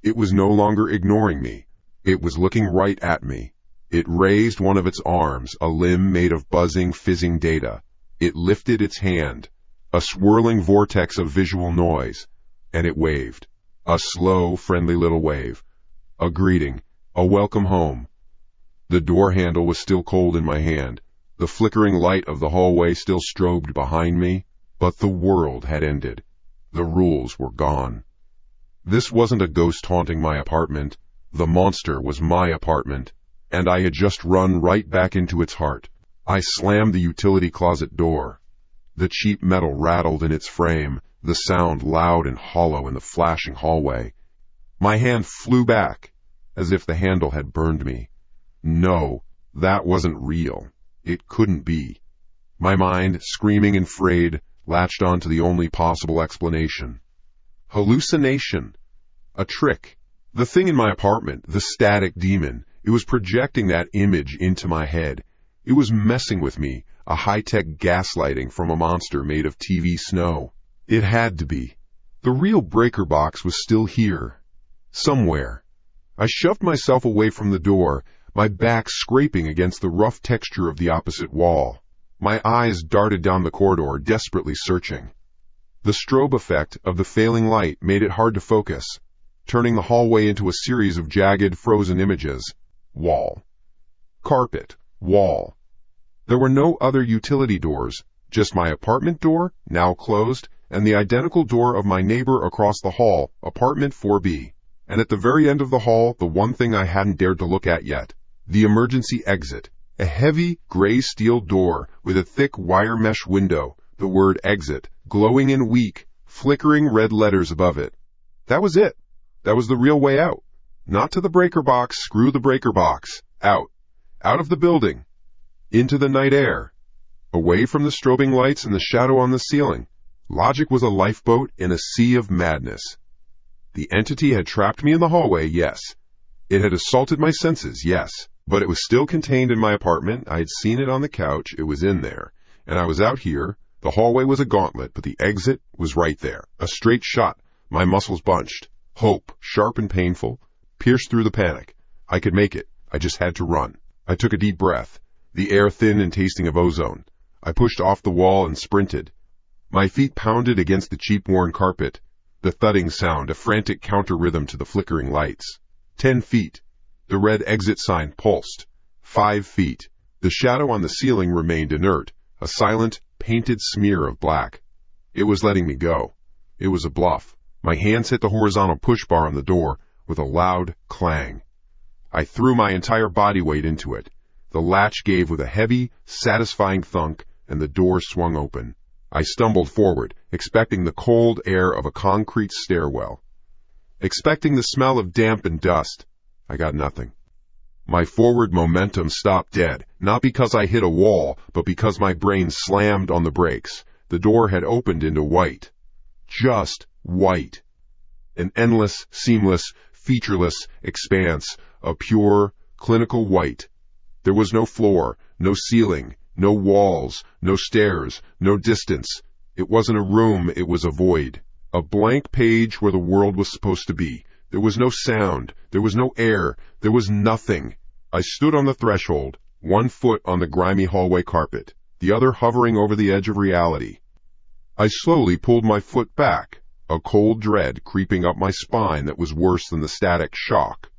It was no longer ignoring me. It was looking right at me. It raised one of its arms, a limb made of buzzing, fizzing data. It lifted its hand, a swirling vortex of visual noise, and it waved. A slow, friendly little wave. A greeting. A welcome home. The door handle was still cold in my hand. The flickering light of the hallway still strobed behind me, but the world had ended. The rules were gone. This wasn't a ghost haunting my apartment. The monster was my apartment, and I had just run right back into its heart. I slammed the utility closet door. The cheap metal rattled in its frame, the sound loud and hollow in the flashing hallway. My hand flew back, as if the handle had burned me. No, that wasn't real. It couldn't be. My mind, screaming and frayed, latched on to the only possible explanation. Hallucination. A trick. The thing in my apartment, the static demon, it was projecting that image into my head. It was messing with me, a high-tech gaslighting from a monster made of TV snow. It had to be. The real breaker box was still here. Somewhere. I shoved myself away from the door, my back scraping against the rough texture of the opposite wall. My eyes darted down the corridor, desperately searching. The strobe effect of the failing light made it hard to focus, turning the hallway into a series of jagged, frozen images. Wall. Carpet. Wall. There were no other utility doors, just my apartment door, now closed, and the identical door of my neighbor across the hall, apartment 4B. And at the very end of the hall, the one thing I hadn't dared to look at yet, the emergency exit. A heavy, gray steel door with a thick wire mesh window, the word exit, glowing in weak, flickering red letters above it. That was it. That was the real way out. Not to the breaker box, screw the breaker box. Out. Out of the building. Into the night air. Away from the strobing lights and the shadow on the ceiling. Logic was a lifeboat in a sea of madness. The entity had trapped me in the hallway, yes. It had assaulted my senses, yes. But it was still contained in my apartment. I had seen it on the couch. It was in there. And I was out here. The hallway was a gauntlet, but the exit was right there. A straight shot. My muscles bunched. Hope, sharp and painful, pierced through the panic. I could make it. I just had to run. I took a deep breath, the air thin and tasting of ozone. I pushed off the wall and sprinted. My feet pounded against the cheap worn carpet. The thudding sound, a frantic counter-rhythm to the flickering lights. 10 feet. The red exit sign pulsed. 5 feet. The shadow on the ceiling remained inert, a silent, painted smear of black. It was letting me go. It was a bluff. My hands hit the horizontal push bar on the door with a loud clang. I threw my entire body weight into it. The latch gave with a heavy, satisfying thunk, and the door swung open. I stumbled forward, expecting the cold air of a concrete stairwell. Expecting the smell of damp and dust. I got nothing. My forward momentum stopped dead, not because I hit a wall, but because my brain slammed on the brakes. The door had opened into white. Just white. An endless, seamless, featureless expanse of pure, clinical white. There was no floor, no ceiling, no walls, no stairs, no distance. It wasn't a room, it was a void. A blank page where the world was supposed to be. There was no sound, there was no air, there was nothing. I stood on the threshold, 1 foot on the grimy hallway carpet. the other hovering over the edge of reality. I slowly pulled my foot back, a cold dread creeping up my spine that was worse than the static shock.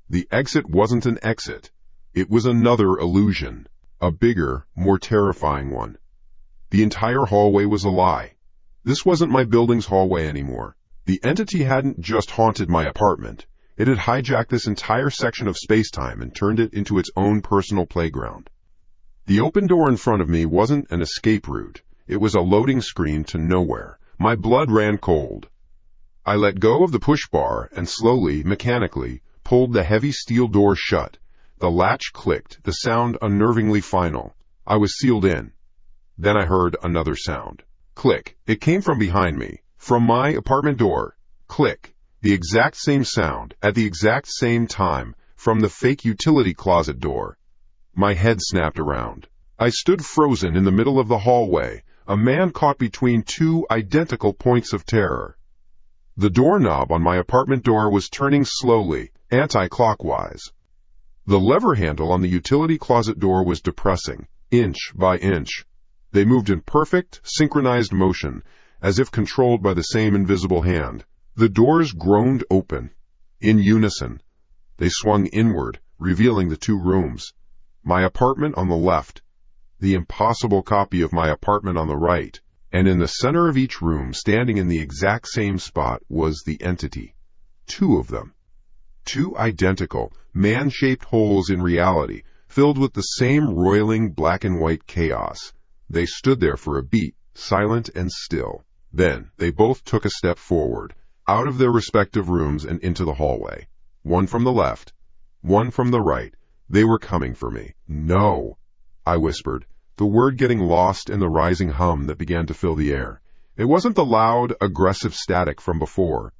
The exit wasn't an exit. It was another illusion, a bigger, more terrifying one. The entire hallway was a lie. This wasn't my building's hallway anymore. The entity hadn't just haunted my apartment. It had hijacked this entire section of space-time and turned it into its own personal playground. The open door in front of me wasn't an escape route. It was a loading screen to nowhere. My blood ran cold. I let go of the push bar and slowly, mechanically, pulled the heavy steel door shut. The latch clicked, the sound unnervingly final. I was sealed in. Then I heard another sound. Click. It came from behind me, from my apartment door. Click. The exact same sound, at the exact same time, from the fake utility closet door. My head snapped around. I stood frozen in the middle of the hallway, a man caught between two identical points of terror. The doorknob on my apartment door was turning slowly, anti-clockwise. The lever handle on the utility closet door was depressing, inch by inch. They moved in perfect, synchronized motion, as if controlled by the same invisible hand. The doors groaned open. In unison, they swung inward, revealing the two rooms. My apartment on the left, the impossible copy of my apartment on the right, and in the center of each room, standing in the exact same spot, was the entity. Two of them. Two identical, man-shaped holes in reality, filled with the same roiling black and white chaos. They stood there for a beat, silent and still. Then they both took a step forward, out of their respective rooms and into the hallway. One from the left, one from the right. They were coming for me. No, I whispered, the word getting lost in the rising hum that began to fill the air. It wasn't the loud, aggressive static from before.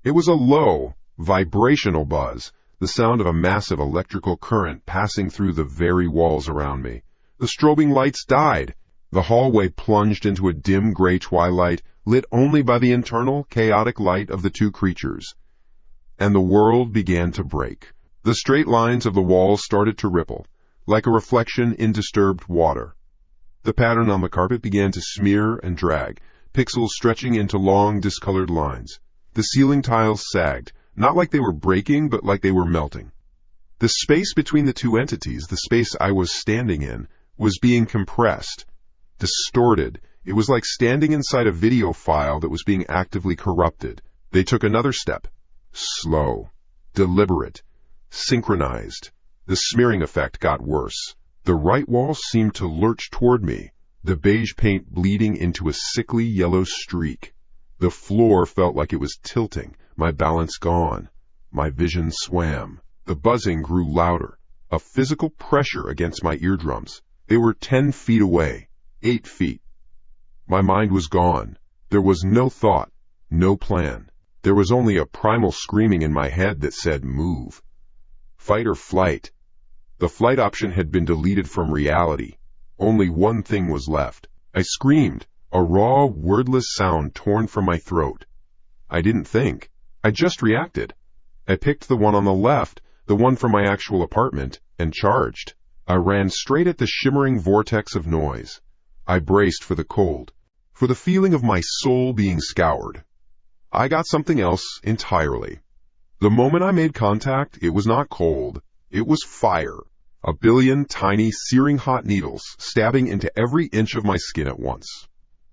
It was a low, vibrational buzz, the sound of a massive electrical current passing through the very walls around me. The strobing lights died. The hallway plunged into a dim gray twilight, lit only by the internal, chaotic light of the two creatures. And the world began to break. The straight lines of the walls started to ripple, like a reflection in disturbed water. The pattern on the carpet began to smear and drag, pixels stretching into long, discolored lines. The ceiling tiles sagged, not like they were breaking, but like they were melting. The space between the two entities, the space I was standing in, was being compressed, distorted. It was like standing inside a video file that was being actively corrupted. They took another step. Slow, deliberate, synchronized. The smearing effect got worse. The right wall seemed to lurch toward me, the beige paint bleeding into a sickly yellow streak. The floor felt like it was tilting, my balance gone. My vision swam. The buzzing grew louder, a physical pressure against my eardrums. They were 10 feet away, 8 feet. My mind was gone. There was no thought, no plan. There was only a primal screaming in my head that said, move. Fight or flight. The flight option had been deleted from reality. Only one thing was left. I screamed, a raw, wordless sound torn from my throat. I didn't think. I just reacted. I picked the one on the left, the one from my actual apartment, and charged. I ran straight at the shimmering vortex of noise. I braced for the cold, for the feeling of my soul being scoured. I got something else entirely. The moment I made contact, it was not cold. It was fire. A billion tiny, searing hot needles stabbing into every inch of my skin at once.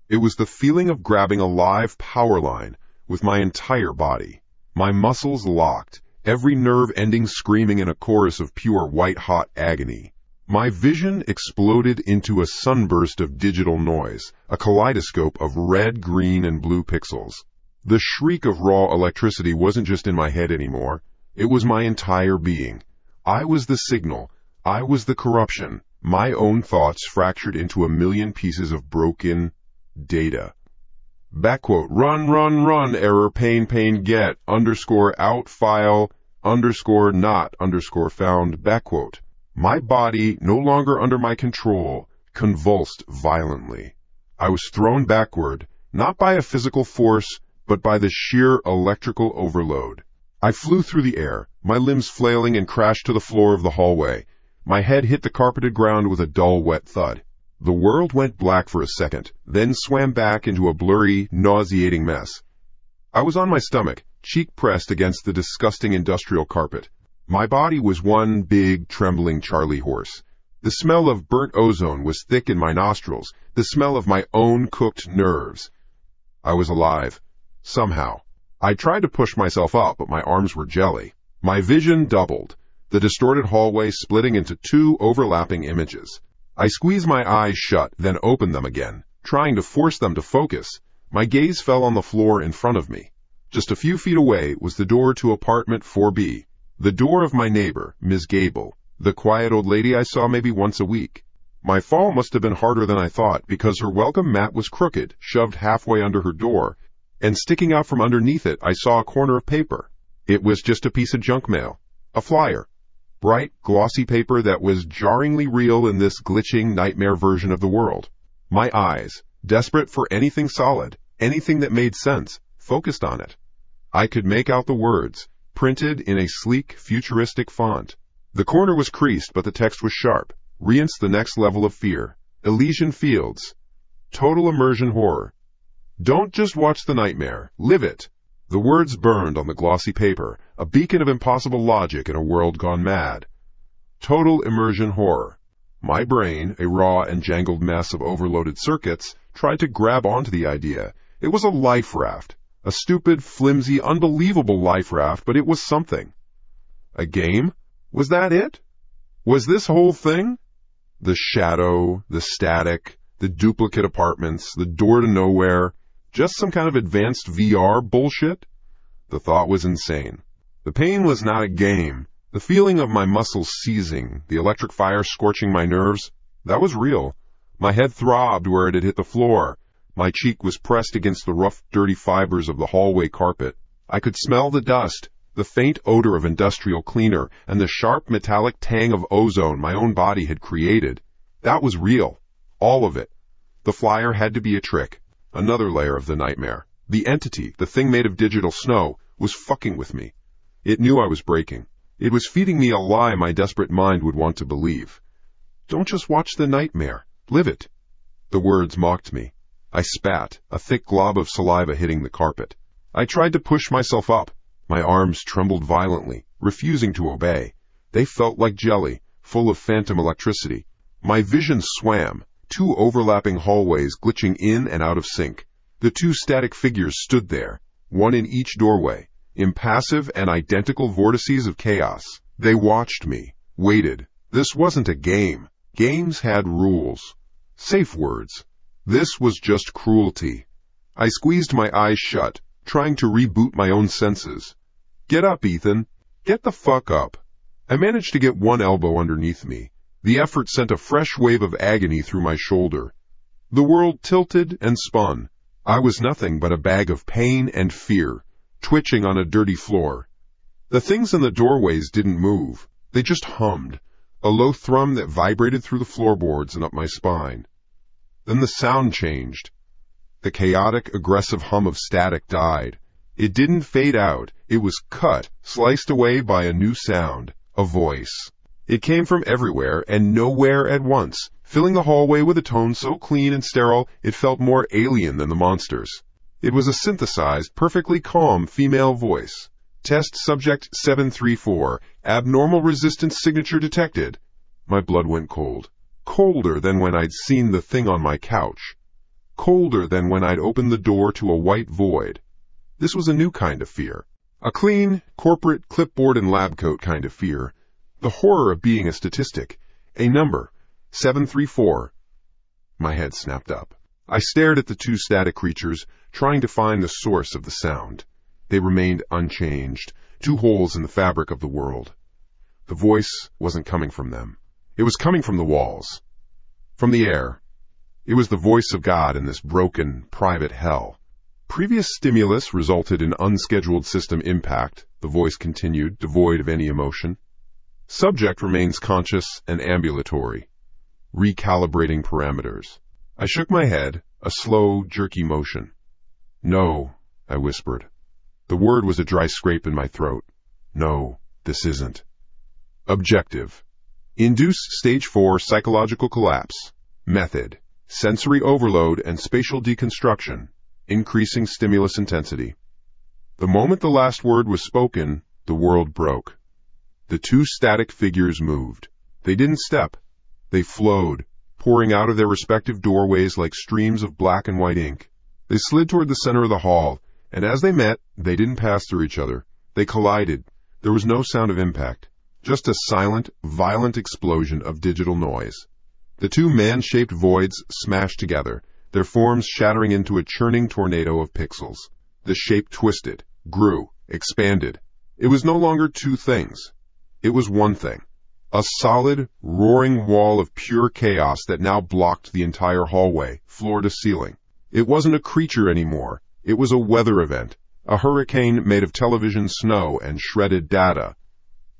It was the feeling of grabbing a live power line with my entire body. My muscles locked, every nerve ending screaming in a chorus of pure white-hot agony. My vision exploded into a sunburst of digital noise, a kaleidoscope of red, green, and blue pixels. The shriek of raw electricity wasn't just in my head anymore. It was my entire being. I was the signal. I was the corruption. My own thoughts fractured into a million pieces of broken data. Backquote, run, error, pain, get, underscore, out, file, underscore, not, underscore, found, backquote. My body, no longer under my control, convulsed violently. I was thrown backward, not by a physical force, but by the sheer electrical overload. I flew through the air, my limbs flailing, and crashed to the floor of the hallway. My head hit the carpeted ground with a dull, wet thud. The world went black for a second, then swam back into a blurry, nauseating mess. I was on my stomach, cheek pressed against the disgusting industrial carpet. My body was one big, trembling Charlie horse. The smell of burnt ozone was thick in my nostrils, the smell of my own cooked nerves. I was alive. Somehow. I tried to push myself up, but my arms were jelly. My vision doubled, the distorted hallway splitting into two overlapping images. I squeezed my eyes shut, then opened them again, trying to force them to focus. My gaze fell on the floor in front of me. Just a few feet away was the door to apartment 4B, the door of my neighbor, Ms. Gable, the quiet old lady I saw maybe once a week. My fall must have been harder than I thought, because her welcome mat was crooked, shoved halfway under her door, and sticking out from underneath it I saw a corner of paper. It was just a piece of junk mail, a flyer. Bright, glossy paper that was jarringly real in this glitching nightmare version of the world. My eyes, desperate for anything solid, anything that made sense, focused on it. I could make out the words, printed in a sleek, futuristic font. The corner was creased, but the text was sharp. Reinstate the next level of fear. Elysian Fields. Total immersion horror. Don't just watch the nightmare, live it. The words burned on the glossy paper, a beacon of impossible logic in a world gone mad. Total immersion horror. My brain, a raw and jangled mess of overloaded circuits, tried to grab onto the idea. It was a life raft. A stupid, flimsy, unbelievable life raft, but it was something. A game? Was that it? Was this whole thing? The shadow, the static, the duplicate apartments, the door to nowhere, just some kind of advanced VR bullshit? The thought was insane. The pain was not a game. The feeling of my muscles seizing, the electric fire scorching my nerves, that was real. My head throbbed where it had hit the floor. My cheek was pressed against the rough, dirty fibers of the hallway carpet. I could smell the dust, the faint odor of industrial cleaner, and the sharp metallic tang of ozone my own body had created. That was real. All of it. The flyer had to be a trick. Another layer of the nightmare. The entity, the thing made of digital snow, was fucking with me. It knew I was breaking. It was feeding me a lie my desperate mind would want to believe. Don't just watch the nightmare. Live it. The words mocked me. I spat, a thick glob of saliva hitting the carpet. I tried to push myself up. My arms trembled violently, refusing to obey. They felt like jelly, full of phantom electricity. My vision swam, two overlapping hallways glitching in and out of sync. The two static figures stood there, one in each doorway, impassive and identical vortices of chaos. They watched me, waited. This wasn't a game. Games had rules. Safe words. This was just cruelty. I squeezed my eyes shut, trying to reboot my own senses. Get up, Ethan. Get the fuck up. I managed to get one elbow underneath me. The effort sent a fresh wave of agony through my shoulder. The world tilted and spun. I was nothing but a bag of pain and fear, twitching on a dirty floor. The things in the doorways didn't move. They just hummed, a low thrum that vibrated through the floorboards and up my spine. Then the sound changed. The chaotic, aggressive hum of static died. It didn't fade out. It was cut, sliced away by a new sound, a voice. It came from everywhere and nowhere at once, filling the hallway with a tone so clean and sterile it felt more alien than the monsters. It was a synthesized, perfectly calm female voice. Test subject 734, abnormal resistance signature detected. My blood went cold. Colder than when I'd seen the thing on my couch. Colder than when I'd opened the door to a white void. This was a new kind of fear. A clean, corporate, clipboard and lab coat kind of fear. The horror of being a statistic. A number. 734. My head snapped up. I stared at the two static creatures, trying to find the source of the sound. They remained unchanged, two holes in the fabric of the world. The voice wasn't coming from them. It was coming from the walls. From the air. It was the voice of God in this broken, private hell. Previous stimulus resulted in unscheduled system impact, the voice continued, devoid of any emotion. Subject remains conscious and ambulatory. Recalibrating parameters. I shook my head, a slow, jerky motion. No, I whispered. The word was a dry scrape in my throat. No, this isn't. Objective. Induce stage 4 psychological collapse. Method: sensory overload and spatial deconstruction, increasing stimulus intensity. The moment the last word was spoken, the world broke. The two static figures moved. They didn't step. They flowed, pouring out of their respective doorways like streams of black and white ink. They slid toward the center of the hall, and as they met, they didn't pass through each other. They collided. There was no sound of impact, just a silent, violent explosion of digital noise. The two man-shaped voids smashed together, their forms shattering into a churning tornado of pixels. The shape twisted, grew, expanded. It was no longer two things. It was one thing. A solid, roaring wall of pure chaos that now blocked the entire hallway, floor to ceiling. It wasn't a creature anymore. It was a weather event, a hurricane made of television snow and shredded data.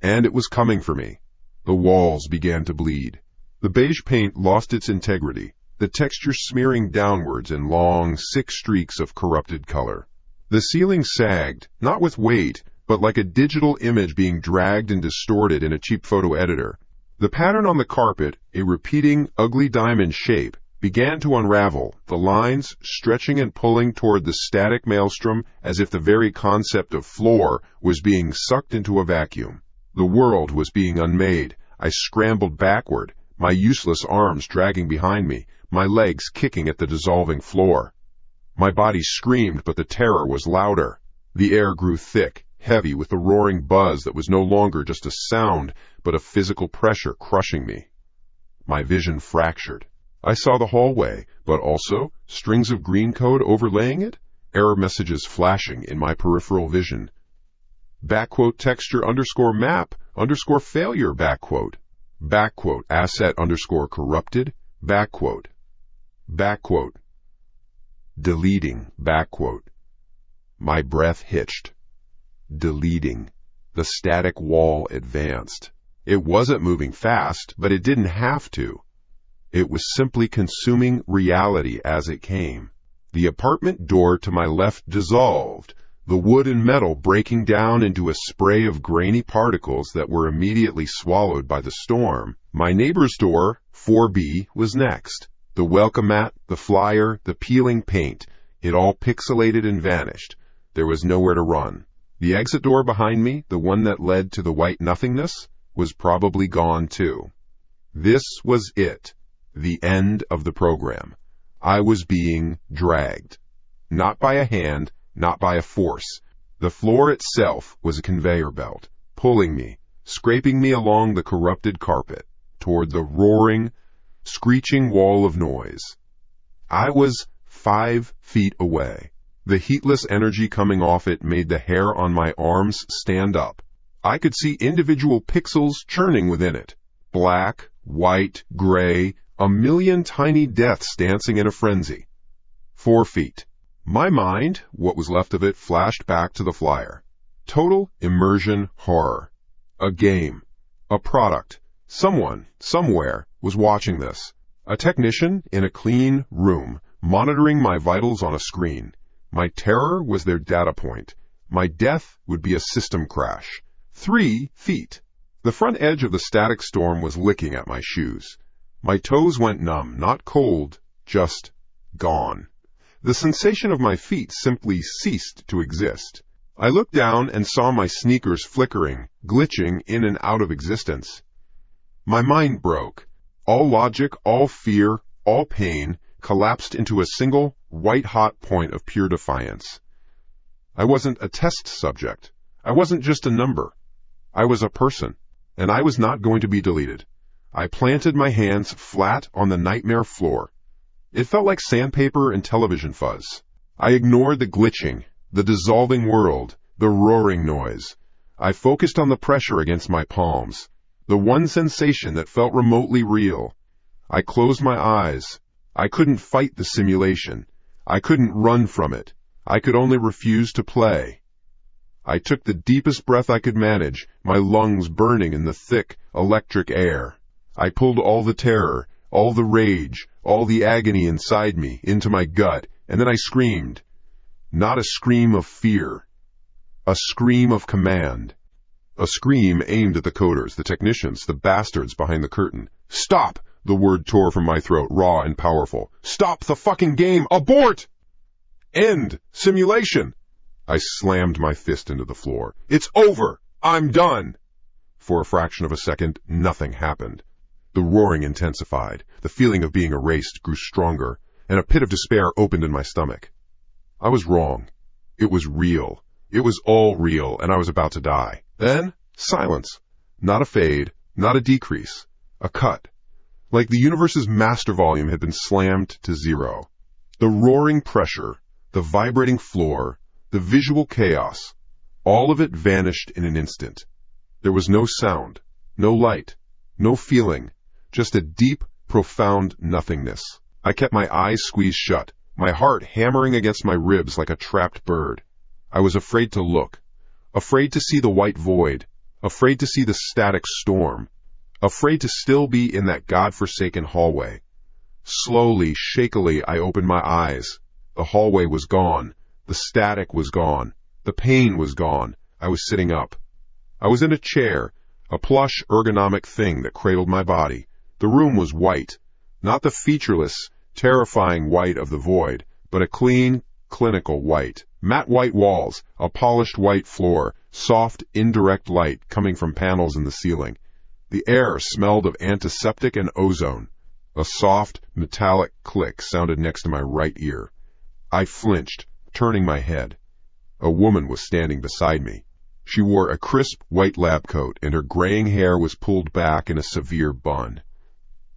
And it was coming for me. The walls began to bleed. The beige paint lost its integrity, the texture smearing downwards in long, sick streaks of corrupted color. The ceiling sagged, not with weight, but like a digital image being dragged and distorted in a cheap photo editor. The pattern on the carpet, a repeating, ugly diamond shape, began to unravel, the lines stretching and pulling toward the static maelstrom as if the very concept of floor was being sucked into a vacuum. The world was being unmade. I scrambled backward, my useless arms dragging behind me, my legs kicking at the dissolving floor. My body screamed, but the terror was louder. The air grew thick, heavy with the roaring buzz that was no longer just a sound, but a physical pressure crushing me. My vision fractured. I saw the hallway, but also strings of green code overlaying it, error messages flashing in my peripheral vision. Texture _map _failure asset _corrupted, deleting, My breath hitched. Deleting. The static wall advanced. It wasn't moving fast, but it didn't have to. It was simply consuming reality as it came. The apartment door to my left dissolved, the wood and metal breaking down into a spray of grainy particles that were immediately swallowed by the storm. My neighbor's door, 4B, was next. The welcome mat, the flyer, the peeling paint, it all pixelated and vanished. There was nowhere to run. The exit door behind me, the one that led to the white nothingness, was probably gone too. This was it. The end of the program. I was being dragged. Not by a hand, not by a force. The floor itself was a conveyor belt, pulling me, scraping me along the corrupted carpet, toward the roaring, screeching wall of noise. I was 5 feet away. The heatless energy coming off it made the hair on my arms stand up. I could see individual pixels churning within it. Black, white, gray, a million tiny deaths dancing in a frenzy. 4 feet. My mind, what was left of it, flashed back to the flyer. Total immersion horror. A game. A product. Someone, somewhere, was watching this. A technician in a clean room, monitoring my vitals on a screen. My terror was their data point. My death would be a system crash. 3 feet. The front edge of the static storm was licking at my shoes. My toes went numb, not cold, just gone. The sensation of my feet simply ceased to exist. I looked down and saw my sneakers flickering, glitching in and out of existence. My mind broke. All logic, all fear, all pain collapsed into a single, white-hot point of pure defiance. I wasn't a test subject. I wasn't just a number. I was a person, and I was not going to be deleted. I planted my hands flat on the nightmare floor. It felt like sandpaper and television fuzz. I ignored the glitching, the dissolving world, the roaring noise. I focused on the pressure against my palms, the one sensation that felt remotely real. I closed my eyes. I couldn't fight the simulation. I couldn't run from it. I could only refuse to play. I took the deepest breath I could manage, my lungs burning in the thick, electric air. I pulled all the terror, all the rage, all the agony inside me into my gut, and then I screamed. Not a scream of fear. A scream of command. A scream aimed at the coders, the technicians, the bastards behind the curtain. Stop! The word tore from my throat, raw and powerful. Stop the fucking game! Abort! End simulation! I slammed my fist into the floor. It's over! I'm done! For a fraction of a second, nothing happened. The roaring intensified. The feeling of being erased grew stronger, and a pit of despair opened in my stomach. I was wrong. It was real. It was all real, and I was about to die. Then, silence. Not a fade, not a decrease. A cut. Like the universe's master volume had been slammed to zero. The roaring pressure, the vibrating floor, the visual chaos, all of it vanished in an instant. There was no sound, no light, no feeling, just a deep, profound nothingness. I kept my eyes squeezed shut, my heart hammering against my ribs like a trapped bird. I was afraid to look, afraid to see the white void, afraid to see the static storm, afraid to still be in that God-forsaken hallway. Slowly, shakily, I opened my eyes. The hallway was gone. The static was gone. The pain was gone. I was sitting up. I was in a chair, a plush, ergonomic thing that cradled my body. The room was white, not the featureless, terrifying white of the void, but a clean, clinical white. Matte white walls, a polished white floor, soft, indirect light coming from panels in the ceiling. The air smelled of antiseptic and ozone. A soft, metallic click sounded next to my right ear. I flinched, turning my head. A woman was standing beside me. She wore a crisp white lab coat, and her graying hair was pulled back in a severe bun.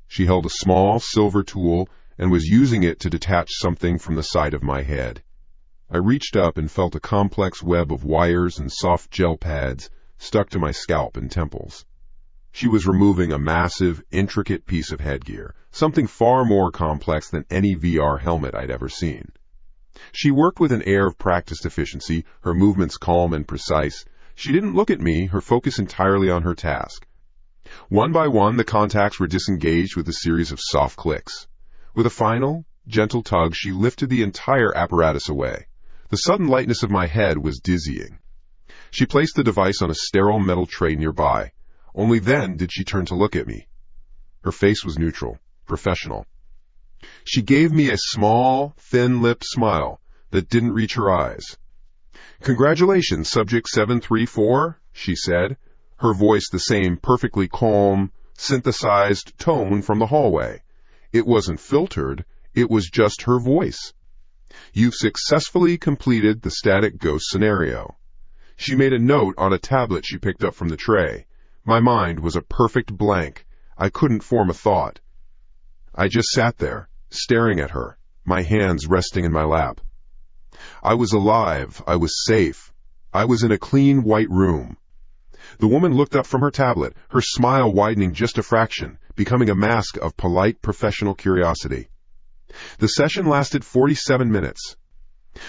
She held a small silver tool and was using it to detach something from the side of my head. I reached up and felt a complex web of wires and soft gel pads stuck to my scalp and temples. She was removing a massive, intricate piece of headgear, something far more complex than any VR helmet I'd ever seen. She worked with an air of practiced efficiency, her movements calm and precise. She didn't look at me, her focus entirely on her task. One by one, the contacts were disengaged with a series of soft clicks. With a final, gentle tug, she lifted the entire apparatus away. The sudden lightness of my head was dizzying. She placed the device on a sterile metal tray nearby. Only then did she turn to look at me. Her face was neutral, professional. She gave me a small, thin-lipped smile that didn't reach her eyes. "Congratulations, Subject 734, she said, her voice the same perfectly calm, synthesized tone from the hallway. It wasn't filtered, it was just her voice. "You've successfully completed the static ghost scenario." She made a note on a tablet she picked up from the tray. My mind was a perfect blank. I couldn't form a thought. I just sat there, staring at her, my hands resting in my lap. I was alive. I was safe. I was in a clean white room. The woman looked up from her tablet, her smile widening just a fraction, becoming a mask of polite professional curiosity. The session lasted 47 minutes.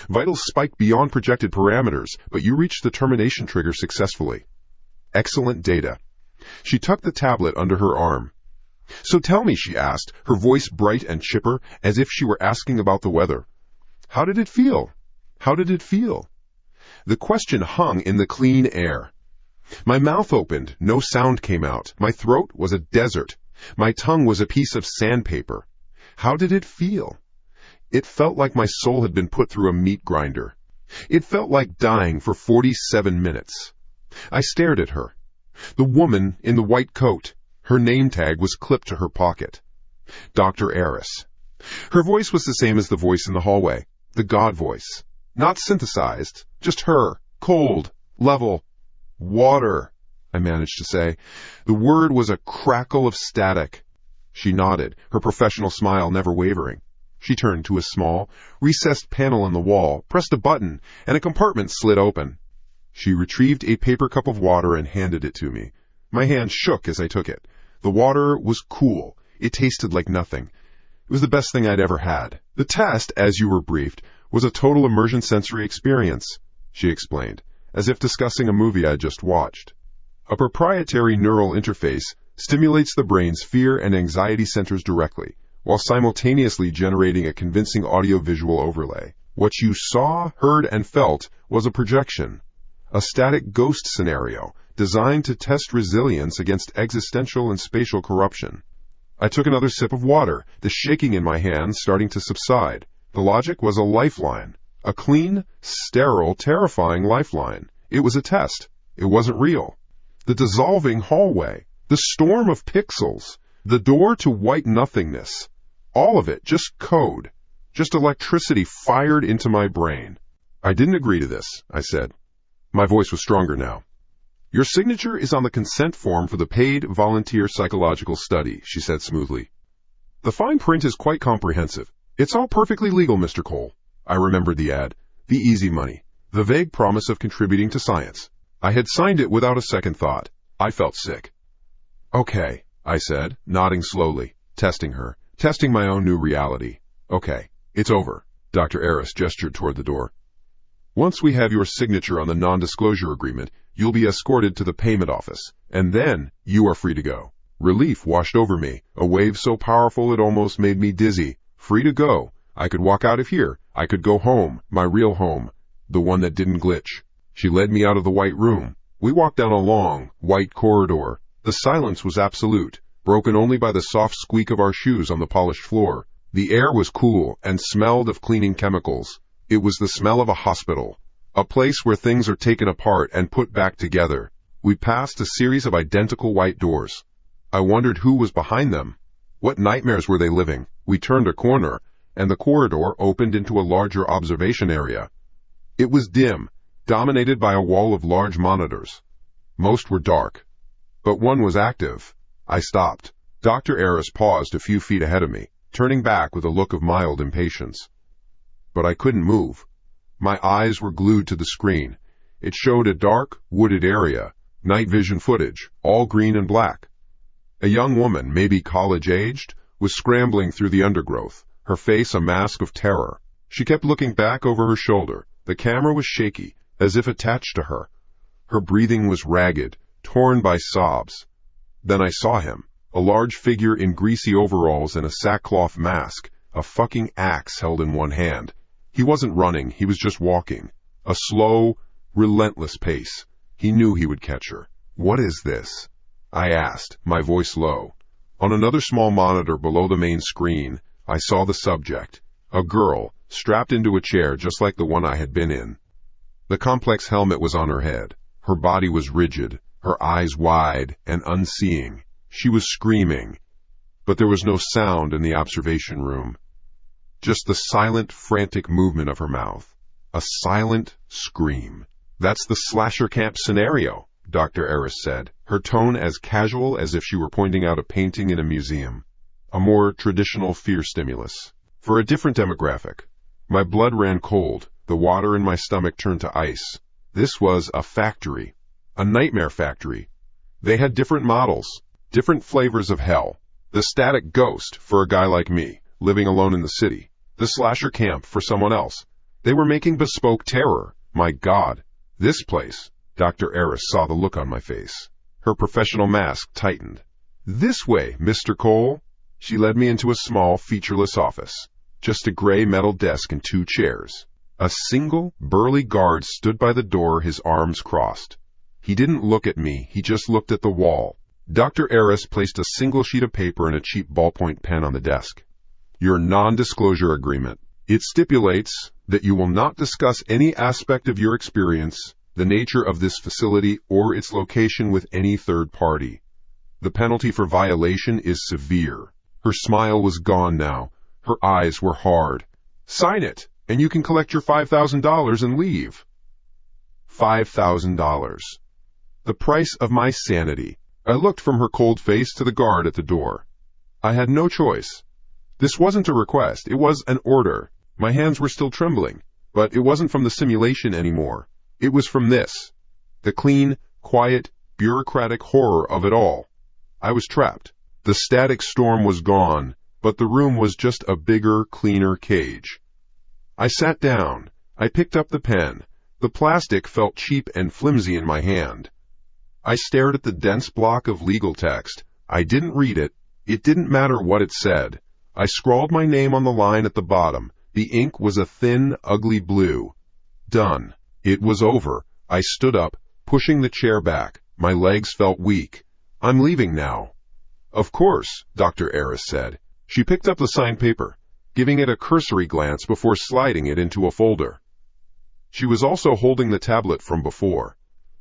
Vitals spiked beyond projected parameters, but you reached the termination trigger successfully. Excellent data. She tucked the tablet under her arm. "So tell me," she asked, her voice bright and chipper, as if she were asking about the weather. "How did it feel? How did it feel?" The question hung in the clean air. My mouth opened, no sound came out. My throat was a desert. My tongue was a piece of sandpaper. How did it feel? It felt like my soul had been put through a meat grinder. It felt like dying for 47 minutes. I stared at her. The woman in the white coat. Her name tag was clipped to her pocket. Dr. Eris. Her voice was the same as the voice in the hallway. The God voice. Not synthesized. Just her. Cold. Level. "Water," I managed to say. The word was a crackle of static. She nodded, her professional smile never wavering. She turned to a small, recessed panel in the wall, pressed a button, and a compartment slid open. She retrieved a paper cup of water and handed it to me. My hand shook as I took it. The water was cool. It tasted like nothing. It was the best thing I'd ever had. "The test, as you were briefed, was a total immersion sensory experience," she explained, as if discussing a movie I'd just watched. "A proprietary neural interface stimulates the brain's fear and anxiety centers directly, while simultaneously generating a convincing audio-visual overlay. What you saw, heard, and felt was a projection, a static ghost scenario designed to test resilience against existential and spatial corruption. I took another sip of water, the shaking in my hands starting to subside. The logic was a lifeline. A clean, sterile, terrifying lifeline. It was a test. It wasn't real. The dissolving hallway. The storm of pixels. The door to white nothingness. All of it, just code. Just electricity fired into my brain. I didn't agree to this, I said. My voice was stronger now. Your signature is on the consent form for the paid volunteer psychological study, she said smoothly. The fine print is quite comprehensive. It's all perfectly legal, Mr. Cole. I remembered the ad, the easy money, the vague promise of contributing to science. I had signed it without a second thought. I felt sick. Okay, I said, nodding slowly, testing her, testing my own new reality. Okay, it's over. Dr. Eris gestured toward the door. Once we have your signature on the non-disclosure agreement, you'll be escorted to the payment office, and then you are free to go. Relief washed over me, a wave so powerful it almost made me dizzy. Free to go. I could walk out of here. I could go home, my real home, the one that didn't glitch. She led me out of the white room. We walked down a long, white corridor. The silence was absolute, broken only by the soft squeak of our shoes on the polished floor. The air was cool and smelled of cleaning chemicals. It was the smell of a hospital, a place where things are taken apart and put back together. We passed a series of identical white doors. I wondered who was behind them. What nightmares were they living? We turned a corner, and the corridor opened into a larger observation area. It was dim, dominated by a wall of large monitors. Most were dark, but one was active. I stopped. Dr. Eris paused a few feet ahead of me, turning back with a look of mild impatience. But I couldn't move. My eyes were glued to the screen. It showed a dark, wooded area, night vision footage, all green and black. A young woman, maybe college-aged, was scrambling through the undergrowth, her face a mask of terror. She kept looking back over her shoulder. The camera was shaky, as if attached to her. Her breathing was ragged, torn by sobs. Then I saw him, a large figure in greasy overalls and a sackcloth mask, a fucking axe held in one hand. He wasn't running, he was just walking. A slow, relentless pace. He knew he would catch her. What is this? I asked, my voice low. On another small monitor below the main screen, I saw the subject. A girl, strapped into a chair just like the one I had been in. The complex helmet was on her head. Her body was rigid, her eyes wide and unseeing. She was screaming, but there was no sound in the observation room. Just the silent, frantic movement of her mouth. A silent scream. That's the slasher camp scenario, Dr. Eris said, her tone as casual as if she were pointing out a painting in a museum. A more traditional fear stimulus. For a different demographic. My blood ran cold. The water in my stomach turned to ice. This was a factory. A nightmare factory. They had different models, different flavors of hell. The static ghost for a guy like me, living alone in the city. The slasher camp for someone else. They were making bespoke terror. My God. This place. Dr. Eris saw the look on my face. Her professional mask tightened. This way, Mr. Cole. She led me into a small, featureless office. Just a gray metal desk and 2 chairs. A single, burly guard stood by the door, his arms crossed. He didn't look at me, he just looked at the wall. Dr. Eris placed a single sheet of paper and a cheap ballpoint pen on the desk. Your non-disclosure agreement. It stipulates that you will not discuss any aspect of your experience, the nature of this facility, or its location with any third party. The penalty for violation is severe. Her smile was gone now. Her eyes were hard. Sign it, and you can collect your $5,000 and leave. $5,000. The price of my sanity. I looked from her cold face to the guard at the door. I had no choice. This wasn't a request, it was an order. My hands were still trembling, but it wasn't from the simulation anymore. It was from this. The clean, quiet, bureaucratic horror of it all. I was trapped. The static storm was gone, but the room was just a bigger, cleaner cage. I sat down. I picked up the pen. The plastic felt cheap and flimsy in my hand. I stared at the dense block of legal text. I didn't read it. It didn't matter what it said. I scrawled my name on the line at the bottom. The ink was a thin, ugly blue. Done. It was over. I stood up, pushing the chair back. My legs felt weak. I'm leaving now. Of course, Dr. Eris said. She picked up the signed paper, giving it a cursory glance before sliding it into a folder. She was also holding the tablet from before,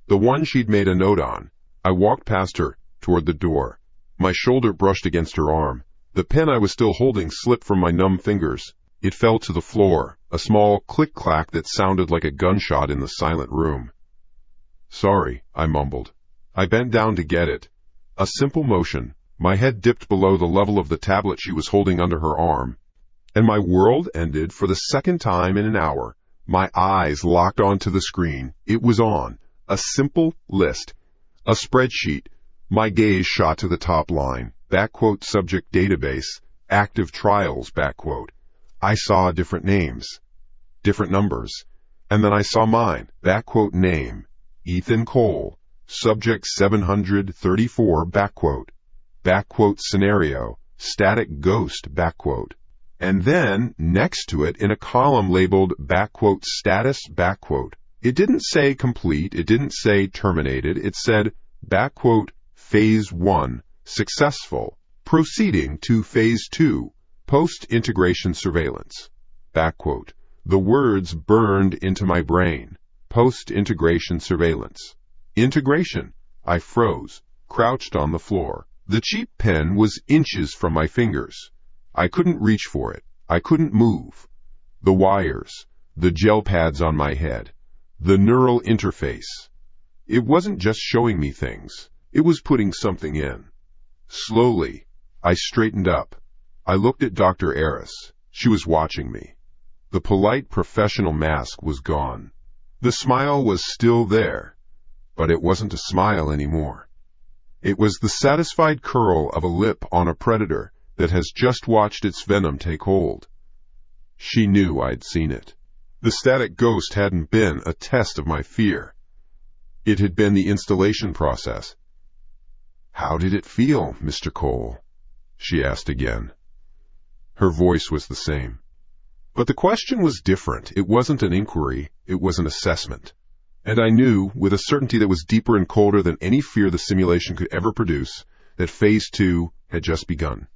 the one she'd made a note on. I walked past her, toward the door. My shoulder brushed against her arm. The pen I was still holding slipped from my numb fingers. It fell to the floor, a small click-clack that sounded like a gunshot in the silent room. Sorry, I mumbled. I bent down to get it. A simple motion. My head dipped below the level of the tablet she was holding under her arm, and my world ended for the second time in an hour. My eyes locked onto the screen. It was on. A simple list. A spreadsheet. My gaze shot to the top line. Subject database. Active trials. I saw different names. Different numbers. And then I saw mine. Name. Ethan Cole. Subject 734. Scenario. Static ghost. And then, next to it, in a column labeled status. It didn't say complete, it didn't say terminated, it said phase 1, successful, proceeding to phase 2, post-integration surveillance. The words burned into my brain. Post-integration surveillance. Integration. I froze, crouched on the floor. The cheap pen was inches from my fingers. I couldn't reach for it. I couldn't move. The wires, the gel pads on my head, the neural interface. It wasn't just showing me things. It was putting something in. Slowly, I straightened up. I looked at Dr. Eris. She was watching me. The polite professional mask was gone. The smile was still there, but it wasn't a smile anymore. It was the satisfied curl of a lip on a predator that has just watched its venom take hold. She knew I'd seen it. The static ghost hadn't been a test of my fear. It had been the installation process. "How did it feel, Mr. Cole?" she asked again. Her voice was the same. But the question was different. It wasn't an inquiry, it was an assessment. And I knew, with a certainty that was deeper and colder than any fear the simulation could ever produce, that Phase 2 had just begun.